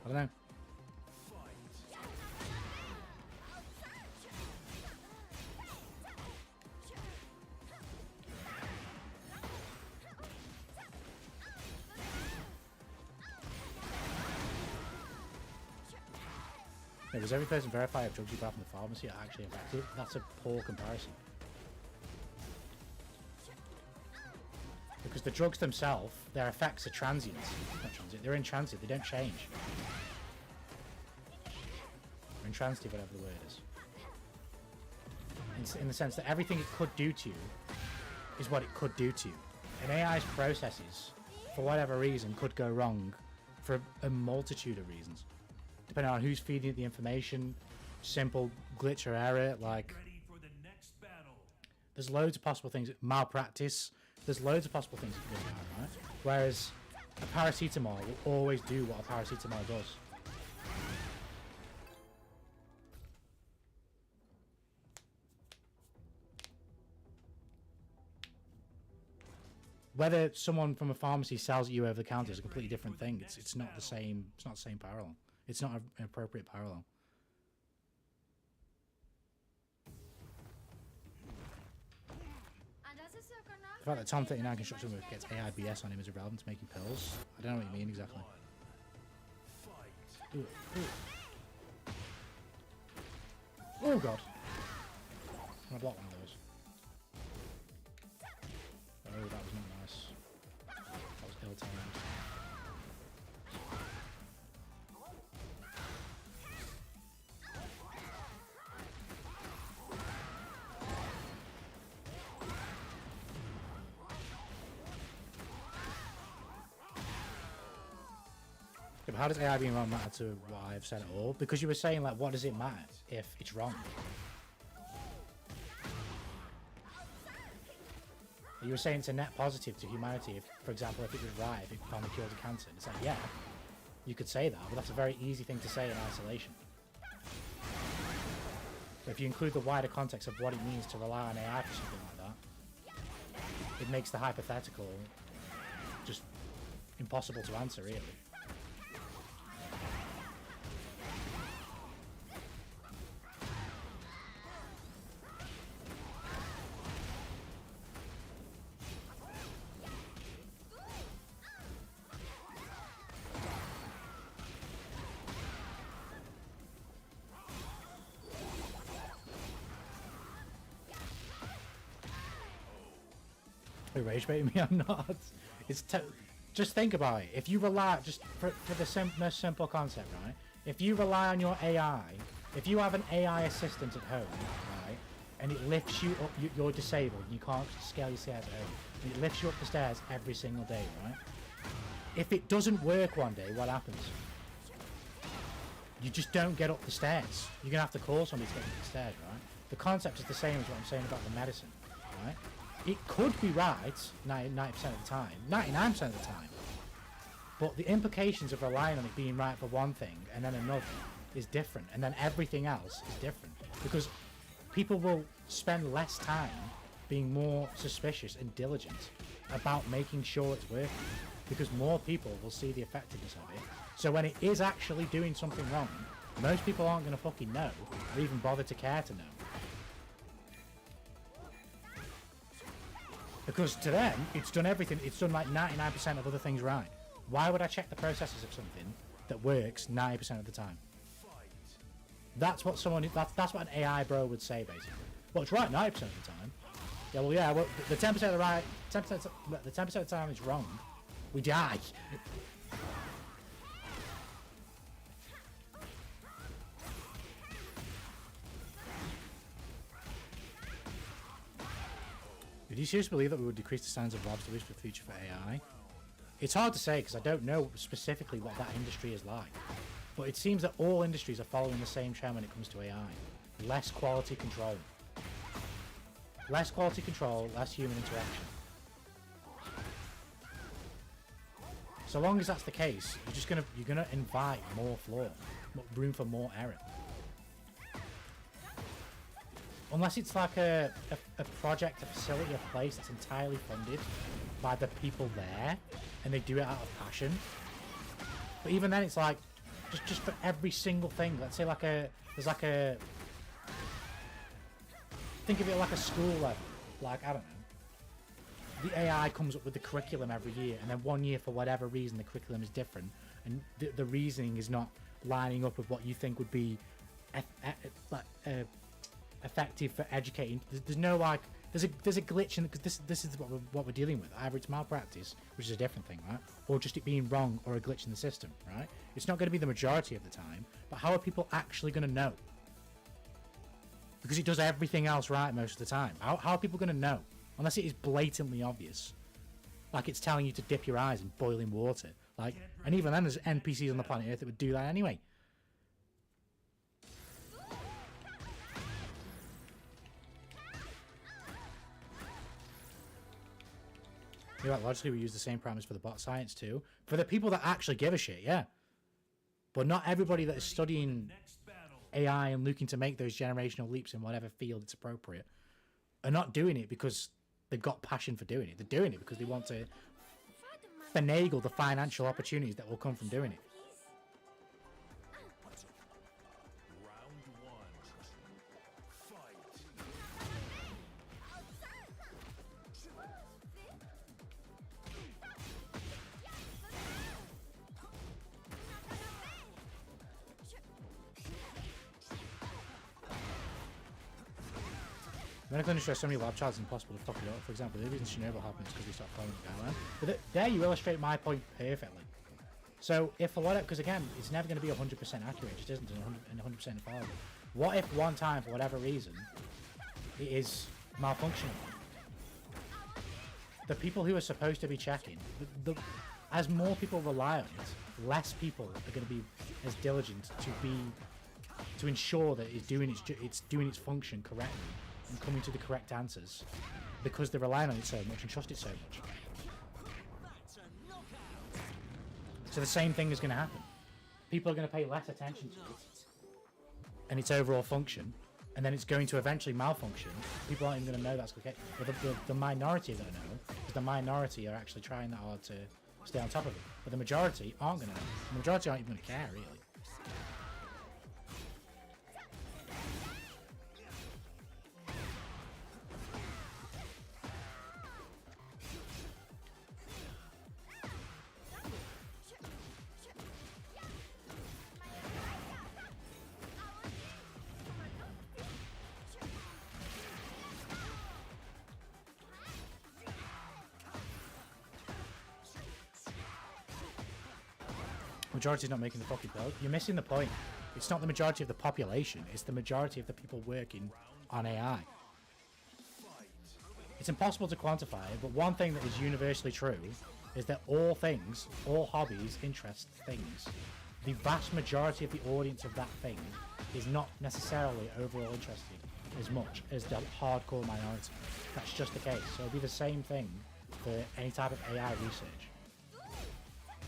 I don't know. Yeah, does every person verify if drugs you buy from the pharmacy are actually effective? That's a poor comparison. Because the drugs themselves, their effects are transient. Not transient, they're intransitive, they don't change. Or intransitive, whatever the word is. In the sense that everything it could do to you is what it could do to you. And AI's processes, for whatever reason, could go wrong for a multitude of reasons. Depending on who's feeding it the information, simple glitch or error, like... Ready for the next battle. There's loads of possible things. Malpractice. There's loads of possible things that can go down, right? Whereas a paracetamol will always do what a paracetamol does. Whether someone from a pharmacy sells it you over the counter is a completely different thing. It's not the same. It's not the same parallel. It's not an appropriate parallel. The fact that Tom 39 construction work gets AIBS on him is irrelevant to making pills. I don't know what you mean exactly. Ooh, ooh. Oh god. I'm gonna block one of those. Oh, that was not nice. That was ill-timed. how does AI being wrong matter to what I've said at all? Because you were saying, like, what does it matter if it's wrong? You were saying it's a net positive to humanity if, for example, if it was right, if it finally cured cancer. It's like, yeah, you could say that, but that's a very easy thing to say in isolation. But if you include the wider context of what it means to rely on AI for something like that, it makes the hypothetical just impossible to answer, really. Rage baiting me? I'm not. It's just think about it. If you rely just for the most simple concept, right? If you rely on your AI, if you have an AI assistant at home, right, and it lifts you up, you're disabled, and you can't scale your stairs at home, and it lifts you up the stairs every single day, right? If it doesn't work one day, what happens? You just don't get up the stairs. You're gonna have to call somebody to get up the stairs, right? The concept is the same as what I'm saying about the medicine, right? It could be right 90% of the time, 99% of the time, but the implications of relying on it being right for one thing and then another is different, and then everything else is different, because people will spend less time being more suspicious and diligent about making sure it's working, because more people will see the effectiveness of it. So when it is actually doing something wrong, most people aren't going to fucking know or even bother to care to know. Because to them, it's done everything, it's done like 99% of other things right. Why would I check the processes of something that works 90% of the time? That's what that's what an AI bro would say, basically. Well, it's right 90% of the time. Yeah, well, yeah, well, the 10% of the right, the 10% of the time is wrong. We die. Do you seriously believe that we would decrease the standards of labs to reach the future for AI? It's hard to say because I don't know specifically what that industry is like. But it seems that all industries are following the same trend when it comes to AI. Less quality control. Less quality control, less human interaction. So long as that's the case, you're gonna invite more flaw, room for more error. Unless it's like a project, a facility, a place that's entirely funded by the people there, and they do it out of passion. But even then, it's like just for every single thing. Let's say think of it like a school level. Like, I don't know. The AI comes up with the curriculum every year, and then one year, for whatever reason, the curriculum is different, and the reasoning is not lining up with what you think would be effective for educating. There's no like, there's a glitch in it, because this is what we're dealing with. Either it's malpractice, which is a different thing, right, or just it being wrong, or a glitch in the system, right? It's not going to be the majority of the time, but how are people actually going to know? Because it does everything else right most of the time. How are people going to know? Unless it is blatantly obvious, like it's telling you to dip your eyes in boiling water, like, and even then there's NPCs on the planet Earth that would do that anyway. You're right, logically we use the same parameters for the bot science too. For the people that actually give a shit, yeah. But not everybody that is studying AI and looking to make those generational leaps in whatever field it's appropriate are not doing it because they've got passion for doing it. They're doing it because they want to finagle the financial opportunities that will come from doing it. Medical industry has so many lab trials, it's impossible to fuck it up. For example, the reason Chernobyl happens because they stopped following the guideline. But there you illustrate my point perfectly. So if for whatever, because again, it's never going to be 100% accurate, it just isn't 100% infallible. What if one time, for whatever reason, it is malfunctioning? The people who are supposed to be checking, as more people rely on it, less people are going to be as diligent to ensure that it's doing its function correctly and coming to the correct answers, because they're relying on it so much and trust it so much. So the same thing is going to happen. People are going to pay less attention to it and its overall function, and then it's going to eventually malfunction. People aren't even going to know that's okay. But the minority are going to know, because the minority are actually trying that hard to stay on top of it. But the majority aren't going to know. The majority aren't even going to care, really. Majority is not making the fucking build. You're missing the point. It's not the majority of the population, it's the majority of the people working on AI. It's impossible to quantify it, but one thing that is universally true is that all things, all hobbies, interest things, the vast majority of the audience of that thing is not necessarily overall interested as much as the hardcore minority. That's just the case. So it'll be the same thing for any type of AI research.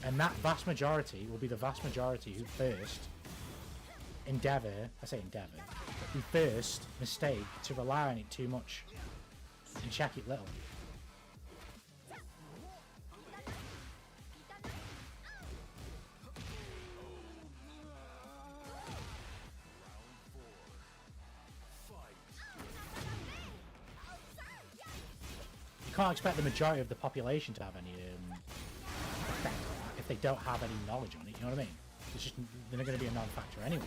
And that vast majority will be the vast majority who first who first mistake to rely on it too much and check it little. You can't expect the majority of the population to have any effect if they don't have any knowledge on it, you know what I mean? It's just, they're not going to be a non-factor anyway.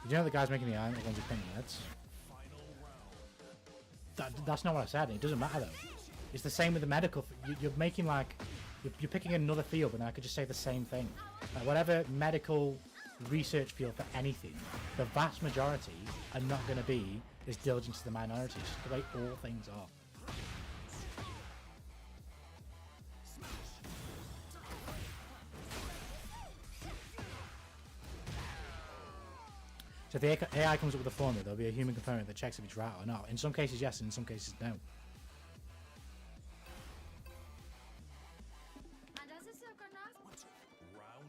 Did you know the guy's making the iron the ones who paint the heads? That's not what I said. It doesn't matter though. It's the same with the medical. You're making like you're picking another field, but then I could just say the same thing. Like whatever medical research field for anything, the vast majority are not going to be as diligent as the minority. It's just the way all things are. So if the AI comes up with a formula, there'll be a human component that checks if it's right or not. In some cases, yes, and in some cases, no. Round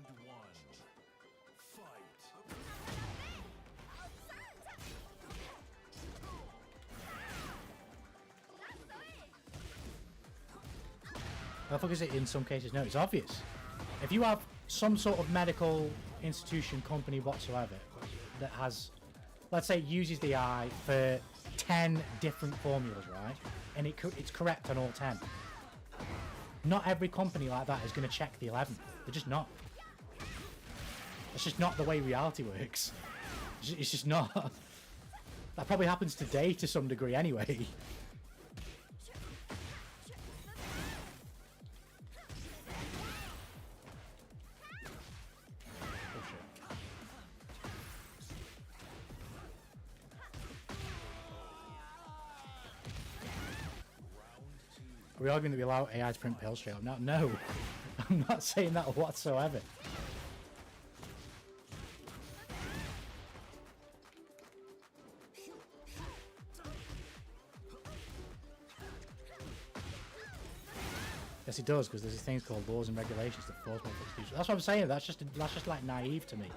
one. Fight. The fuck is it in some cases? No, it's obvious. If you have some sort of medical institution, company whatsoever that has, let's say, uses the AI for 10 different formulas, right? And it's correct on all 10. Not every company like that is going to check the 11th. They're just not. That's just not the way reality works. It's just not. That probably happens today to some degree anyway. Are we arguing that we allow AI to print pills straight up now? No, I'm not saying that whatsoever. Yes, it does, because there's these things called laws and regulations that force people to do so. That's what I'm saying. That's just like naive to me.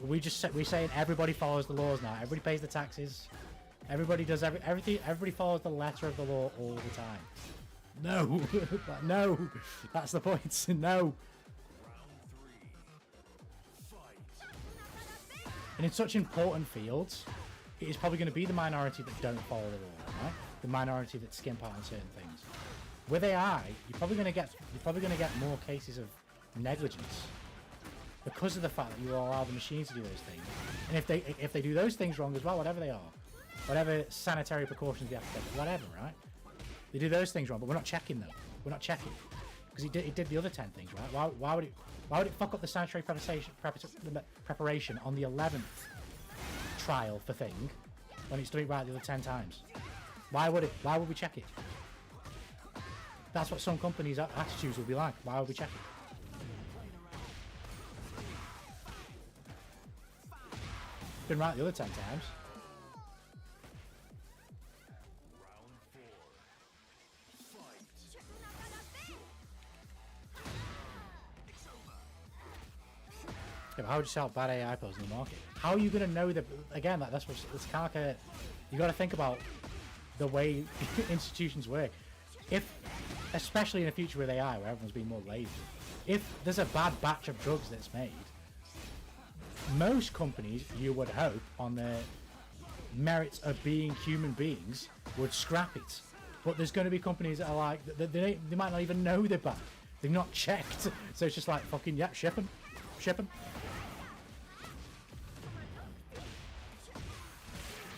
We're saying everybody follows the laws now. Everybody pays the taxes. Everybody does everything. Everybody follows the letter of the law all the time. No, no, that's the point. No. And in such important fields, it is probably going to be the minority that don't follow the law, right? The minority that skimp out on certain things. With AI, you're probably going to get more cases of negligence because of the fact that you allow the machines to do those things. And if they do those things wrong as well, whatever they are, whatever sanitary precautions they have to take, whatever, right? They do those things wrong, but we're not checking them. We're not checking because it did the other 10 things, right? Why would it fuck up the sanitary preparation on the 11th trial for thing when it's doing it right the other 10 times? Why would it? Why would we check it? That's what some companies' attitudes will be like. Why would we check it? Been right the other 10 times. Yeah, but how would you sell bad AI pose in the market? How are you going to know that? Again, that's what's it's kind of like a, you got to think about the way institutions work. If, especially in a future with AI where everyone's being more lazy, if there's a bad batch of drugs that's made, most companies, you would hope, on their merits of being human beings, would scrap it. But there's going to be companies that are like, they might not even know they're bad. They've not checked. So it's just like, fucking, yeah, ship them. Ship them.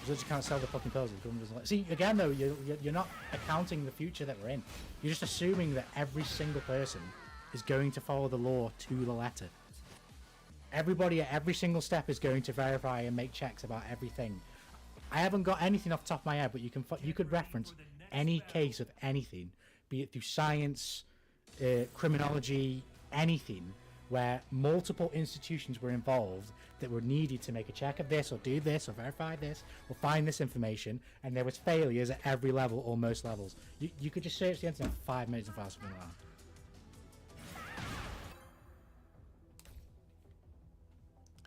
So you can't sell the fucking pills. See, again though, you're not accounting the future that we're in. You're just assuming that every single person is going to follow the law to the letter. Everybody at every single step is going to verify and make checks about everything. I haven't got anything off the top of my head, but you could reference any case of anything, be it through science, criminology, anything, where multiple institutions were involved that were needed to make a check of this or do this or verify this or find this information, and there was failures at every level or most levels. You could just search the internet for 5 minutes and find something like that.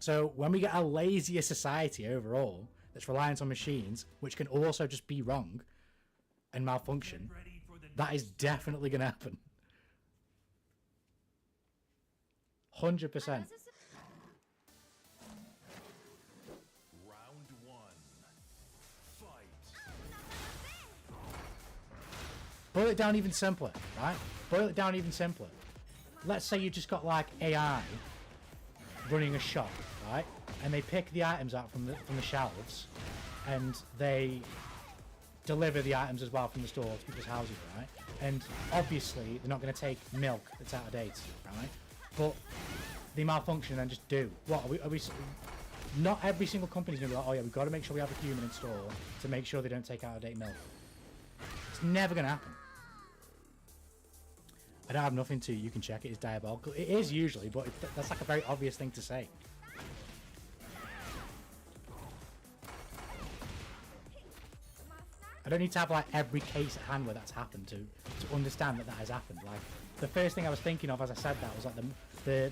So when we get a lazier society overall that's reliant on machines, which can also just be wrong and malfunction, that is definitely going to happen. 100%. Round one. Fight. Boil it down even simpler, right? Boil it down even simpler. Let's say you just got like AI running a shop, right? And they pick the items out from the shelves, and they deliver the items as well from the store to people's houses, right? And obviously they're not going to take milk that's out of date, right? But they malfunction and just do. What are we not every single company's going to be like, oh yeah, we've got to make sure we have a human in store to make sure they don't take out of date milk. It's never going to happen. I don't have nothing to, you can check it, it's diabolical. It is usually, but that's like a very obvious thing to say. I don't need to have like every case at hand where that's happened to understand that has happened. Like the first thing I was thinking of as I said that was like the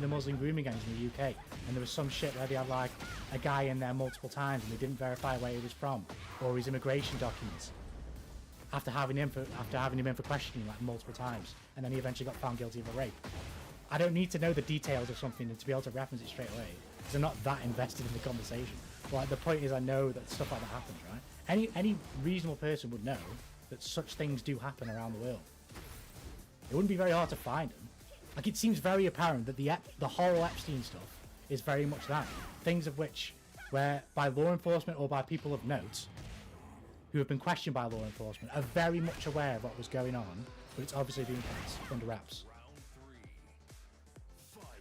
Muslim grooming gangs in the UK, and there was some shit where they had like a guy in there multiple times and they didn't verify where he was from or his immigration documents. After having him in for questioning like multiple times, and then he eventually got found guilty of a rape. I don't need to know the details of something to be able to reference it straight away, because I'm not that invested in the conversation. But like, the point is, I know that stuff like that happens, right? Any reasonable person would know that such things do happen around the world. It wouldn't be very hard to find them. Like, it seems very apparent that the whole Epstein stuff is very much that. Things of which, where by law enforcement or by people of note, who have been questioned by law enforcement, are very much aware of what was going on, but it's obviously being kept under wraps.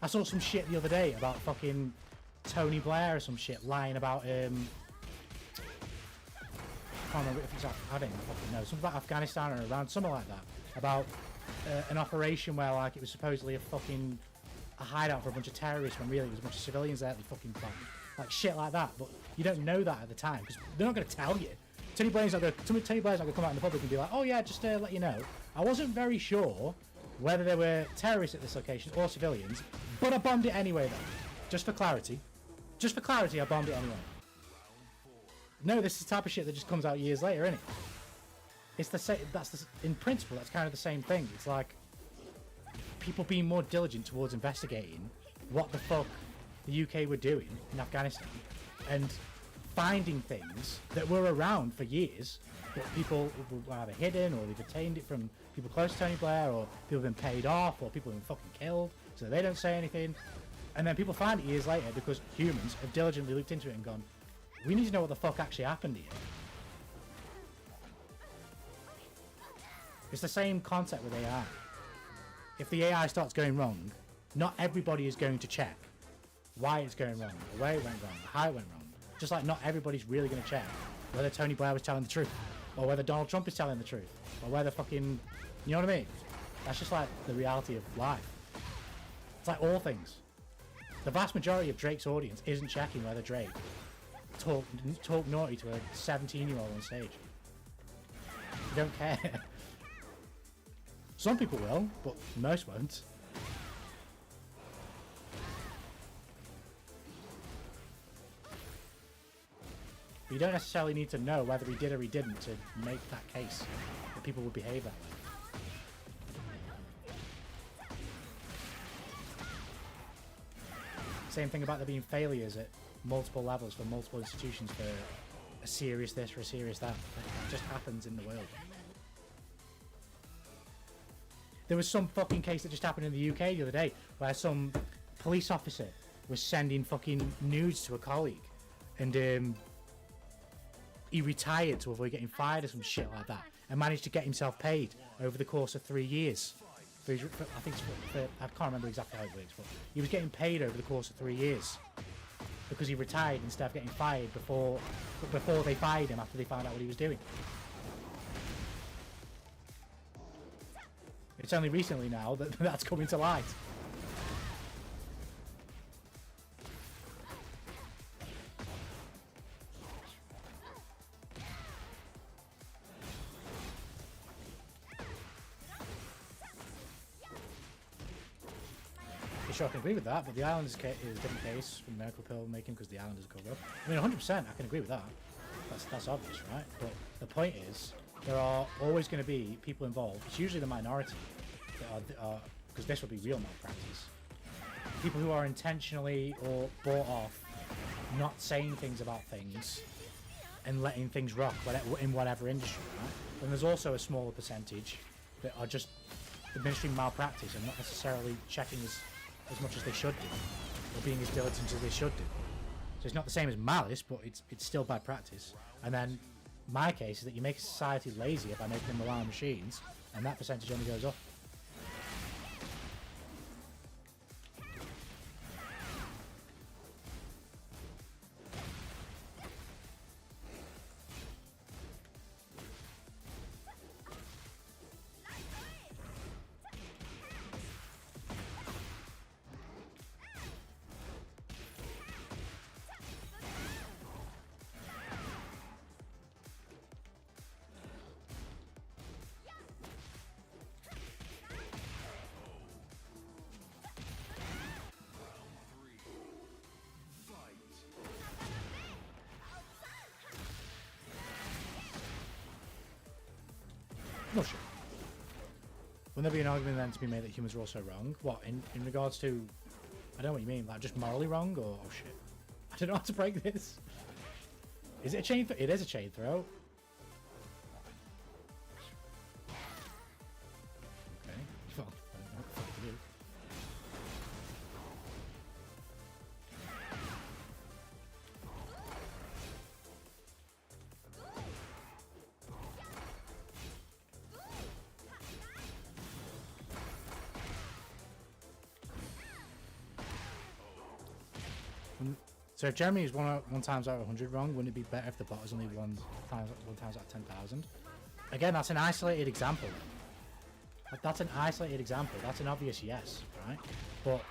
I saw some shit the other day about fucking Tony Blair or some shit lying about I can't remember if it's I don't even fucking know, something about Afghanistan or Iran, something like that, about an operation where like it was supposedly a hideout for a bunch of terrorists when really it was a bunch of civilians there. They fucking like shit like that, but you don't know that at the time because they're not going to tell you. Tony Blair's not going to come out in the public and be like, oh yeah, just to let you know, I wasn't very sure whether there were terrorists at this location or civilians, but I bombed it anyway though. Just for clarity, I bombed it anyway. No, this is the type of shit that just comes out years later, isn't it? It's the same. In principle, that's kind of the same thing. It's like people being more diligent towards investigating what the fuck the UK were doing in Afghanistan and finding things that were around for years, but people were either hidden or they've obtained it from people close to Tony Blair, or people have been paid off, or people have been fucking killed, so they don't say anything. And then people find it years later because humans have diligently looked into it and gone, we need to know what the fuck actually happened here. It's the same concept with AI. if the AI starts going wrong, not everybody is going to check why it's going wrong, or where it went wrong, or how it went wrong. Just like not everybody's really going to check whether Tony Blair was telling the truth, or whether Donald Trump is telling the truth, or whether fucking, you know what I mean? That's just like the reality of life. It's like all things. The vast majority of Drake's audience isn't checking whether Drake talk naughty to a 17-year-old on stage. They don't care. Some people will, but most won't. But you don't necessarily need to know whether he did or he didn't to make that case that people would behave that way. Same thing about there being failures at multiple levels for multiple institutions for a serious this or a serious that. It just happens in the world. There was some fucking case that just happened in the UK the other day where some police officer was sending fucking nudes to a colleague, and he retired to avoid getting fired or some shit like that, and managed to get himself paid over the course of 3 years. I think I can't remember exactly how it works, but he was getting paid over the course of 3 years because he retired instead of getting fired before they fired him after they found out what he was doing. It's only recently now that that's coming to light. Sure, I can agree with that, but the Islanders is a different case from Miracle Pill making because the Islanders cover up. I mean, 100%, I can agree with that. That's obvious, right? But the point is, there are always going to be people involved. It's usually the minority that are because this would be real malpractice. People who are intentionally or bought off not saying things about things and letting things rock in whatever industry, right? And there's also a smaller percentage that are just administering malpractice and not necessarily checking as much as they should do, or being as diligent as they should do. So it's not the same as malice, but it's still bad practice. And then my case is that you make a society lazier by making them rely on machines, and that percentage only goes up. No shit. Wouldn't there be an argument then to be made that humans are also wrong? What, in regards to... I don't know what you mean, like just morally wrong, or... Oh shit. I don't know how to break this. Is it a chain throw? It is a chain throw. Okay. Well, I don't know what the fuck to do. So if Jeremy is one times out of 100 wrong, wouldn't it be better if the bot is only one times out of 10,000? Again, that's an isolated example. That's an isolated example. That's an obvious yes, right? But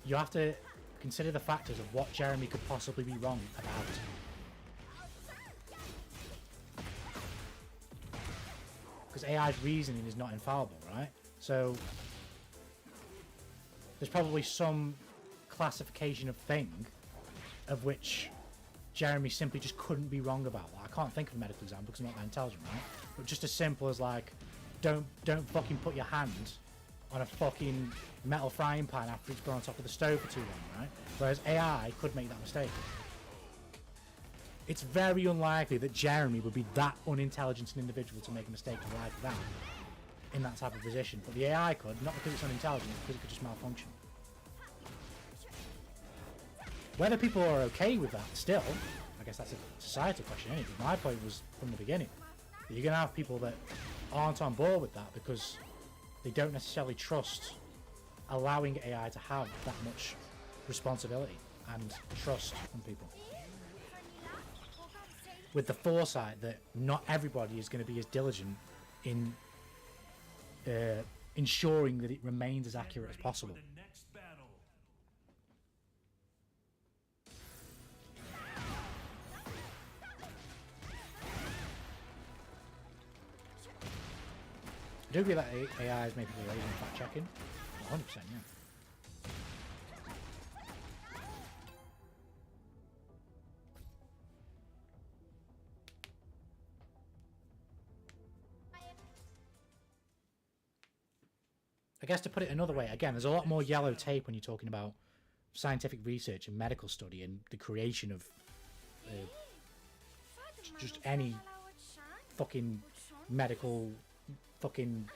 you have to consider the factors of what Jeremy could possibly be wrong about. Because AI's reasoning is not infallible, right? So there's probably some classification of thing of which Jeremy simply just couldn't be wrong about. Like, I can't think of a medical example because I'm not that intelligent, right? But just as simple as like, don't fucking put your hand on a fucking metal frying pan after it's gone on top of the stove for too long, right? Whereas AI could make that mistake. It's very unlikely that Jeremy would be that unintelligent an individual to make a mistake like that in that type of position. But the AI could, not because it's unintelligent, because it could just malfunction. Whether people are okay with that still, I guess that's a societal question anyway. My point was from the beginning that you're going to have people that aren't on board with that because they don't necessarily trust allowing AI to have that much responsibility and trust from people. With the foresight that not everybody is going to be as diligent in ensuring that it remains as accurate as possible. The next battle. I do agree that AI is maybe lazy in fact checking. 100%, yeah. I guess to put it another way, again, there's a lot more yellow tape when you're talking about scientific research and medical study and the creation of just any fucking medical fucking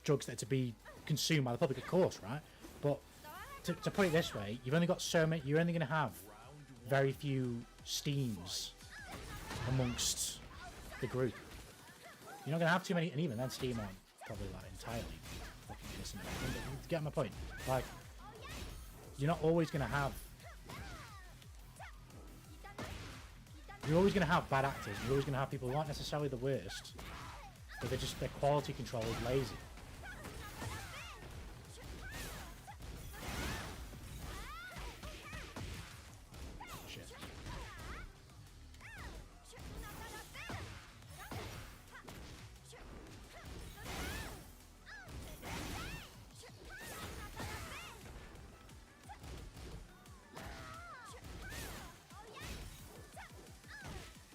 drugs that are to be consumed by the public, of course, right? But to put it this way, you've only got so many. You're only going to have very few Steams amongst the group. You're not going to have too many, and even then, Steam aren't probably like entirely fucking innocent. But you get my point. Like, you're not always going to have. You're always going to have bad actors. You're always going to have people who aren't necessarily the worst, but their quality control is lazy. Shit.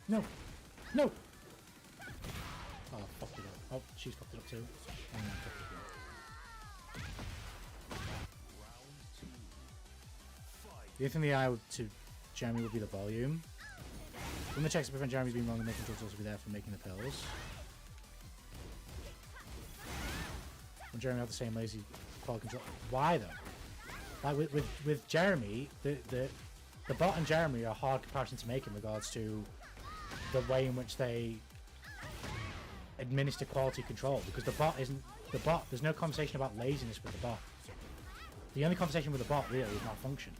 No! No! Oh, fucked it up. Oh, she's fucked it up too. And then fucked it up. The only thing the eye to Jeremy would be the volume. When the checks to prevent Jeremy being wrong and making drugs also be there for making the pills. When Jeremy had the same lazy quality control. Why though? Like with Jeremy, the bot and Jeremy are a hard comparison to make in regards to the way in which they administer quality control, because the bot, there's no conversation about laziness with the bot. The only conversation with the bot really is malfunction,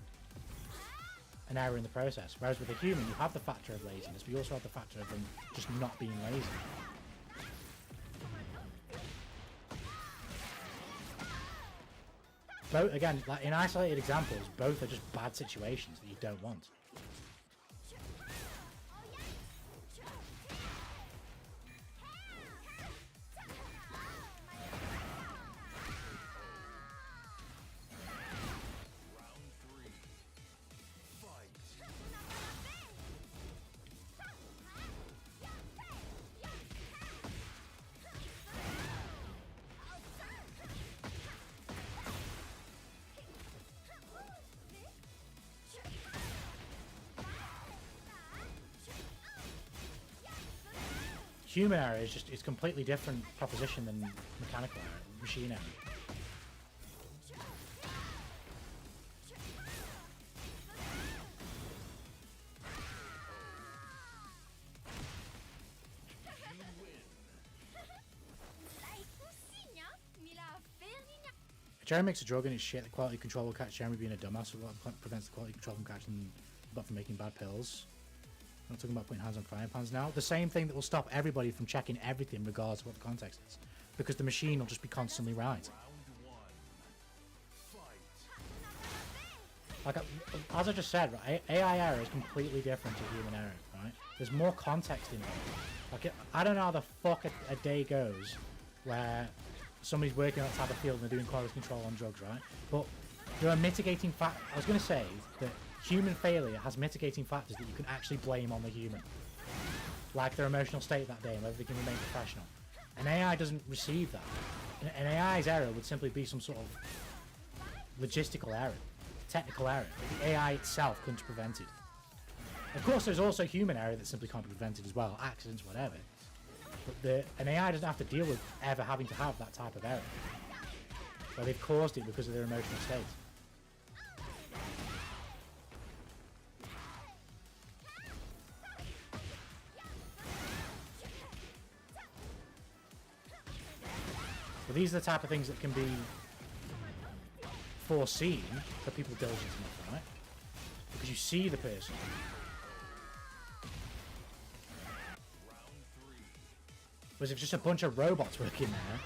an error in the process, whereas with a human you have the factor of laziness, but you also have the factor of them just not being lazy. Both, again, like in isolated examples, both are just bad situations that you don't want. Human error is just, it's a completely different proposition than mechanical error, machine error. If Jeremy makes a drug and it's shit, the quality control will catch Jeremy being a dumbass, so what prevents the quality control from catching but from making bad pills. I'm not talking about putting hands on frying pans now. The same thing that will stop everybody from checking everything regardless of what the context is. Because the machine will just be constantly right. Like, as I just said, right, AI error is completely different to human error, right? There's more context in there. Like, I don't know how the fuck a day goes where somebody's working on that type of field and they're doing quality control on drugs, right? But there are mitigating factors. I was going to say that human failure has mitigating factors that you can actually blame on the human. Like their emotional state that day and whether they can remain professional. An AI doesn't receive that. An AI's error would simply be some sort of logistical error, technical error, that the AI itself couldn't have prevented. Of course, there's also human error that simply can't be prevented as well, accidents, whatever. But an AI doesn't have to deal with ever having to have that type of error. Where they've caused it because of their emotional state. But these are the type of things that can be foreseen for people diligent enough, right? Because you see the person. Whereas if just a bunch of robots working there,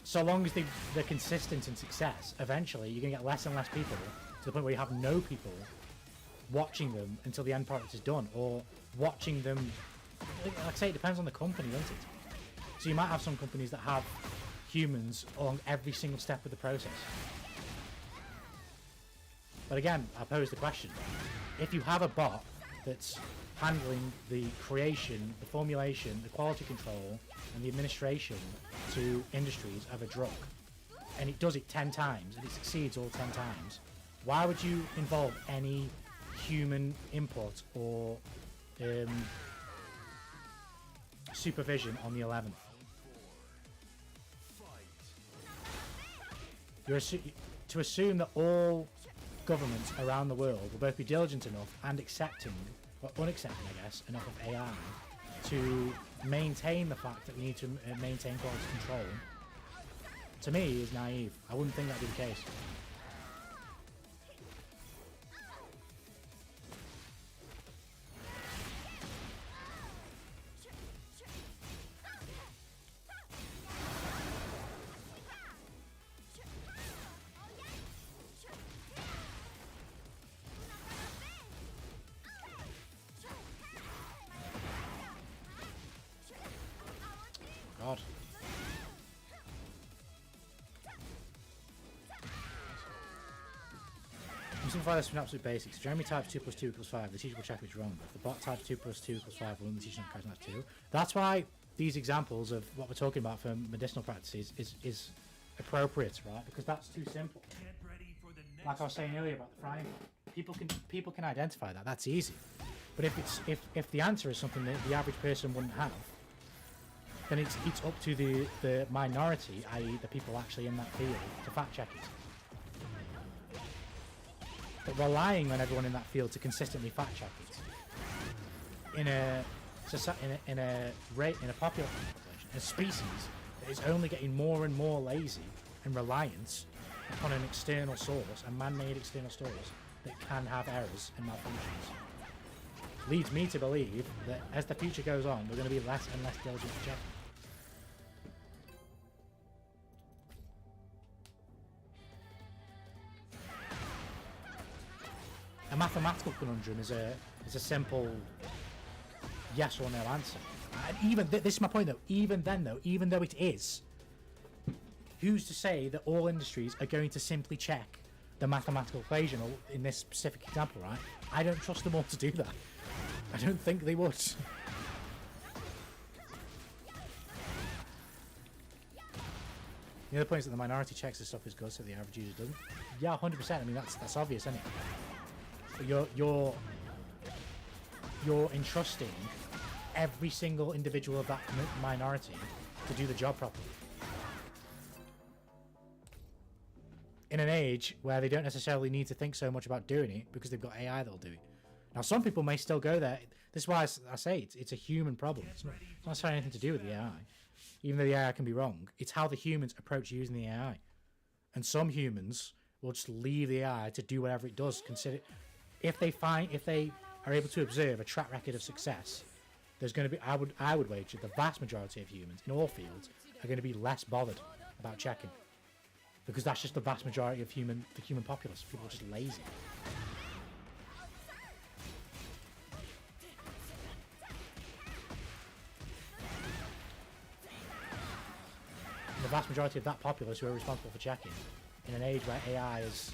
so long as they're consistent in success, eventually you're going to get less and less people to the point where you have no people watching them until the end product is done, or watching them. Like I say, it depends on the company, doesn't it? So you might have some companies that have humans along every single step of the process. But again, I pose the question, if you have a bot that's handling the creation, the formulation, the quality control and the administration to industries of a drug, and it does it 10 times and it succeeds all 10 times, why would you involve any human input or supervision on the 11th? To assume that all governments around the world will both be diligent enough and accepting, or unaccepting I guess, enough of AI to maintain the fact that we need to maintain quality control, to me is naive. I wouldn't think that would be the case. God. I'm simplify this from absolute basics. Jeremy types 2 + 2 = 5. The teacher will check if it's wrong. If the bot types 2 + 2 = 5, the teacher carries out 2. That's why these examples of what we're talking about for medicinal practices is appropriate, right? Because that's too simple. Like I was saying earlier about the frying pan. People can identify that. That's easy. But if the answer is something that the average person wouldn't have, then it's up to the minority, i.e. the people actually in that field, to fact check it. But relying on everyone in that field to consistently fact check it in a population, a species that is only getting more and more lazy and reliant upon an external source, a man-made external source that can have errors and malfunctions, leads me to believe that as the future goes on, we're going to be less and less diligent to check. A mathematical conundrum is a simple yes or no answer. And even this is my point though. Even though it is, who's to say that all industries are going to simply check the mathematical equation, or in this specific example, right? I don't trust them all to do that. I don't think they would. The other point is that the minority checks this stuff is good, so the average user doesn't. Yeah, 100%. I mean, that's obvious, isn't it? But you're entrusting every single individual of that minority to do the job properly. In an age where they don't necessarily need to think so much about doing it because they've got AI that'll do it. Now, some people may still go there. This is why I say it's a human problem. It's not necessarily anything to do with the AI. Even though the AI can be wrong, it's how the humans approach using the AI. And some humans will just leave the AI to do whatever it does. Consider if they are able to observe a track record of success, there's going to be, I would wager the vast majority of humans in all fields are going to be less bothered about checking, because that's just the vast majority of the human populace. People are just lazy. The vast majority of that populace who are responsible for checking, in an age where AI is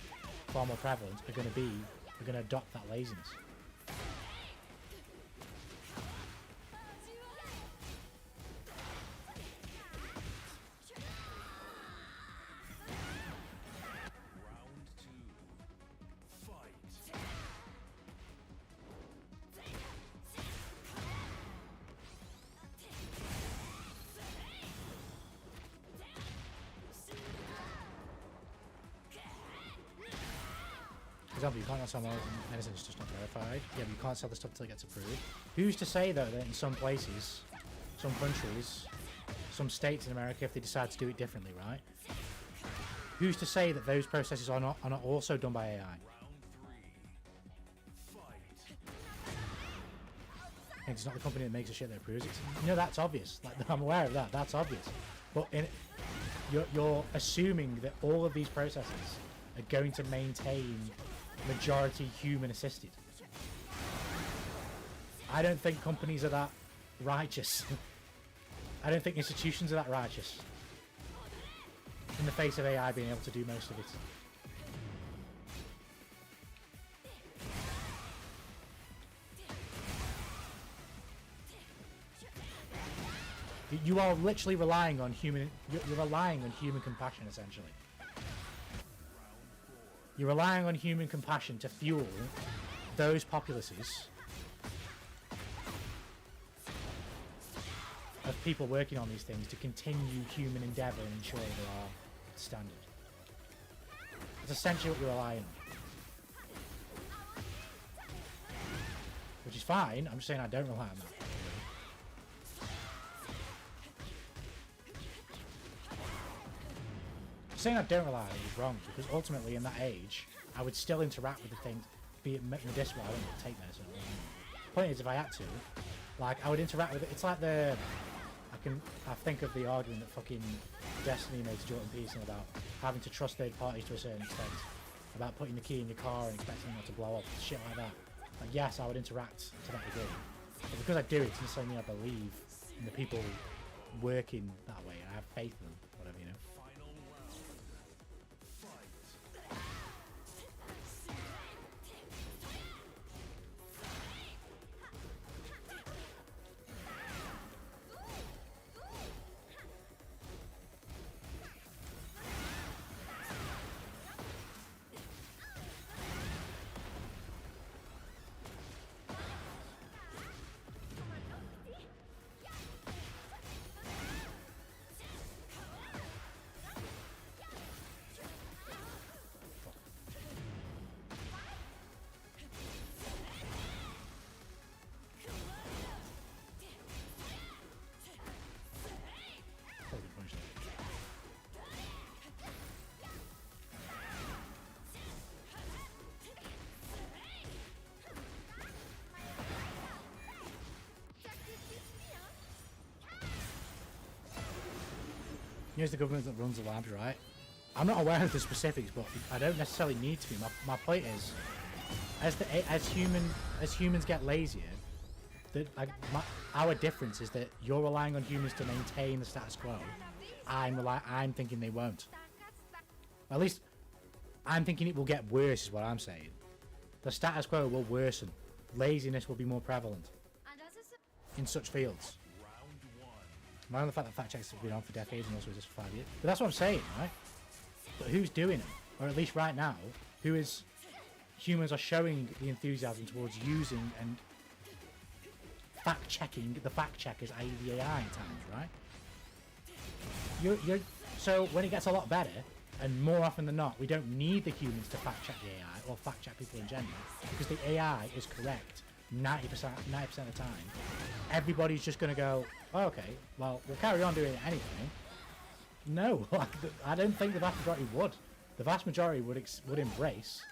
far more prevalent, are going to adopt that laziness. For example, you can't sell medicine, it's just not verified. Yeah, but you can't sell the stuff until it gets approved. Who's to say though that in some places, some countries, some states in America if they decide to do it differently, right? Who's to say that those processes are not also done by AI? Round 3. Fight. And it's not the company that makes the shit that approves it. You know, that's obvious. Like, I'm aware of that. That's obvious. But you're assuming that all of these processes are going to maintain majority human assisted. I don't think companies are that righteous. I don't think institutions are that righteous in the face of AI being able to do most of it. You are literally relying on human. You're relying on human compassion, essentially. You're relying on human compassion to fuel those populaces of people working on these things to continue human endeavour and ensure they are standard. It's essentially what you're relying on. Which is fine, I'm just saying I don't rely on that. Saying I don't rely on it is wrong, because ultimately in that age, I would still interact with the things, be it medicinal, I wouldn't take medicine. Point is, if I had to, like, I would interact with it. It's like I think of the argument that fucking Destiny makes Jordan Peterson about having to trust third parties to a certain extent, about putting the key in your car and expecting it to blow up, shit like that. Like, yes, I would interact to that degree, but because I do it, it doesn't necessarily mean I believe in the people working that way. I have faith in them, whatever, you know. Final round. Fight. Probably punch that. Here's the government that runs the labs, right? I'm not aware of the specifics, but I don't necessarily need to be. My point is, as humans get lazier, our difference is that you're relying on humans to maintain the status quo. I'm thinking they won't. At least, I'm thinking it will get worse, is what I'm saying. The status quo will worsen. Laziness will be more prevalent in such fields. Round 1. Mind the fact that fact checks have been on for decades and also just for 5 years. But that's what I'm saying, right? But who's doing it? Or at least right now, humans are showing the enthusiasm towards using and fact-checking the fact-checkers, i.e. the AI at times, right? So when it gets a lot better, and more often than not, we don't need the humans to fact-check the AI, or fact-check people in general, because the AI is correct 90% of the time. Everybody's just going to go, oh, okay, well, we'll carry on doing it anyway. No, like, I don't think the vast majority would. The vast majority would embrace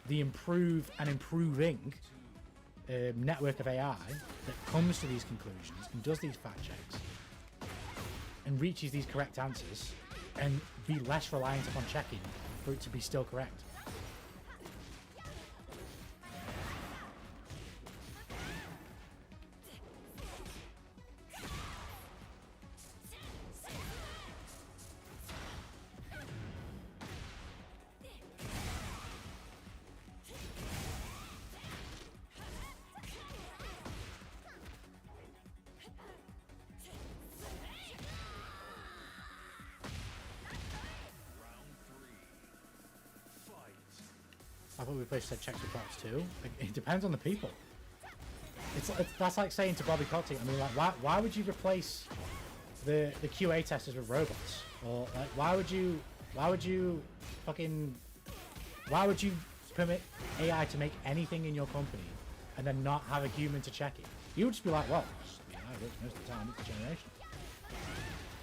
the improving network of AI that comes to these conclusions and does these fact checks and reaches these correct answers, and be less reliant upon checking for it to be still correct. I thought we placed said checks with bots too. It depends on the people. That's like saying to Bobby Kotick, I mean, like, why would you replace the QA testers with robots? Or like, why would you permit AI to make anything in your company and then not have a human to check it? You would just be like, well, how it works most of the time. It's a generation.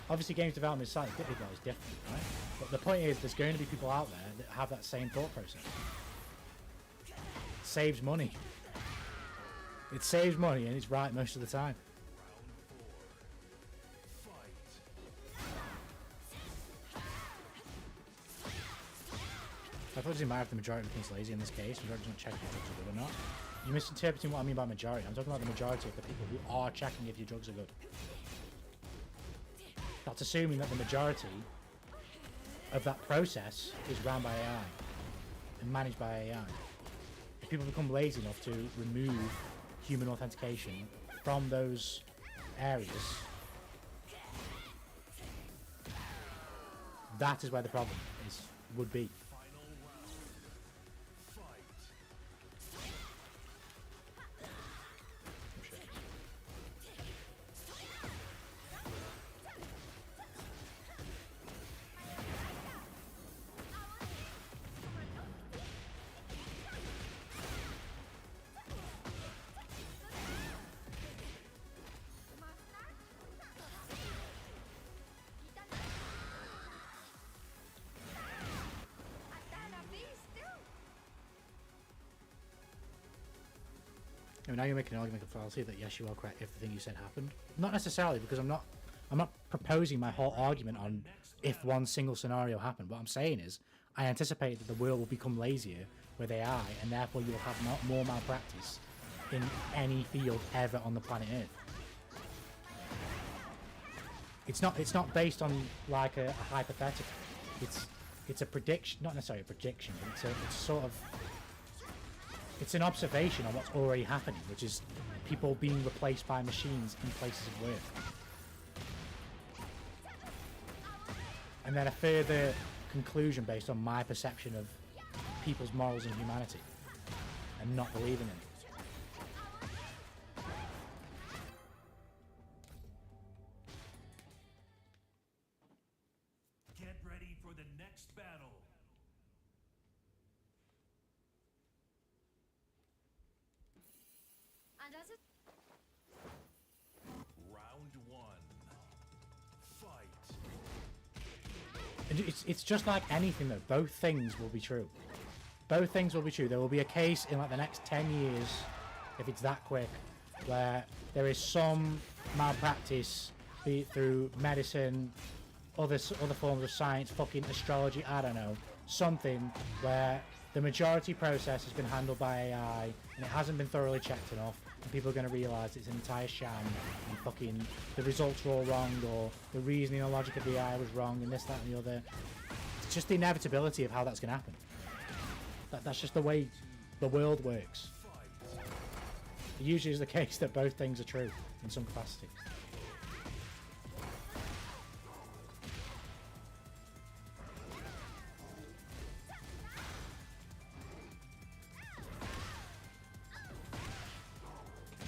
Obviously, games development is slightly difficult, is different, right? But the point is, there's going to be people out there that have that same thought process. It saves money. It saves money, and it's right most of the time. I thought it doesn't matter if the majority becomes lazy in this case. The majority doesn't check if your drugs are good or not. You're misinterpreting what I mean by majority. I'm talking about the majority of the people who are checking if your drugs are good. That's assuming that the majority of that process is run by AI and managed by AI. If people become lazy enough to remove human authentication from those areas, that is where the problem would be. I mean, now you're making an argument of fallacy that yes, you are correct if the thing you said happened. Not necessarily, because I'm not proposing my whole argument on if one single scenario happened. What I'm saying is, I anticipate that the world will become lazier with AI, and therefore you will have more malpractice in any field ever on the planet Earth. It's not based on like a hypothetical. It's a prediction, not necessarily a prediction, but it's sort of. It's an observation on what's already happening, which is people being replaced by machines in places of work. And then a further conclusion based on my perception of people's morals and humanity and not believing in it. Get ready for the next battle. And as it Round one. Fight. And it's just like anything though. Both things will be true. Both things will be true. There will be a case in like the next 10 years, if it's that quick, where there is some malpractice, be it through medicine, other forms of science, fucking astrology, I don't know. Something where the majority process has been handled by AI and it hasn't been thoroughly checked enough, and people are going to realise it's an entire sham and fucking the results were all wrong, or the reasoning and logic of the AI was wrong, and this, that and the other. It's just the inevitability of how that's going to happen. That's just the way the world works. It usually is the case that both things are true in some capacity.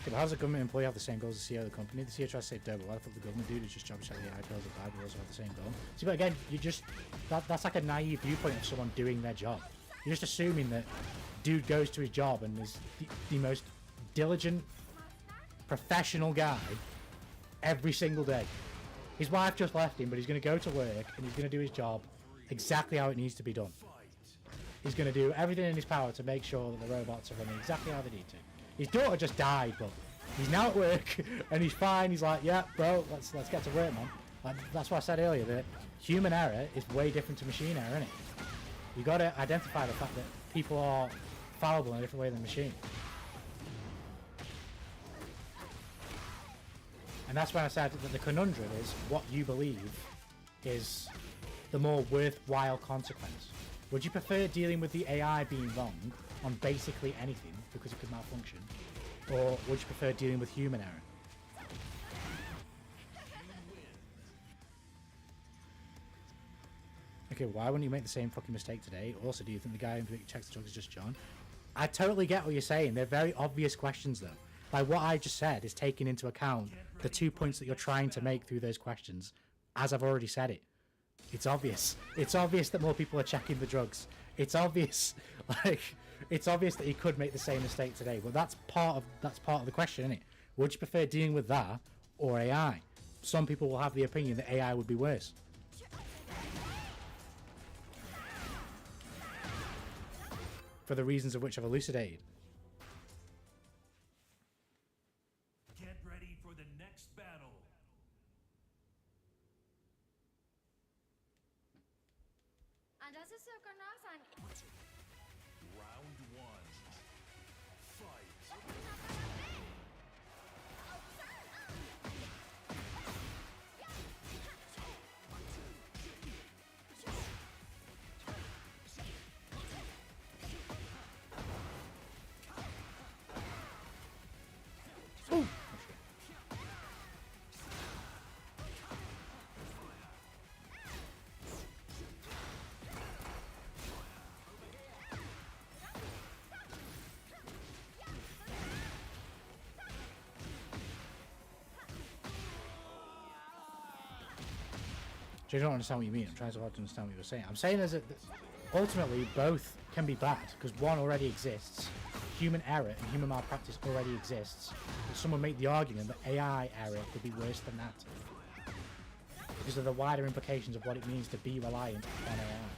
But how does a government employee have the same goals as the CEO of the company? The CEO tries to save double. What if the government dude is just job check the AI bills are bad, but also have the same goal? See, but again, you just that's like a naive viewpoint of someone doing their job. You're just assuming that dude goes to his job and is the most diligent, professional guy every single day. His wife just left him, but he's going to go to work and he's going to do his job exactly how it needs to be done. He's going to do everything in his power to make sure that the robots are running exactly how they need to. His daughter just died, but he's now at work and he's fine. He's like, yeah, bro, let's get to work, man. Like, that's what I said earlier, that human error is way different to machine error, isn't it? You got to identify the fact that people are fallible in a different way than machine. And that's when I said that the conundrum is what you believe is the more worthwhile consequence. Would you prefer dealing with the AI being wrong on basically anything because it could malfunction, or would you prefer dealing with human error? Okay, why wouldn't you make the same fucking mistake today? Also, do you think the guy who checks the drugs is just John? I totally get what you're saying. They're very obvious questions, though. Like, what I just said is taking into account the 2 points that you're trying to make through those questions, as I've already said it. It's obvious. It's obvious that more people are checking the drugs. It's obvious, like, it's obvious that he could make the same mistake today. But that's part of the question, isn't it? Would you prefer dealing with that, or AI. Some people will have the opinion that AI would be worse. For the reasons of which I've elucidated. Get ready for the next battle. And das ist so genau sein. Round one. Fight. So you don't understand what you mean. I'm trying so hard to understand what you're saying. I'm saying is that ultimately both can be bad because one already exists. Human error and human malpractice already exists. But someone make the argument that AI error could be worse than that because of the wider implications of what it means to be reliant on AI.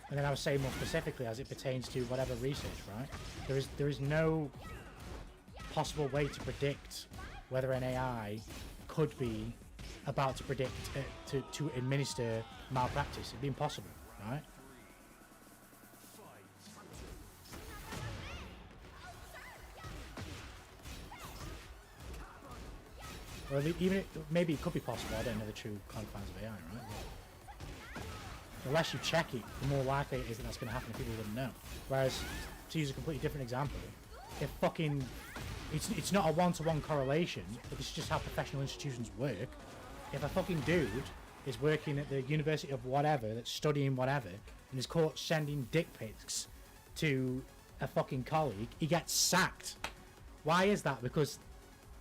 And then I was saying more specifically as it pertains to whatever research, right? There is no possible way to predict whether an AI could be about to predict to administer malpractice. It'd be impossible, right? Or even maybe it could be possible. I don't know the true confines of AI, right? The less you check it, the more likely it is that that's going to happen and people wouldn't know. Whereas, to use a completely different example, if fucking... It's not a one-to-one correlation, but this is just how professional institutions work. If a fucking dude is working at the University of whatever, that's studying whatever, and is caught sending dick pics to a fucking colleague, he gets sacked. Why is that? Because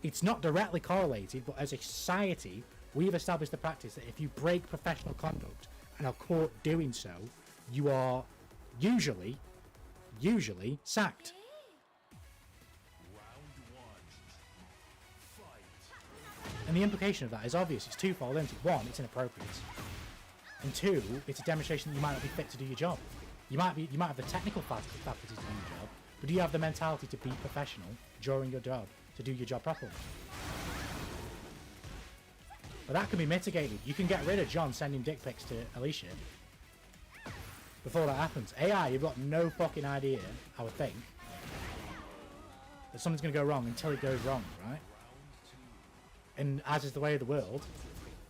it's not directly correlated, but as a society, we've established the practice that if you break professional conduct and are caught doing so, you are usually sacked. Round one. Fight. And the implication of that is obvious. It's twofold, isn't it? One, it's inappropriate. And two, it's a demonstration that you might not be fit to do your job. You might have the technical faculties to do your job, but do you have the mentality to be professional during your job, to do your job properly? But that can be mitigated. You can get rid of John sending dick pics to Alicia before that happens. AI, you've got no fucking idea, I would think, that something's going to go wrong until it goes wrong, right? And as is the way of the world,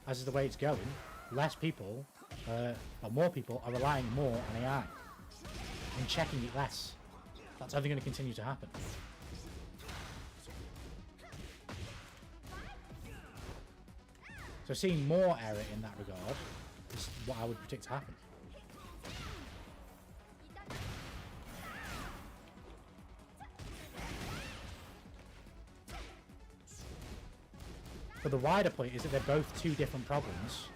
as is the way it's going, less people, or more people are relying more on AI and checking it less. That's only going to continue to happen. So seeing more error in that regard is what I would predict to happen. But the wider point is that they're both two different problems.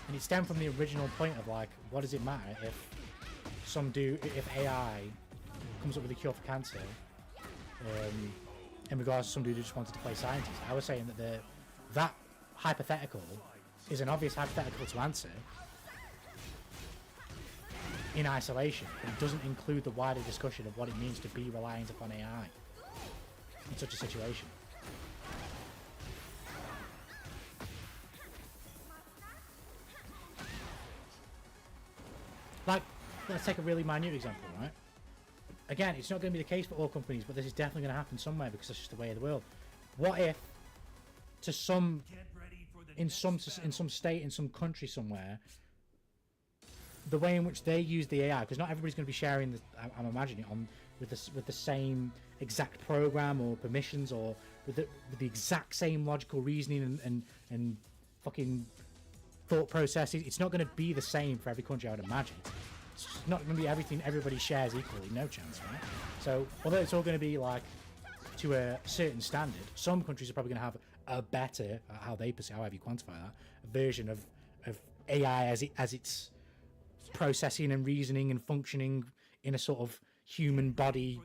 And it stemmed from the original point of like, what does it matter if AI comes up with a cure for cancer in regards to some dude who just wanted to play scientist? I was saying that that hypothetical is an obvious hypothetical to answer in isolation, but it doesn't include the wider discussion of what it means to be reliant upon AI in such a situation. Like, let's take a really minute example, right? Again, it's not going to be the case for all companies, but this is definitely going to happen somewhere because that's just the way of the world. What if to some in some state, in some country somewhere, the way in which they use the AI, because not everybody's going to be sharing, I'm imagining, with the same exact program or permissions or with the exact same logical reasoning and fucking thought processes. It's not going to be the same for every country, I would imagine. It's not going to be everything everybody shares equally, no chance, right? So although it's all going to be like to a certain standard, some countries are probably going to have a better, how they perceive, however you quantify that, a version of AI as it's processing and reasoning and functioning in a sort of human body,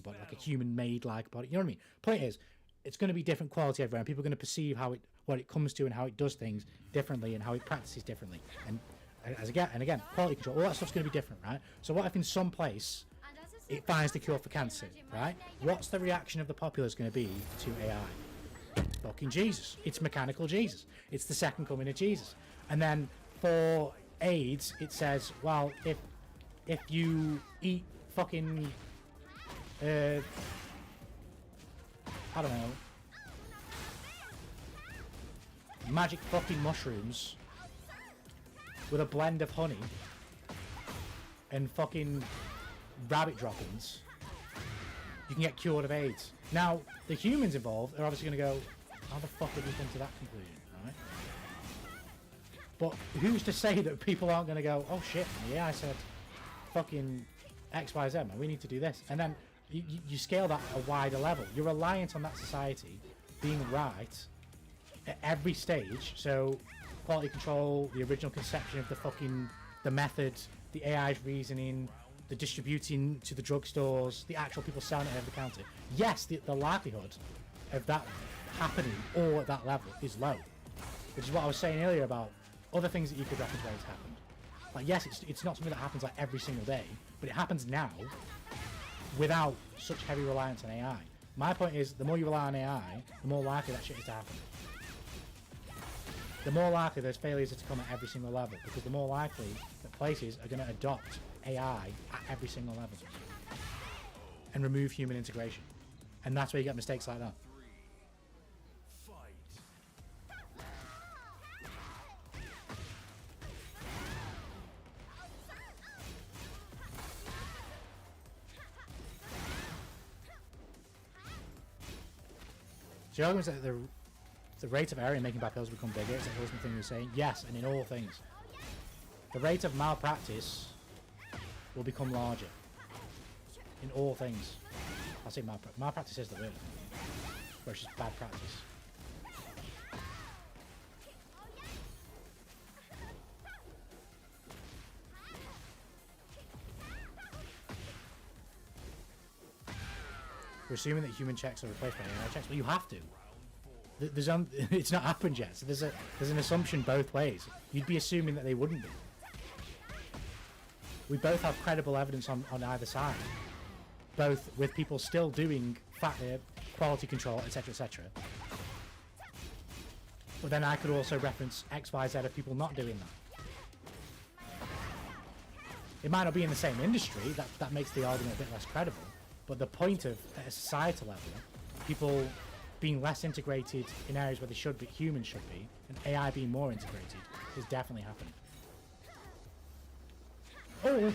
like a human-made like body. You know what I mean? Point is, it's going to be different quality everywhere, and people are going to perceive what it comes to and how it does things differently and how it practices differently. And again, quality control, all that stuff's going to be different, right? So what if in some place it finds the cure for cancer, right? What's the reaction of the populace going to be to AI? It's fucking Jesus. It's mechanical Jesus. It's the second coming of Jesus. And then for AIDS, it says, well, if you eat fucking I don't know, magic fucking mushrooms with a blend of honey and fucking rabbit droppings, you can get cured of AIDS. Now, the humans involved are obviously going to go, how the fuck did we come to that conclusion, right? But who's to say that people aren't going to go, oh shit, yeah, I said fucking XYZ, man, we need to do this. And then you scale that at a wider level. You're reliant on that society being right at every stage. So quality control, the original conception of the method, the AI's reasoning, the distributing to the drugstores, the actual people selling it over the counter. Yes, the likelihood of that happening or at that level is low. Which is what I was saying earlier about other things that you could reference where it's happened. Like, yes, it's not something that happens like every single day, but it happens now without such heavy reliance on AI. My point is, the more you rely on AI, the more likely that shit is to happen. The more likely those failures are to come at every single level, because the more likely that places are going to adopt AI at every single level and remove human integration. And that's where you get mistakes like that. So the argument is that the rate of error in making bad pills become bigger. It's the ultimate thing you're saying. Yes, and in all things. The rate of malpractice will become larger. In all things. I say malpractice is the word. Where it's just bad practice. We're assuming that human checks are replaced by AI checks, but you have to. It's not happened yet, so there's an assumption both ways. You'd be assuming that they wouldn't be. We both have credible evidence on either side, both with people still doing quality control, etc., etc. But then I could also reference X, Y, Z of people not doing that. It might not be in the same industry. That makes the argument a bit less credible. But the point of, at a societal level, people being less integrated in areas where they should be, humans should be, and AI being more integrated is definitely happening. Oh!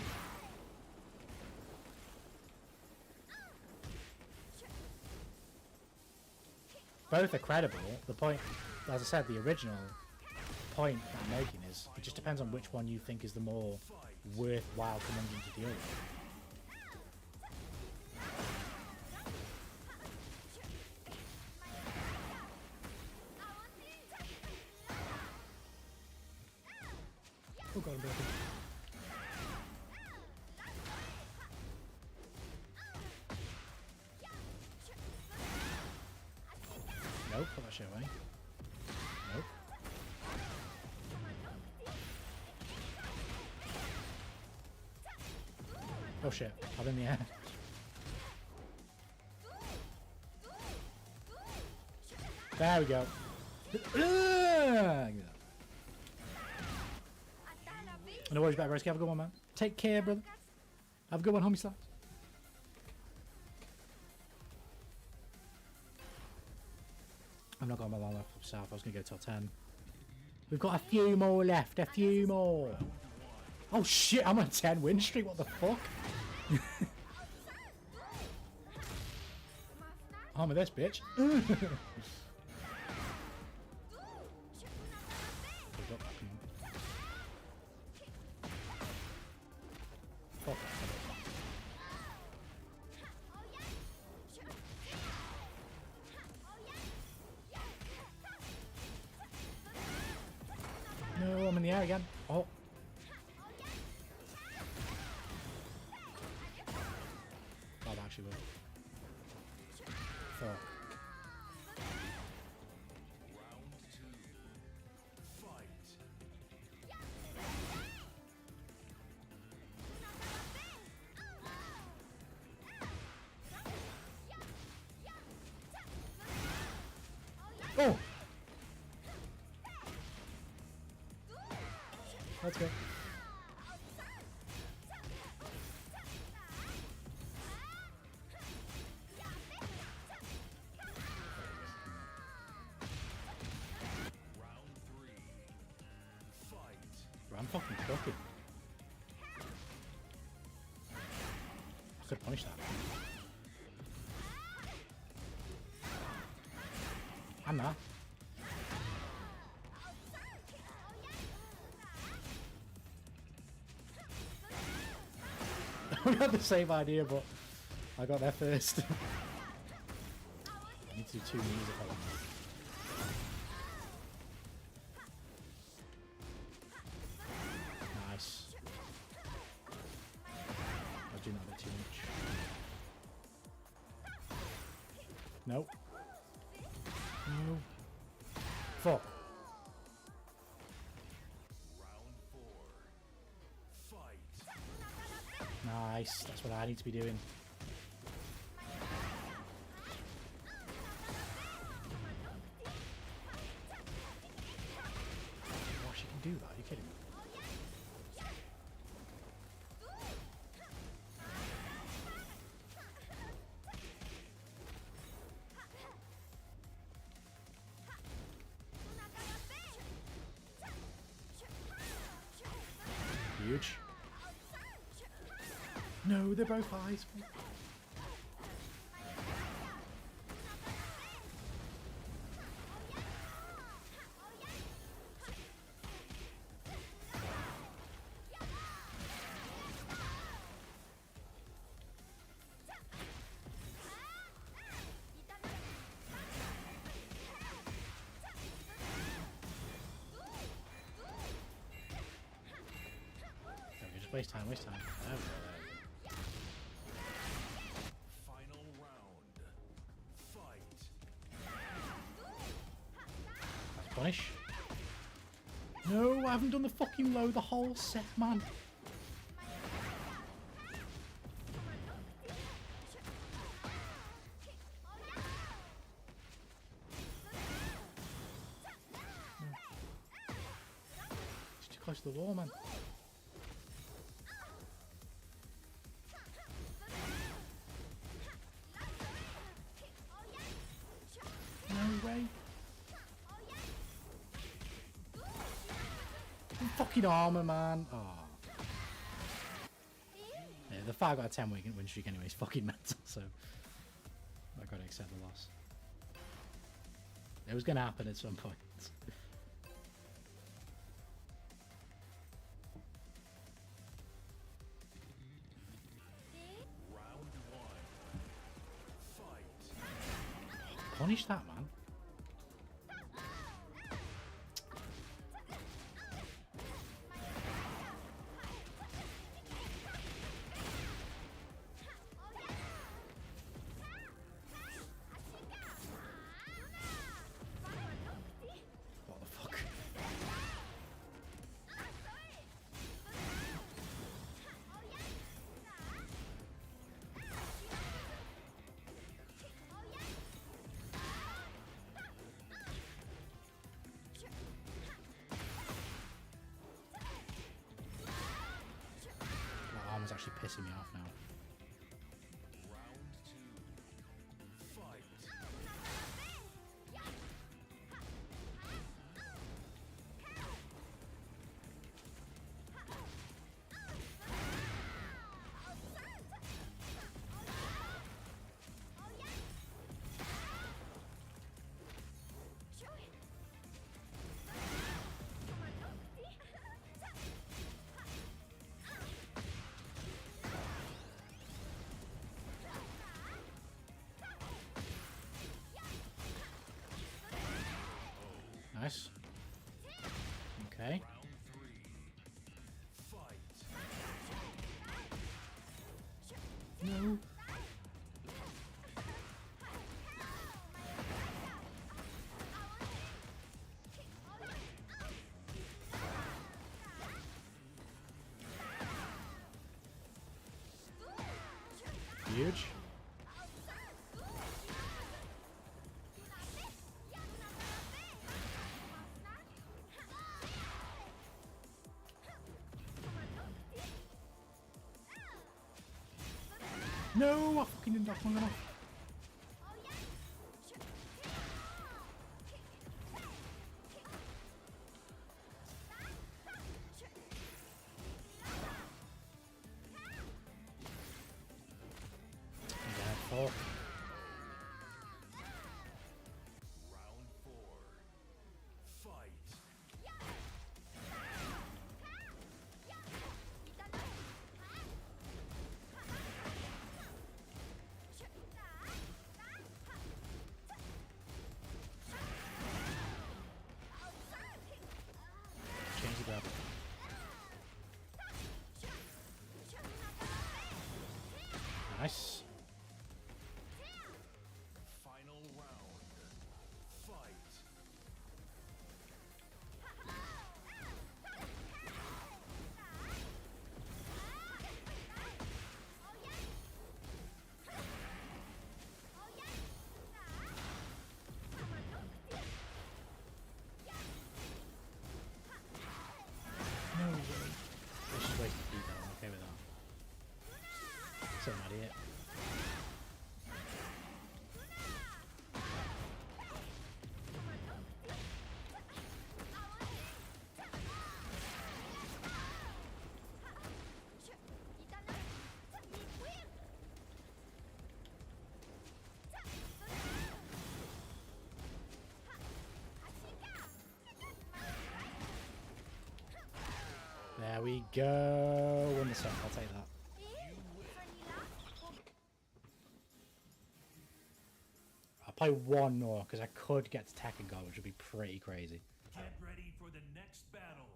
Both are credible. The point, as I said, the original point that I'm making is, it just depends on which one you think is the more worthwhile conundrum to deal with. Oh god, I'm broken. Nope, put that shit away. Nope. Oh shit, I'm in the air. There we go. No worries about it, Roski. Have a good one, man. Take care, brother. Have a good one, homie slaps. I'm not going my long left south. I was going to go till 10. We've got a few more left. A few more. Oh, shit. I'm on a 10 win streak. What the fuck? Armor this, bitch. No, I'm in the air again. Oh. That actually will. Fuck. Round 2. Fight. Oh! Let's go. Round 3. Fight. Bro, I'm fucking cooking. I could punish that. I'm not. We had the same idea, but I got there first. I need to do 2 moves if I want. Nice. I was doing that a bit too much. Nope. No. Fuck. Round 4. Fight. Nice. That's what I need to be doing. Oh, she can do that. Are you kidding me? Huge. No, they're both highs. Just waste time, waste time. There we go, there we go. Final round. Fight. That's punish. No, I haven't done the fucking low the whole set, man. It's too close to the wall, man. No way. Fucking armor, man. Oh. Yeah, the 5 out of 10 win streak anyway is fucking mental, so I gotta accept the loss. It was gonna happen at some point. Round 1. Fight. Punish that, man. What the fuck? Okay. Round 3. Fight. No. Huge. No, I fucking didn't knock long enough. Oh. Round 4. Fight. Change it up. Nice. Final round. Fight. No way. Let's just wait to keep that. I'm okay with that. So I'm an idiot. There we go. Win the set. I'll take that. I'll play one more because I could get to Tekken God, which would be pretty crazy. Get ready for the next battle.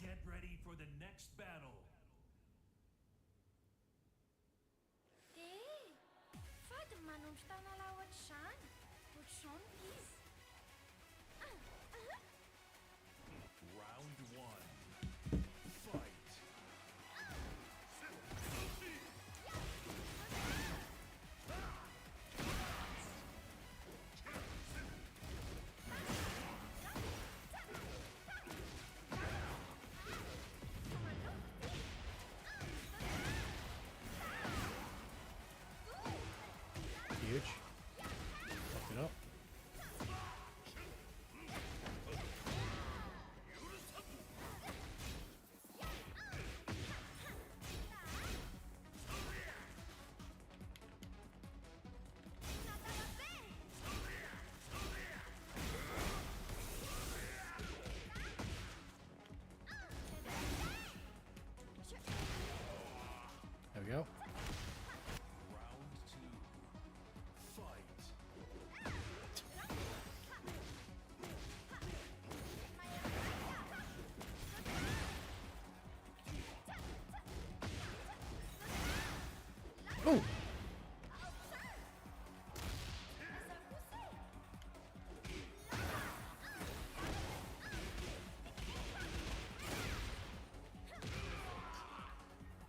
Get ready for the next battle. Fady manombotra laotra izany. Ohatr'izao no izy. Round 1. Fight. Huge. Fuck it up. There we go. Round 2. Fight. Oh!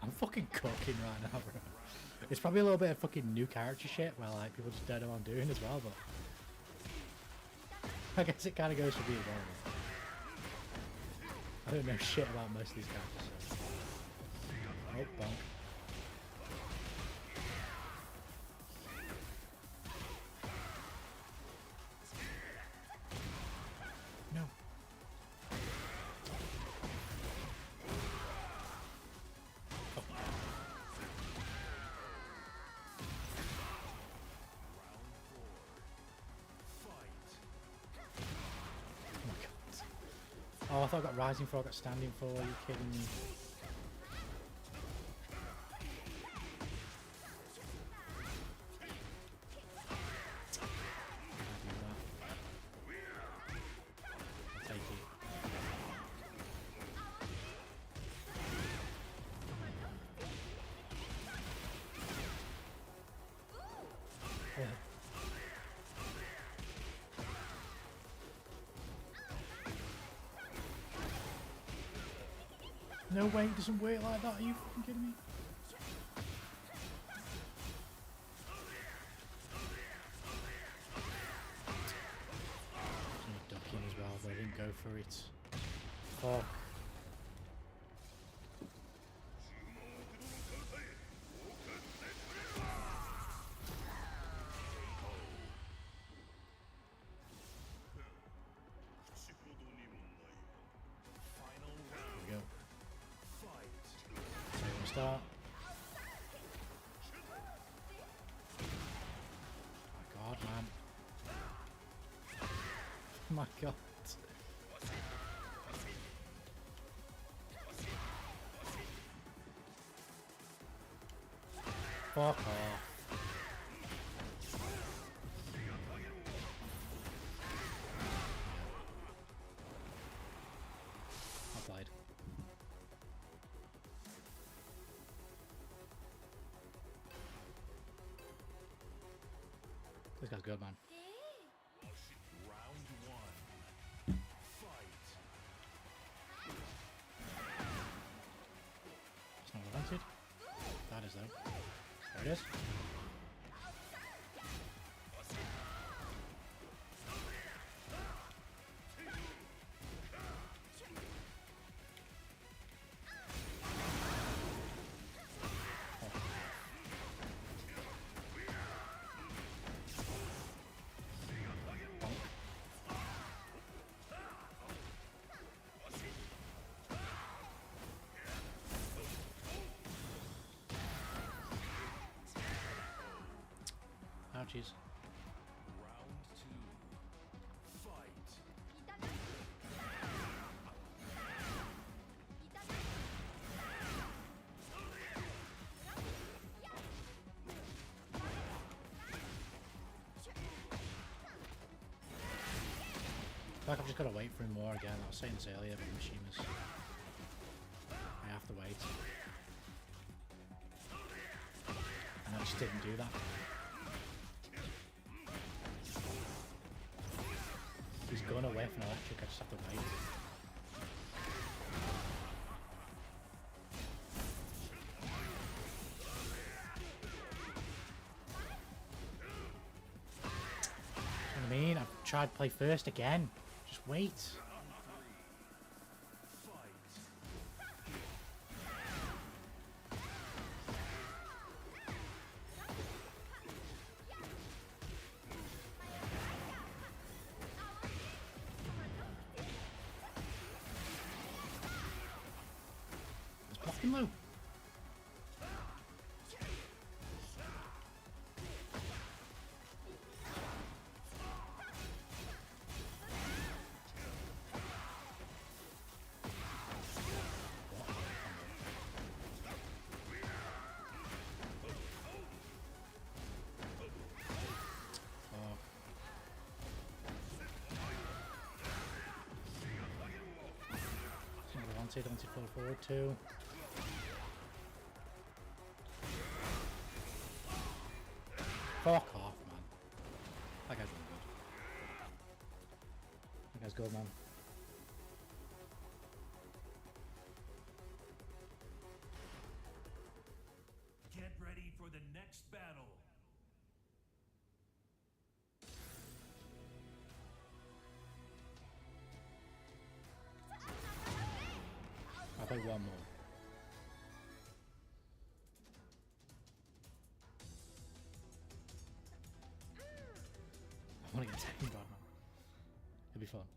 I'm fucking cooking right now, bro. It's probably a little bit of fucking new character shit where like people just don't know what I'm doing as well, but I guess it kind of goes for being horrible. I don't know shit about most of these characters. So. Oh, bonk. No. thought I got rising for, I got standing for. Are you kidding me? I'll take it. Yeah. No way, it doesn't work like that. Are you fucking kidding me? I'm ducking as well, but I didn't go for it. Fuck. There we go. Second start. Oh my god, man. Oh my god. Fuck off. I played. This guy's good, man. Round one. Fight. That's not what I wanted. That is though. There it is. Ouchies. Round two. Fight. I feel like I've just got to wait for him more again. I was saying this earlier about Mishimas. I have to wait. And I just didn't do that. He's gonna whiff an electric, I just have to wait. You know what I mean? I've tried to play first again. Just wait. It's blocking low. I wanted to fall forward too. Fuck off, man. That guy's really good. That guy's good, man. Get ready for the next battle. I'll play one more. I want to get Tekken God, man. It'll be fun.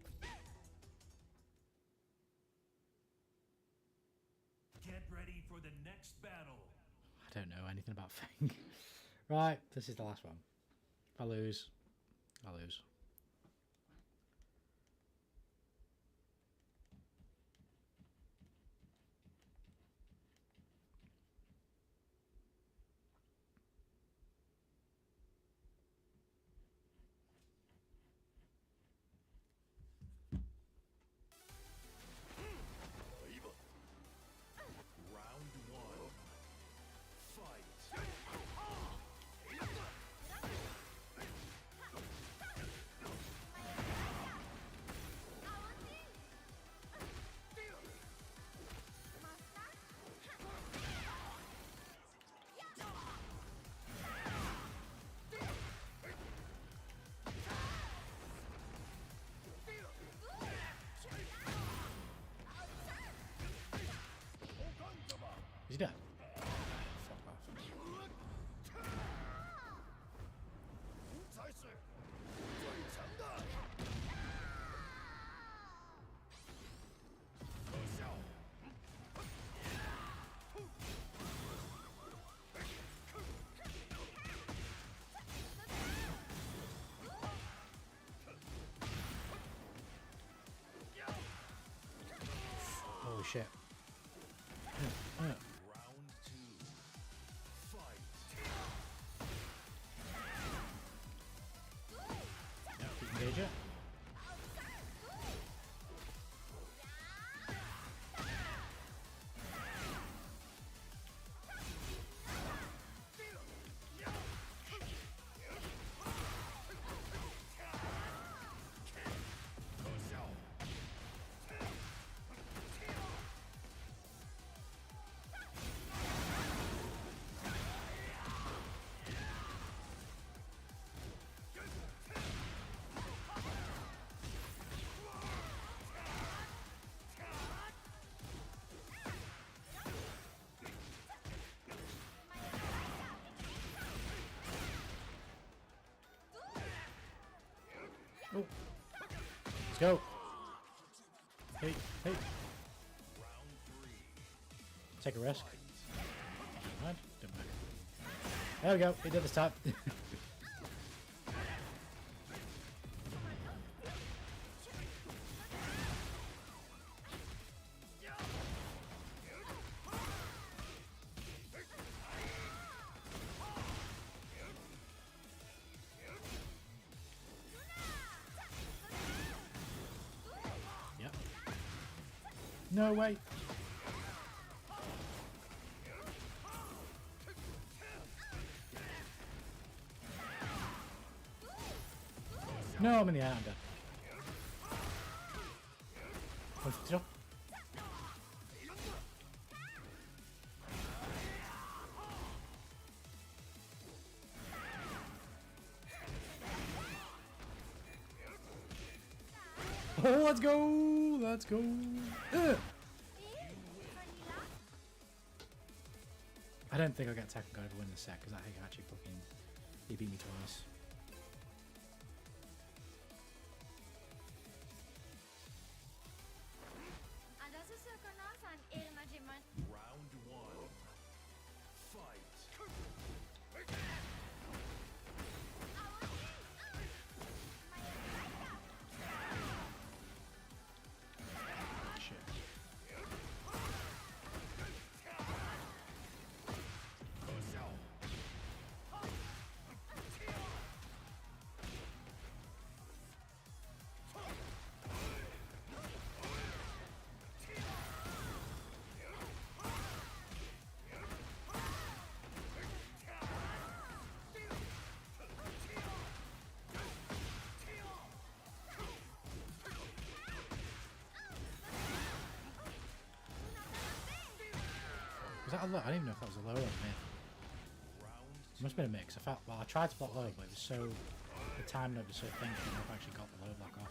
Get ready for the next battle. I don't know anything about Fang. Right, this is the last one. If I lose, I lose. He's dead. Fuck off. Holy shit. Round 2. Fight. Yep, you can engage it. Oh. Let's go. Hey, hey. Round 3. Take a risk. What? Don't back. There we go. He did the stop. Yep. No way. No, I'm in the air. I'm dead. Oh, oh, let's go! Let's go! I don't think I'll get Tekken God to win this set because I think actually fucking he beat me twice. Round 1. Fight. Shit. Was that a low? I don't even know if that was a low or a mid. It must have been a mix. I felt, well, I tried to block low, but it was so, the time node was so thin, I don't know if I actually got the low block off.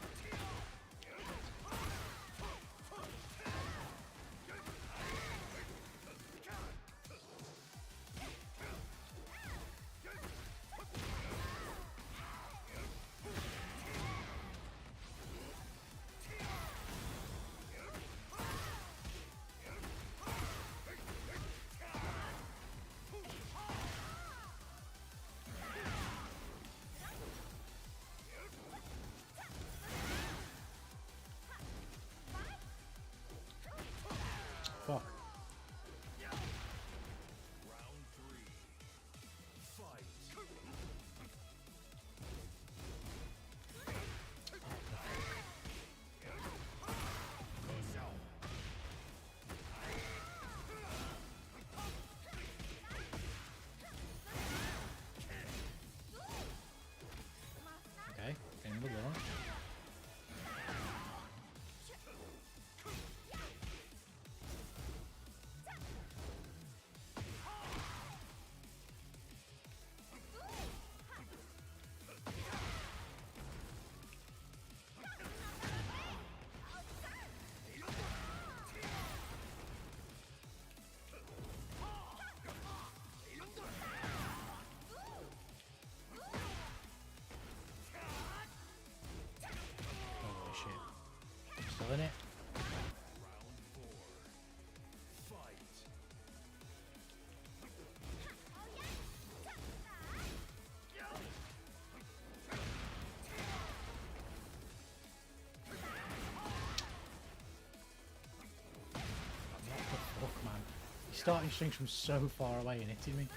starting strings from so far away and hitting me.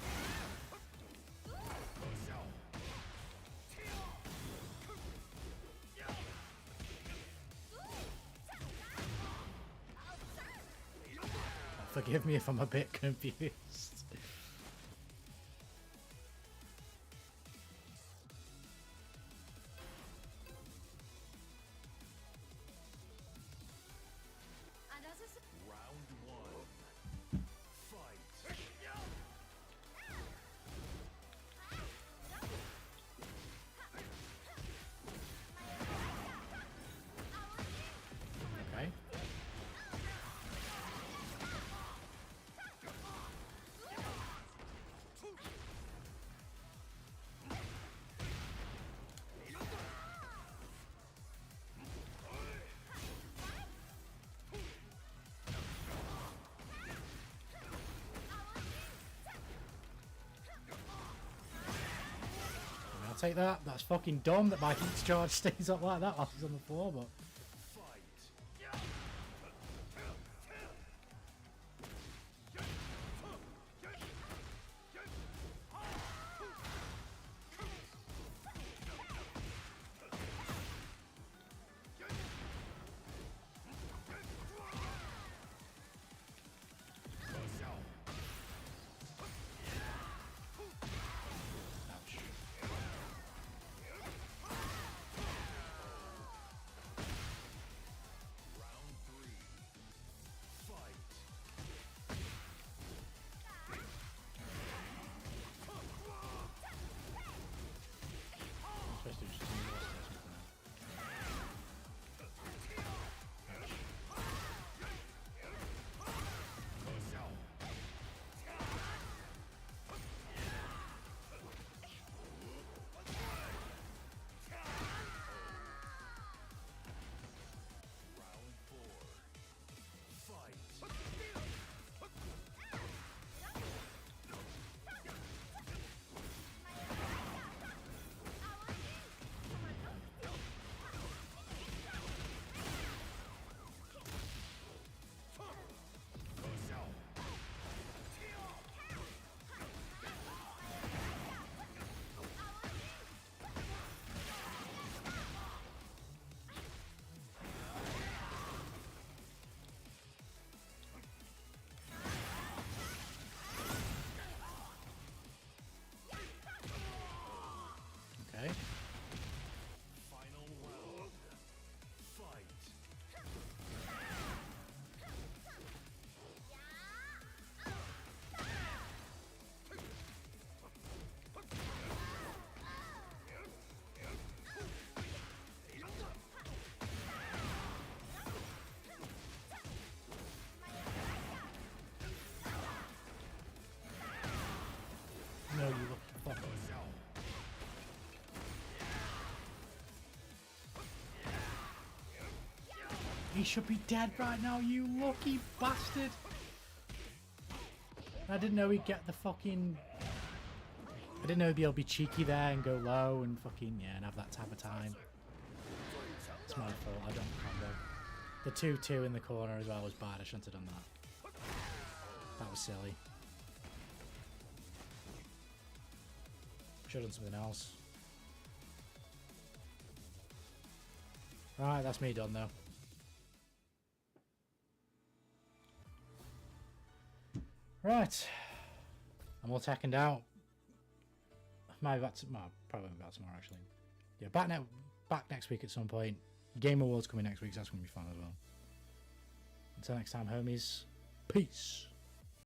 Forgive me if I'm a bit confused. Round one. Fight. Okay. I'll take that. That's fucking dumb that my heat charge stays up like that while he's on the floor, but... Okay. Final round. Fight. No, you look fucking... He should be dead right now, you lucky bastard! I didn't know he'd get the fucking... I didn't know he'd be able to be cheeky there and go low and fucking, yeah, and have that type of time. It's my fault, I don't combo. The 2-2 in the corner as well was bad, I shouldn't have done that. That was silly. Should have done something else. Right, that's me done though. Right. I'm all Tekkened out. Maybe back to, well, probably back tomorrow actually. Yeah, back next week at some point. Game Awards coming next week, so that's going to be fun as well. Until next time, homies. Peace.